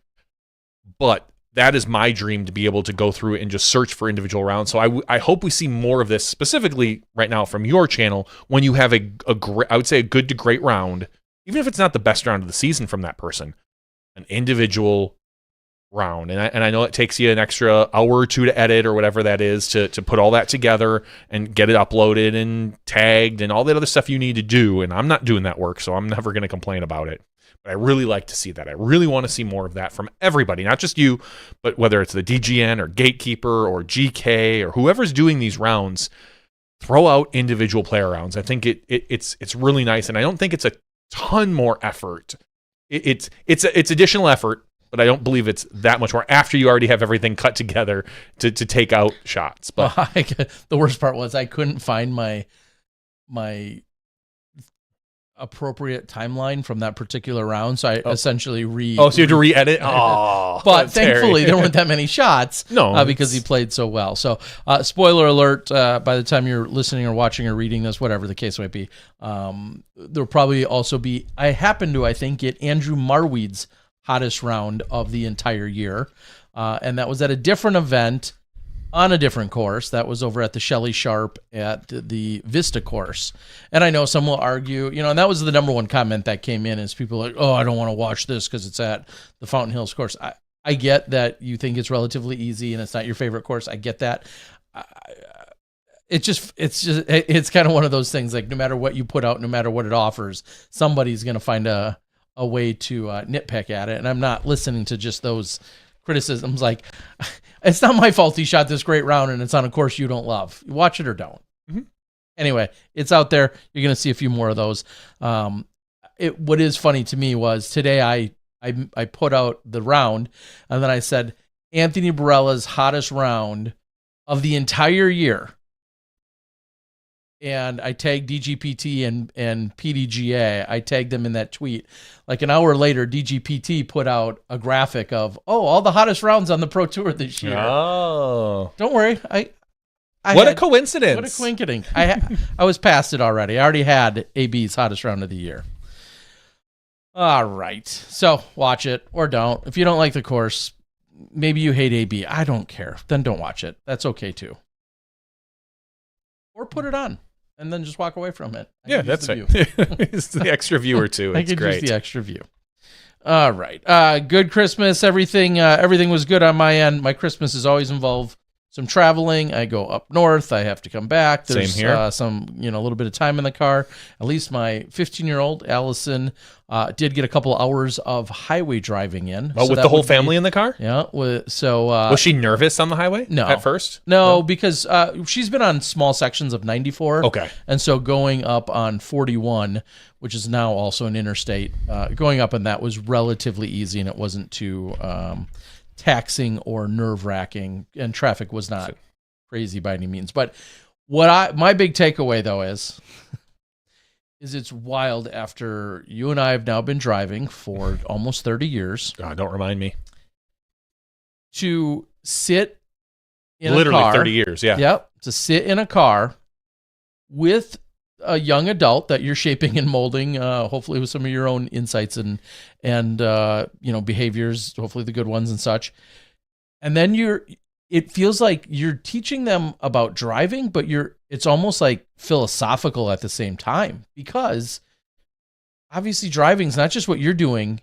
but that is my dream, to be able to go through and just search for individual rounds. So I hope we see more of this, specifically right now from your channel, when you have I would say a good to great round, even if it's not the best round of the season from that person, an individual round. And I know it takes you an extra hour or 2 to edit or whatever that is to put all that together and get it uploaded and tagged and all that other stuff you need to do. And I'm not doing that work, so I'm never going to complain about it. But I really like to see that. I really want to see more of that from everybody, not just you, but whether it's the DGN or Gatekeeper or GK or whoever's doing these rounds, throw out individual player rounds. I think it's really nice, and I don't think it's a ton more effort. It's additional effort, but I don't believe it's that much more after you already have everything cut together to take out shots. But the worst part was I couldn't find my appropriate timeline from that particular round, so I essentially so you had to re-edit. But thankfully there weren't that many shots. No, because he played so well. So spoiler alert, by the time you're listening or watching or reading this, whatever the case might be, there'll probably also be, I think get Andrew Marweed's hottest round of the entire year, and that was at a different event on a different course. That was over at the Shelley Sharp at the Vista course. And I know some will argue, and that was the number one comment that came in, is people like, I don't want to watch this because it's at the Fountain Hills course. I get that you think it's relatively easy and it's not your favorite course. I get that. It's kind of one of those things, like, no matter what you put out, no matter what it offers, somebody's going to find a way to nitpick at it. And I'm not listening to just those criticisms like, it's not my fault he shot this great round and it's on a course you don't love. Watch it or don't. Mm-hmm. Anyway, it's out there. You're going to see a few more of those. What is funny to me was today I put out the round, and then I said Anthony Barella's hottest round of the entire year. And I tagged DGPT and PDGA. I tagged them in that tweet. Like an hour later, DGPT put out a graphic of, all the hottest rounds on the Pro Tour this year. Oh. Don't worry. What a coincidence. What a coincidence. I was past it already. I already had AB's hottest round of the year. All right. So watch it or don't. If you don't like the course, maybe you hate AB. I don't care. Then don't watch it. That's okay too. Or put it on and then just walk away from it. Yeah, that's right. It's the extra view or two. It's great. Use the extra view. All right. Good Christmas. Everything was good on my end. My Christmas has always involved some traveling. I go up north. I have to come back. There's Same here. Some, a little bit of time in the car. At least my 15-year-old Allison did get a couple hours of highway driving in. Oh, So with that the whole would be- family in the car? Yeah. Was she nervous on the highway? No. At first? No, because she's been on small sections of 94. Okay. And so going up on 41, which is now also an interstate, going up on that was relatively easy, and it wasn't too taxing or nerve-wracking, and traffic was not crazy by any means. But my big takeaway, though, is it's wild after you and I have now been driving for almost 30 years God, don't remind me. to sit in Literally a car. 30 years, yeah. Yep. To sit in a car with a young adult that you're shaping and molding, hopefully with some of your own insights and behaviors, hopefully the good ones and such. And then it feels like you're teaching them about driving, but it's almost like philosophical at the same time, because obviously driving is not just what you're doing.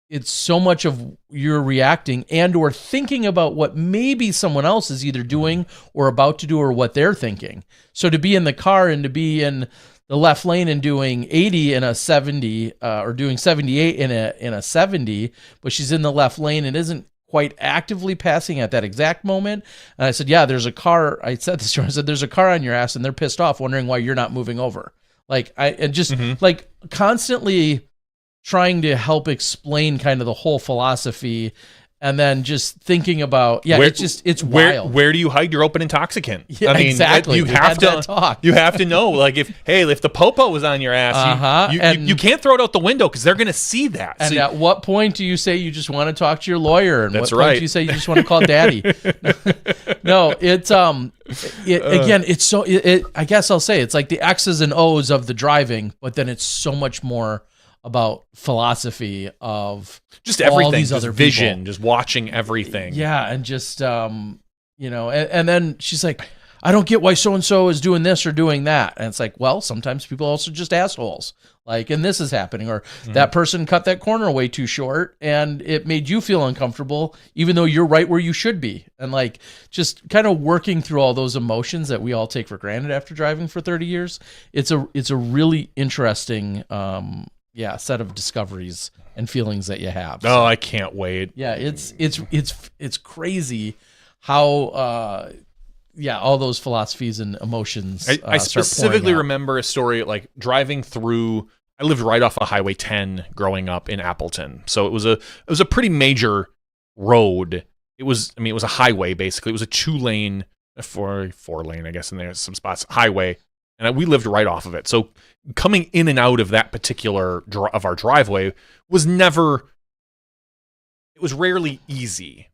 It's so much of you're reacting and or thinking about what maybe someone else is either doing or about to do, or what they're thinking. So to be in the car and to be in the left lane and doing 80 in a 70 or doing 78 in a 70, but she's in the left lane and isn't quite actively passing at that exact moment. And I said, yeah, there's a car. I said this to her. I said, there's a car on your ass and they're pissed off wondering why you're not moving over. Like like constantly trying to help explain kind of the whole philosophy, and then just thinking about, it's wild. Where do you hide your open intoxicant? Yeah, exactly. You We have had to that talk. You have to know, like, if the popo was on your ass, you can't throw it out the window because they're going to see that. And So at what point do you say you just want to talk to your lawyer? And That's what point right. do you say you just want to call daddy? No, it's again, it's so. I guess I'll say it's like the X's and O's of the driving, but then it's so much more about philosophy of just all everything, these just other vision, people. just watching everything. Yeah, and just and then she's like, I don't get why so and so is doing this or doing that. And it's like, well, sometimes people are also just assholes. Like, and this is happening, or that person cut that corner way too short and it made you feel uncomfortable, even though you're right where you should be. And like, just kind of working through all those emotions that we all take for granted after driving for 30 years. It's a really interesting, set of discoveries and feelings that you have. Oh, I can't wait. Yeah, it's crazy how all those philosophies and emotions. I start specifically pouring out. remember a story like driving through. I lived right off of Highway 10 growing up in Appleton, so it was a pretty major road. It was a highway basically. It was a 2-lane, four lane, I guess, in there some spots highway, and we lived right off of it. So coming in and out of that particular of our driveway was rarely easy.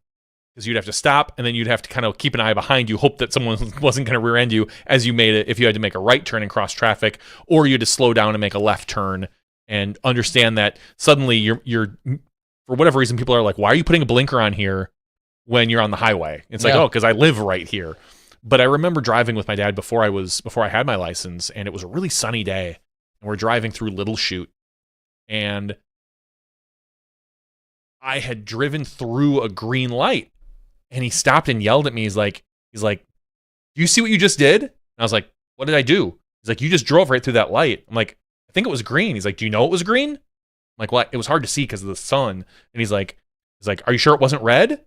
Because you'd have to stop, and then you'd have to kind of keep an eye behind you, hope that someone wasn't going to rear end you as you made it, if you had to make a right turn and cross traffic, or you had to slow down and make a left turn, and understand that suddenly you're for whatever reason, people are like, why are you putting a blinker on here when you're on the highway? It's like, because I live right here. But I remember driving with my dad before I had my license, and it was a really sunny day, and we're driving through Little Chute, and I had driven through a green light. And he stopped and yelled at me. He's like, do you see what you just did? And I was like, what did I do? He's like, you just drove right through that light. I'm like, I think it was green. He's like, do you know it was green? I'm like, well, it was hard to see because of the sun. And he's like, are you sure it wasn't red? And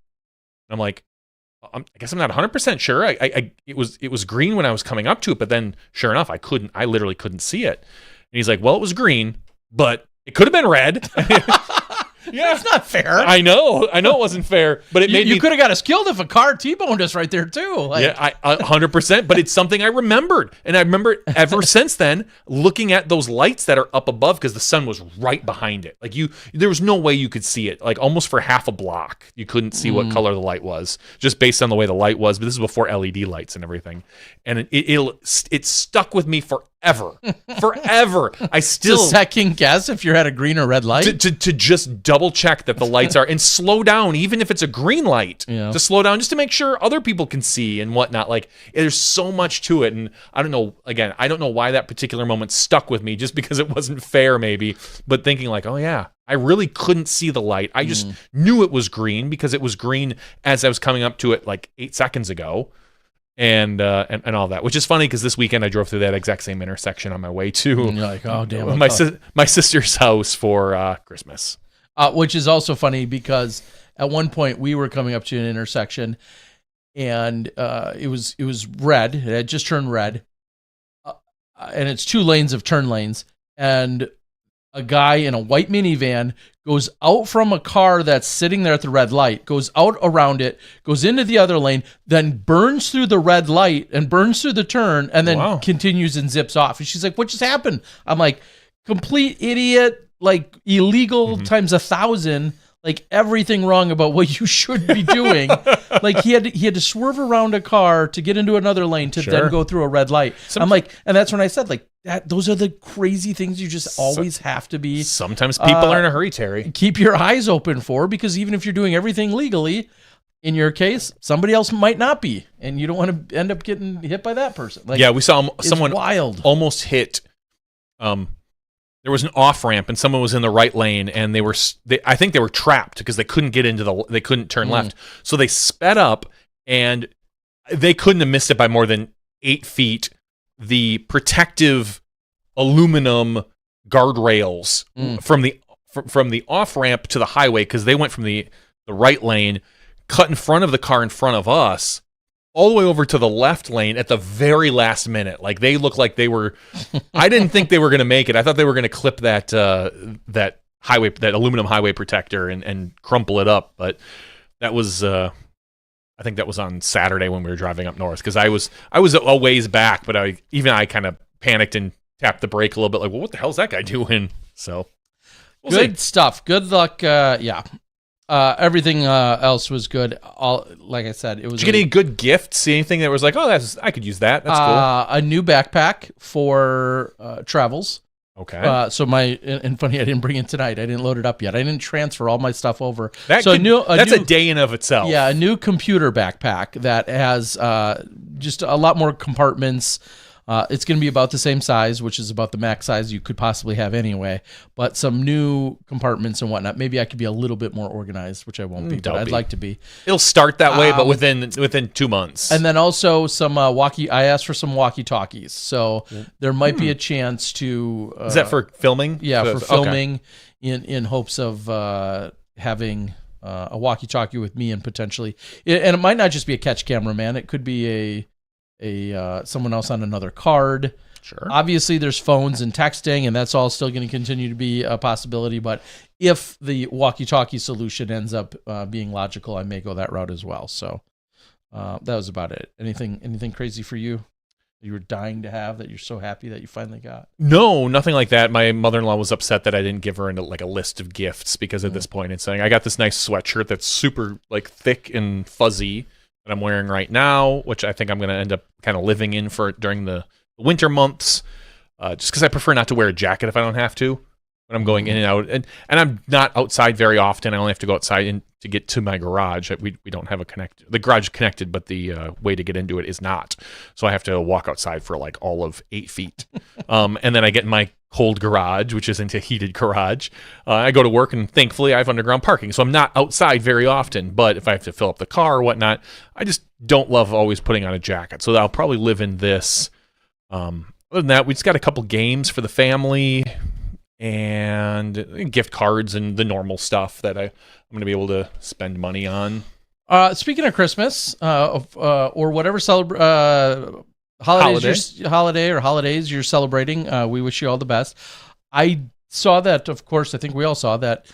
I'm like, I guess I'm not 100% sure. It was green when I was coming up to it, but then sure enough, I literally couldn't see it. And he's like, well, it was green, but it could have been red. Yeah, it's not fair. I know it wasn't fair, but it made you me. could have got us killed if a car T-boned us right there too. Like, Yeah, 100%. But it's something I remembered, and I remember ever since then looking at those lights that are up above because the sun was right behind it. Like there was no way you could see it. Like almost for half a block, you couldn't see what color the light was, just based on the way the light was. But this is before LED lights and everything, and it stuck with me forever. I still second guess if you're at a green or red light. to just double check that the lights are and slow down, even if it's a green light, to slow down just to make sure other people can see and whatnot. Like, there's so much to it. And I don't know, again, I don't know why that particular moment stuck with me, just because it wasn't fair maybe, but thinking like, oh yeah, I really couldn't see the light. I just knew it was green because it was green as I was coming up to it like 8 seconds ago. And all that, which is funny because this weekend I drove through that exact same intersection on my way to and you're like, oh damn, my sister's house for Christmas. Which is also funny because at one point we were coming up to an intersection, and it was red. It had just turned red, and it's 2 lanes of turn lanes, and a guy in a white minivan goes out from a car that's sitting there at the red light, goes out around it, goes into the other lane, then burns through the red light and burns through the turn, and then continues and zips off. And she's like, what just happened? I'm like, complete idiot, like illegal times 1,000, like everything wrong about what you should be doing. Like he had to swerve around a car to get into another lane to then go through a red light. I'm like, and that's when I said, like, those are the crazy things you just always have to be. Sometimes people are in a hurry, Terry. Keep your eyes open for, because even if you're doing everything legally, in your case, somebody else might not be, and you don't want to end up getting hit by that person. Like, yeah, we saw someone wild almost hit. There was an off ramp, and someone was in the right lane, and I think they were trapped because they couldn't get they couldn't turn left, so they sped up, and they couldn't have missed it by more than 8 feet. The protective aluminum guardrails from the off ramp to the highway, because they went from the right lane, cut in front of the car in front of us, all the way over to the left lane at the very last minute. Like, they looked like they were. I didn't think they were going to make it. I thought they were going to clip that highway, that aluminum highway protector, and crumple it up. But that was. I think that was on Saturday when we were driving up north, because I was a ways back, but I kind of panicked and tapped the brake a little bit, like, well, what the hell's that guy doing? So good stuff. Good luck. Everything else was good. Like I said, it was. Did you get any good gifts? Anything that was like, oh, I could use that. That's cool. A new backpack for travels. Okay. So and funny, I didn't bring it tonight. I didn't load it up yet. I didn't transfer all my stuff over. That's a day in of itself. Yeah, a new computer backpack that has just a lot more compartments. It's going to be about the same size, which is about the max size you could possibly have anyway, but some new compartments and whatnot. Maybe I could be a little bit more organized, which I won't be, but I'd like to be. It'll start that way, but within 2 months. And then also some I asked for some walkie-talkies, so there might be a chance to... is that for filming? Yeah, for filming, in hopes of having a walkie-talkie with me, and potentially... And it might not just be a catch camera, man. It could be someone else on another card. Sure. Obviously, there's phones and texting, and that's all still going to continue to be a possibility. But if the walkie-talkie solution ends up being logical, I may go that route as well. So that was about it. Anything crazy for you? You were dying to have that you're so happy that you finally got? No, nothing like that. My mother-in-law was upset that I didn't give her like a list of gifts, because at this point it's saying I got this nice sweatshirt that's super like thick and fuzzy that I'm wearing right now, which I think I'm going to end up kind of living in for during the winter months, just because I prefer not to wear a jacket if I don't have to when I'm going in and out. And I'm not outside very often. I only have to go outside to get to my garage. We don't have the garage is connected, but the way to get into it is not. So I have to walk outside for like all of 8 feet. And then I get in my cold garage, which isn't a heated garage. I go to work, and thankfully I have underground parking, so I'm not outside very often. But if I have to fill up the car or whatnot, I just don't love always putting on a jacket. So I'll probably live in this. Other than that, we just got a couple games for the family and gift cards and the normal stuff that I'm going to be able to spend money on. Speaking of Christmas, or whatever holidays you're celebrating, we wish you all the best. I saw that, of course, I think we all saw that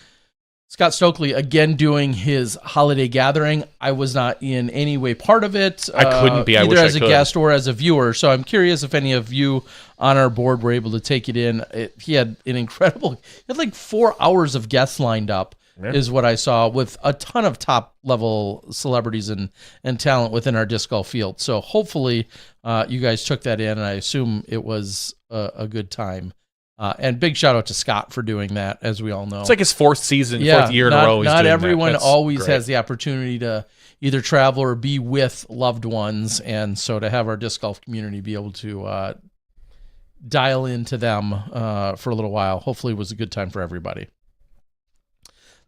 Scott Stokely again doing his holiday gathering. I was not in any way part of it. I couldn't be. Either as a guest or as a viewer. So I'm curious if any of you on our board were able to take it in. He had like 4 hours of guests lined up. Yeah. Is what I saw, with a ton of top level celebrities and talent within our disc golf field. So hopefully you guys took that in, and I assume it was a good time. And big shout out to Scott for doing that, as we all know. It's like his fourth year in a row. Not everyone always great. has the opportunity to either travel or be with loved ones, and so to have our disc golf community be able to dial into them for a little while, hopefully was a good time for everybody.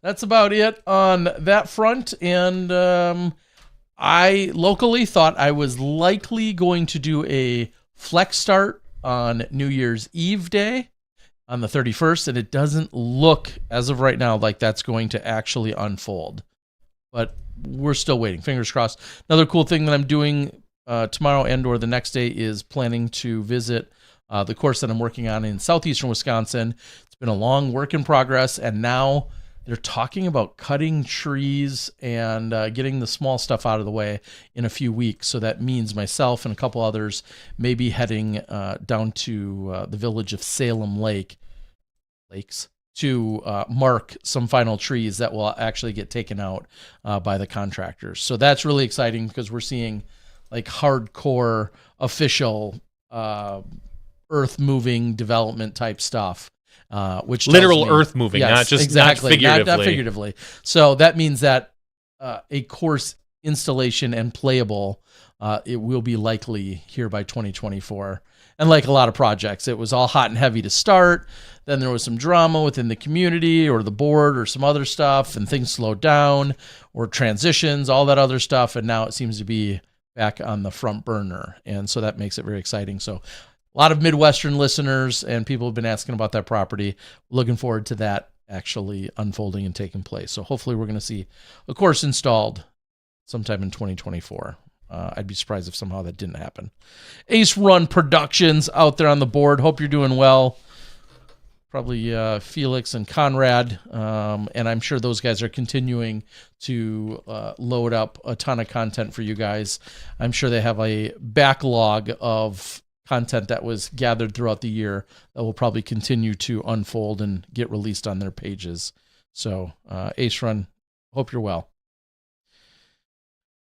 That's about it on that front, and I locally thought I was likely going to do a flex start on New Year's Eve day on the 31st, and it doesn't look, as of right now, like that's going to actually unfold. But we're still waiting. Fingers crossed. Another cool thing that I'm doing tomorrow and or the next day is planning to visit the course that I'm working on in southeastern Wisconsin. It's been a long work in progress, and now they're talking about cutting trees and getting the small stuff out of the way in a few weeks. So that means myself and a couple others may be heading down to the village of Salem Lakes to mark some final trees that will actually get taken out by the contractors. So that's really exciting because we're seeing like hardcore official earth moving development type stuff. Which literal earth moving, yes, not just exactly, not not figuratively. So that means that a course installation and playable, it will be likely here by 2024. And like a lot of projects, it was all hot and heavy to start. Then there was some drama within the community or the board or some other stuff, and things slowed down or transitions, all that other stuff. And now it seems to be back on the front burner. And so that makes it very exciting. So a lot of Midwestern listeners and people have been asking about that property. Looking forward to that actually unfolding and taking place. So hopefully we're going to see a course installed sometime in 2024. I'd be surprised if somehow that didn't happen. Ace Run Productions out there on the board. Hope you're doing well. Probably Felix and Conrad. And I'm sure those guys are continuing to load up a ton of content for you guys. I'm sure they have a backlog of content that was gathered throughout the year that will probably continue to unfold and get released on their pages. So, Ace Run, hope you're well.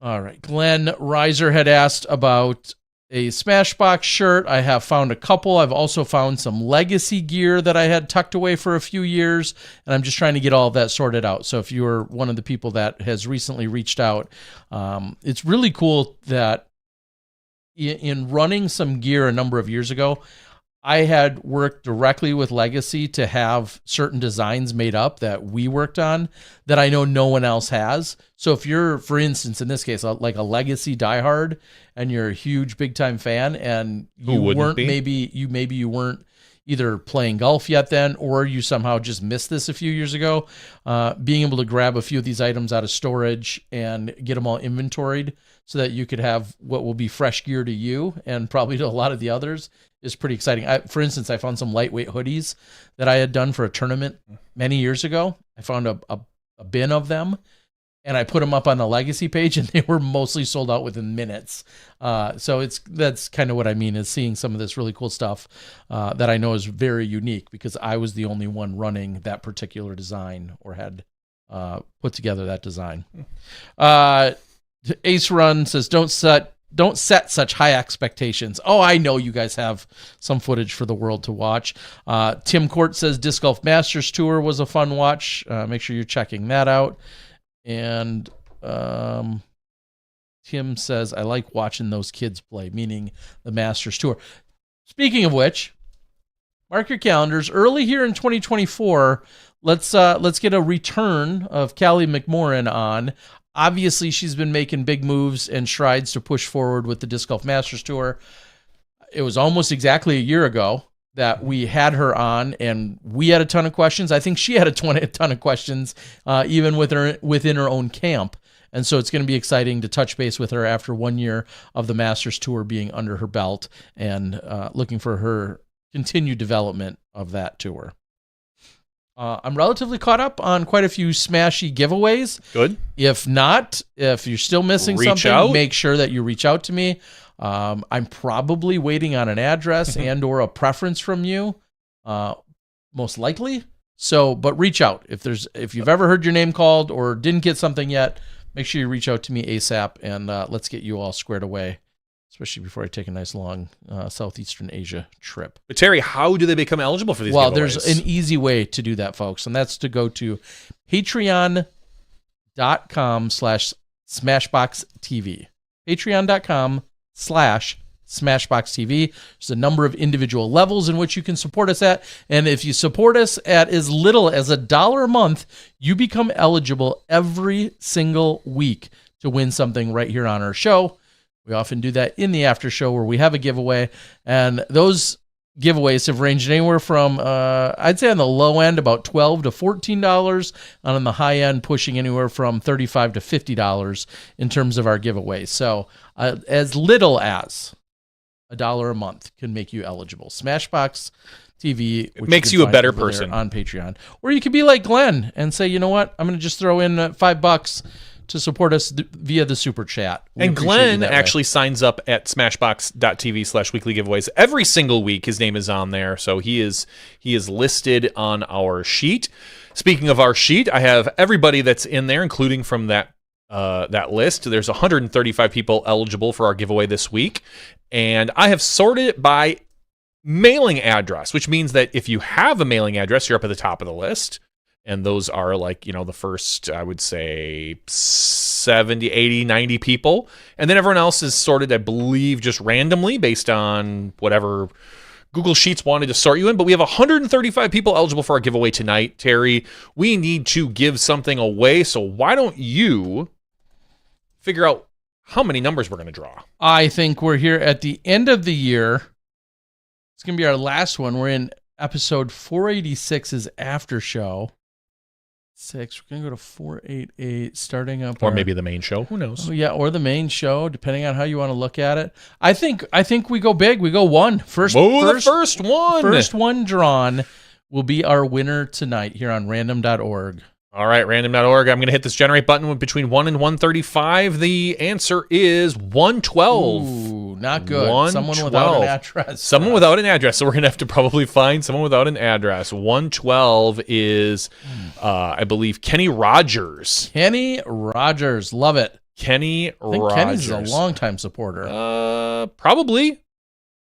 All right. Glenn Reiser had asked about a Smashbox shirt. I have found a couple. I've also found some legacy gear that I had tucked away for a few years, and I'm just trying to get all of that sorted out. So if you're one of the people that has recently reached out, it's really cool that in running some gear a number of years ago, I had worked directly with Legacy to have certain designs made up that we worked on that I know no one else has. So if you're, for instance, in this case, like a Legacy diehard and you're a huge big time fan and you weren't maybe you weren't either playing golf yet then, or you somehow just missed this a few years ago, being able to grab a few of these items out of storage and get them all inventoried so that you could have what will be fresh gear to you and probably to a lot of the others is pretty exciting. For instance, I found some lightweight hoodies that I had done for a tournament many years ago. I found a bin of them, and I put them up on the Legacy page, and they were mostly sold out within minutes. So that's kind of what I mean, is seeing some of this really cool stuff that I know is very unique because I was the only one running that particular design or had put together that design. Ace Run says, don't set such high expectations. Oh, I know you guys have some footage for the world to watch. Tim Court says Disc Golf Masters Tour was a fun watch. Make sure you're checking that out. And Tim says, I like watching those kids play, meaning the Masters Tour. Speaking of which, mark your calendars. Early here in 2024, let's get a return of Callie McMorrin on. Obviously, she's been making big moves and strides to push forward with the Disc Golf Masters Tour. It was almost exactly a year ago that we had her on, and we had a ton of questions. I think she had a ton of questions, even within her own camp. And so it's going to be exciting to touch base with her after 1 year of the Masters Tour being under her belt and looking for her continued development of that tour. I'm relatively caught up on quite a few Smashy giveaways. Good. If not, if you're still missing something, make sure that you reach out to me. I'm probably waiting on an address and or a preference from you, most likely. So, but reach out. If you've ever heard your name called or didn't get something yet, make sure you reach out to me ASAP and let's get you all squared away especially before I take a nice long Southeastern Asia trip. But Terry, how do they become eligible for these Well, giveaways? there's an easy way to do that, folks, and that's to go to patreon.com/SmashboxTV. Patreon.com/SmashboxTV. There's a number of individual levels in which you can support us at, and if you support us at as little as $1 a month, you become eligible every single week to win something right here on our show. We often do that in the after show where we have a giveaway, and those giveaways have ranged anywhere from, I'd say on the low end, about $12 to $14, and on the high end, pushing anywhere from $35 to $50 in terms of our giveaways. So as little as $1 a month can make you eligible. Smashbox TV. It makes you a better person on Patreon. Or you could be like Glenn and say, you know what, I'm going to just throw in $5 to support us via the super chat. And Glenn actually signs up at smashbox.tv/weekly giveaways every single week. His name is on there, so he is listed on our sheet. Speaking of our sheet, I have everybody that's in there, including from that list. There's 135 people eligible for our giveaway this week, and I have sorted it by mailing address, which means that if you have a mailing address, you're up at the top of the list. And those are like, the first, I would say, 70, 80, 90 people. And then everyone else is sorted, I believe, just randomly based on whatever Google Sheets wanted to sort you in. But we have 135 people eligible for our giveaway tonight. Terry, we need to give something away. So why don't you figure out how many numbers we're going to draw? I think we're here at the end of the year. It's going to be our last one. We're in episode 486's after show. We're gonna go to 488, starting up, or maybe the main show. Who knows? Oh yeah, or the main show, depending on how you want to look at it. I think we go big. We go one first. The first one. First one drawn will be our winner tonight here on random.org. All right, random.org. I'm going to hit this generate button between 1 and 135. The answer is 112. Ooh, not good. Someone without an address. Someone without an address. So we're going to have to probably find someone without an address. 112 is, I believe, Kenny Rogers. Kenny Rogers. Love it. Kenny Rogers. Kenny's a longtime supporter. Probably.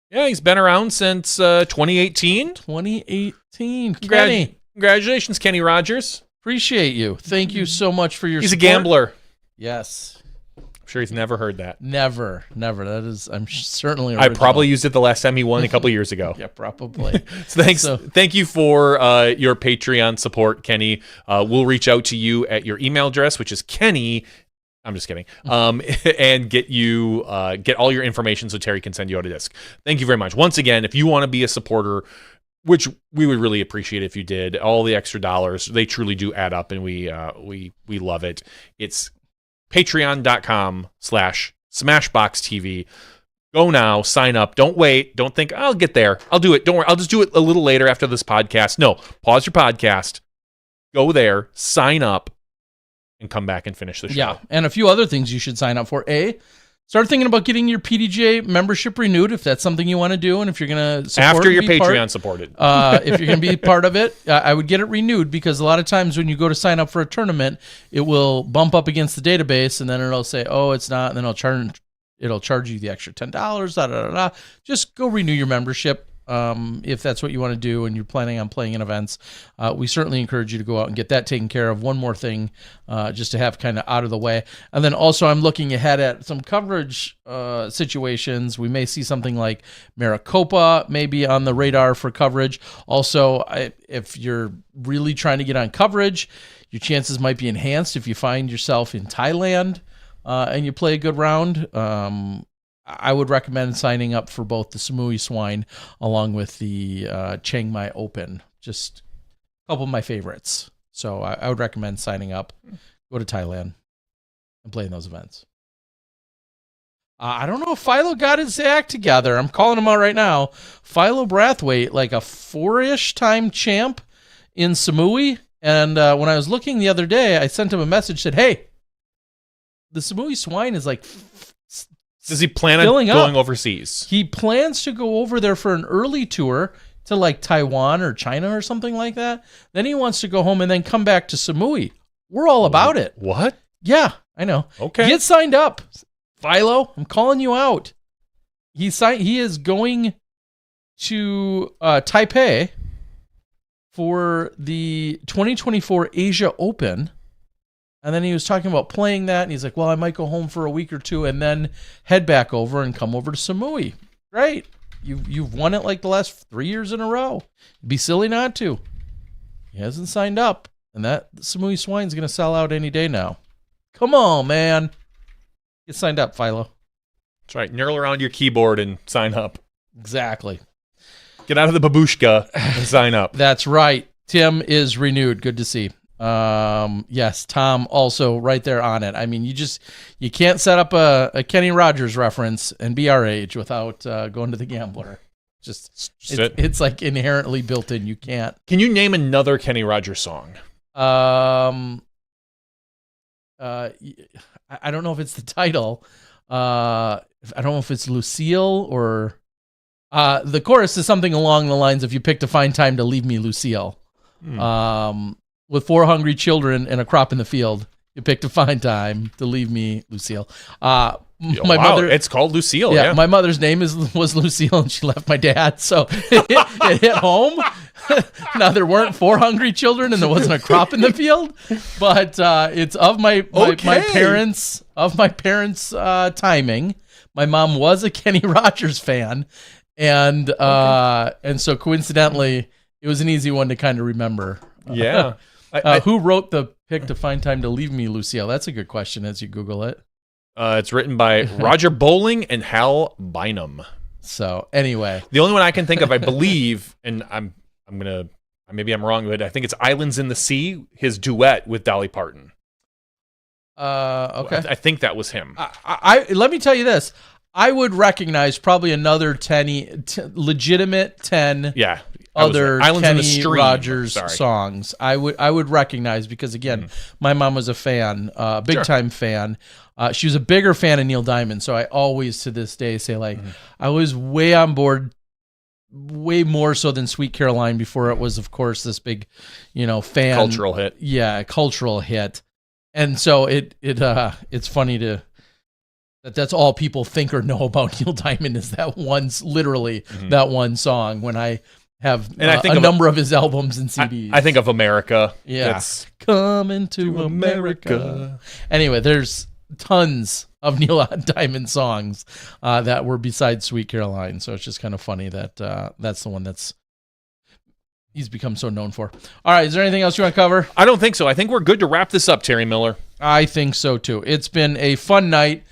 Yeah, he's been around since 2018. 2018. Kenny. Congratulations, Kenny Rogers. Appreciate you. Thank you so much for your support. He's a gambler. Yes. I'm sure he's never heard that. Never. That is, I'm certainly original. I probably used it the last time he won a couple years ago. Yeah, probably. Thank you for your Patreon support, Kenny. We'll reach out to you at your email address, which is Kenny. I'm just kidding. And get all your information so Terry can send you out a disc. Thank you very much. Once again, if you want to be a supporter, which we would really appreciate if you did, all the extra dollars, they truly do add up, and we love it. It's patreon.com/SmashboxTV. Go now, sign up. Don't wait. Don't think, I'll get there. I'll do it. Don't worry. I'll just do it a little later after this podcast. No, pause your podcast. Go there, sign up, and come back and finish the show. Yeah, and a few other things you should sign up for. Start thinking about getting your PDJ membership renewed if that's something you want to do, and if you're going to support after your Patreon supported. If you're going to be part of it, I would get it renewed, because a lot of times when you go to sign up for a tournament, it will bump up against the database, and then it'll say, "Oh, it's not," and then it'll charge you the extra $10. Just go renew your membership. If that's what you want to do and you're planning on playing in events, we certainly encourage you to go out and get that taken care of. One more thing, just to have kind of out of the way. And then also I'm looking ahead at some coverage situations. We may see something like Maricopa maybe on the radar for coverage. Also, if you're really trying to get on coverage, your chances might be enhanced if you find yourself in Thailand and you play a good round. I would recommend signing up for both the Samui Swine along with the Chiang Mai Open. Just a couple of my favorites. So I would recommend signing up. Go to Thailand and play in those events. I don't know if Philo got his act together. I'm calling him out right now. Philo Brathwaite, like a 4-ish time champ in Samui. And when I was looking the other day, I sent him a message, said, hey, the Samui Swine is like... Does he plan on going overseas? He plans to go over there for an early tour to like Taiwan or China or something like that. Then he wants to go home and then come back to Samui. We're all about it. What? Yeah, I know. Okay. Get signed up. Philo, I'm calling you out. He is going to Taipei for the 2024 Asia Open. And then he was talking about playing that, and he's like, well, I might go home for a week or two and then head back over and come over to Samui. Great. You've won it like the last 3 years in a row. It'd be silly not to. He hasn't signed up, and that Samui Swine's going to sell out any day now. Come on, man. Get signed up, Philo. That's right. Knurl around your keyboard and sign up. Exactly. Get out of the babushka and sign up. That's right. Tim is renewed. Good to see. Yes, Tom also right there on it. I mean, you can't set up a Kenny Rogers reference and be our age without going to the Gambler. It's like inherently built in. You can't. Can you name another Kenny Rogers song? I don't know if it's the title. I don't know if it's Lucille or the chorus is something along the lines of "You picked a fine time to leave me, Lucille." With 4 hungry children and a crop in the field, you picked a fine time to leave me, Lucille. My mother. It's called Lucille. Yeah, my mother's name was Lucille, and she left my dad, so it hit home. Now there weren't 4 hungry children, and there wasn't a crop in the field, but it's of my parents' timing. My mom was a Kenny Rogers fan, and so coincidentally, it was an easy one to kind of remember. Yeah. Who wrote the "Pick to Find Time to Leave Me, Lucille"? That's a good question as you Google it. It's written by Roger Bowling and Hal Bynum. So anyway, the only one I can think of, I believe, and maybe I'm wrong, but I think it's "Islands in the Sea," his duet with Dolly Parton. Okay. I think that was him. Let me tell you this. I would recognize probably another legitimate 10 other Kenny Rogers songs. I would recognize because, again, my mom was a fan, big time fan. She was a bigger fan of Neil Diamond, so I always to this day say, like, I was way on board, way more so than Sweet Caroline before it was, of course, this big, fan. Cultural hit. Yeah, cultural hit. And so it's funny that's all people think or know about Neil Diamond is that that one song when I have a number of his albums and CDs. I think of America. Yeah. Coming to America. Anyway, there's tons of Neil Diamond songs that were besides Sweet Caroline. So it's just kind of funny that that's the one he's become so known for. All right, is there anything else you want to cover? I don't think so. I think we're good to wrap this up, Terry Miller. I think so, too. It's been a fun night.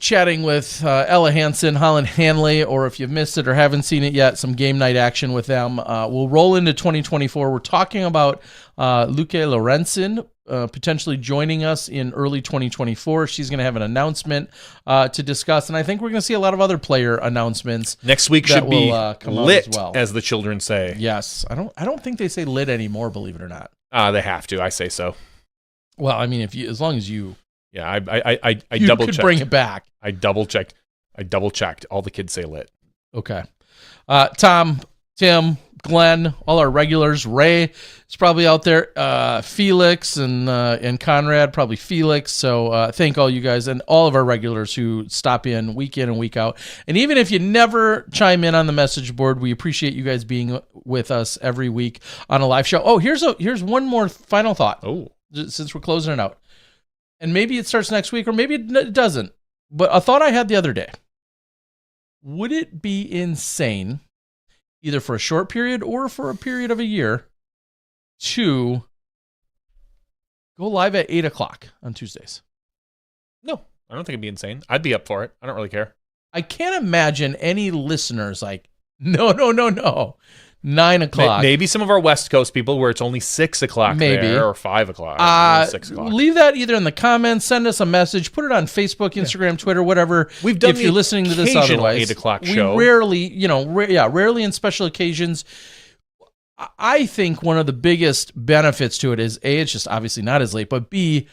Chatting with Ella Hansen, Holyn Handley, or if you've missed it or haven't seen it yet, some game night action with them. We'll roll into 2024. We're talking about Luque Lorenzen potentially joining us in early 2024. She's going to have an announcement to discuss, and I think we're going to see a lot of other player announcements. Next week should be lit, well. as the children say. Yes, I don't think they say lit anymore, believe it or not. They have to. I say so. Well, I mean, as long as you. Yeah, I you double could checked. Bring it back. I double checked. All the kids say lit. Okay. Tom, Tim, Glenn, all our regulars. Ray is probably out there. Felix and Conrad, probably Felix. So thank all you guys and all of our regulars who stop in and week out. And even if you never chime in on the message board, we appreciate you guys being with us every week on a live show. Oh, here's one more final thought. Oh, since we're closing it out. And maybe it starts next week or maybe it doesn't. But a thought I had the other day. Would it be insane, either for a short period or for a period of a year, to go live at 8 o'clock on Tuesdays? No, I don't think it'd be insane. I'd be up for it. I don't really care. I can't imagine any listeners like, no. 9 o'clock. Maybe some of our West Coast people where it's only 6 o'clock there or 5 o'clock. 6 o'clock. Leave that either in the comments, send us a message, put it on Facebook, Instagram, Twitter, whatever. We've done if you're listening to this otherwise. 8 o'clock show. We rarely, rarely in special occasions. I think one of the biggest benefits to it is A, it's just obviously not as late, but B,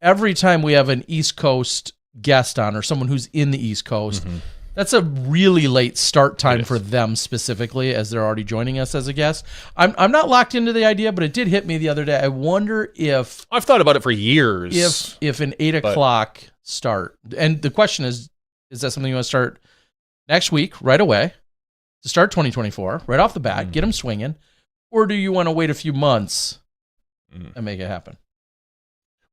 every time we have an East Coast guest on or someone who's in the East Coast, that's a really late start time for them specifically, as they're already joining us as a guest. I'm not locked into the idea, but it did hit me the other day. I wonder if I've thought about it for years. If an 8 o'clock start, and the question is Is that something you want to start next week, right away, to start 2024, right off the bat, get them swinging? Or do you want to wait a few months and make it happen?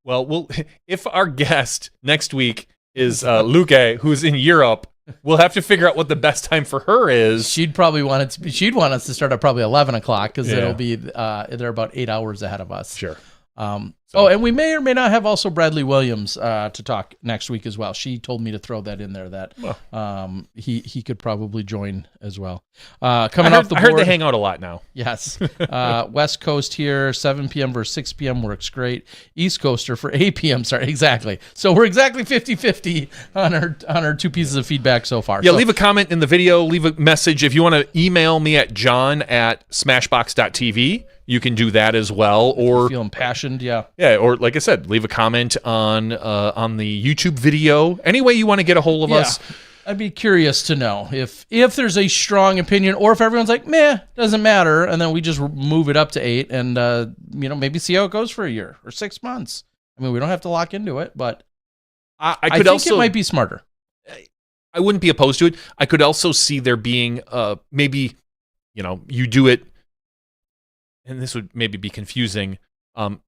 Well, if our guest next week is Luque, who's in Europe, we'll have to figure out what the best time for her is. She'd probably want it to be, she'd want us to start at probably 11 o'clock because it'll be they're about 8 hours ahead of us. Sure. And we may or may not have also Bradley Williams to talk next week as well. She told me to throw that in there that he could probably join as well. Off the board, I heard they hang out a lot now. Yes. West Coast here, 7 p.m. versus 6 p.m. works great. East Coaster for 8 p.m. Sorry, exactly. So we're exactly 50-50 on our two pieces of feedback so far. Yeah, leave a comment in the video. Leave a message. If you want to email me at john@smashbox.tv, you can do that as well. Or feel impassioned, yeah. Yeah, or like I said, leave a comment on the YouTube video. Any way you want to get a hold of us. I'd be curious to know if there's a strong opinion, or if everyone's like, meh, doesn't matter, and then we just move it up to 8 and maybe see how it goes for a year or 6 months. I mean, we don't have to lock into it, but I think it might be smarter. I wouldn't be opposed to it. I could also see there being maybe, you do it, and this would maybe be confusing.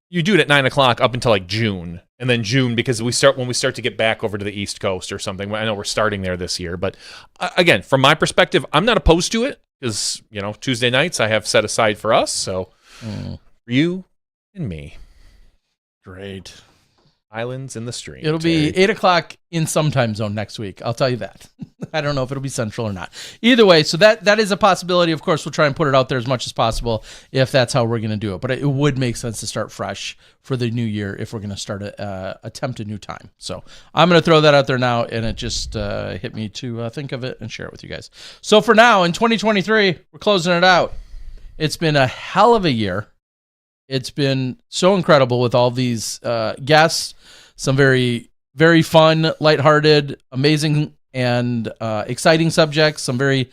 You do it at 9 o'clock up until like June, and then June, because when we start to get back over to the East Coast or something. I know we're starting there this year, but again, from my perspective, I'm not opposed to it because Tuesday nights I have set aside for us. So for you and me, great. Islands in the stream. It'll be 8 o'clock in some time zone next week. I'll tell you that. I don't know if it'll be central or not. Either way, so that is a possibility. Of course, we'll try and put it out there as much as possible if that's how we're going to do it. But it would make sense to start fresh for the new year if we're going to start attempt a new time. So I'm going to throw that out there now, and it just hit me to think of it and share it with you guys. So for now, in 2023, we're closing it out. It's been a hell of a year. It's been so incredible with all these guests, some very, very fun, lighthearted, amazing, and exciting subjects, some very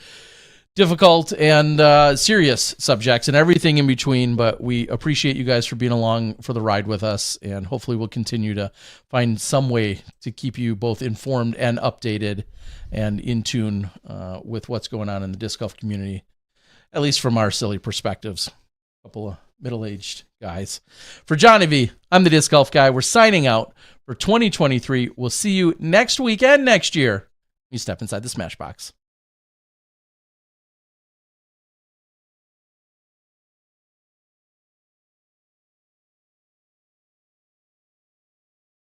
difficult and serious subjects, and everything in between. But we appreciate you guys for being along for the ride with us, and hopefully we'll continue to find some way to keep you both informed and updated and in tune with what's going on in the disc golf community, at least from our silly perspectives. A couple of middle-aged guys. For Johnny V, I'm the Disc Golf Guy. We're signing out for 2023. We'll see you next week and next year. You step inside the Smashbox.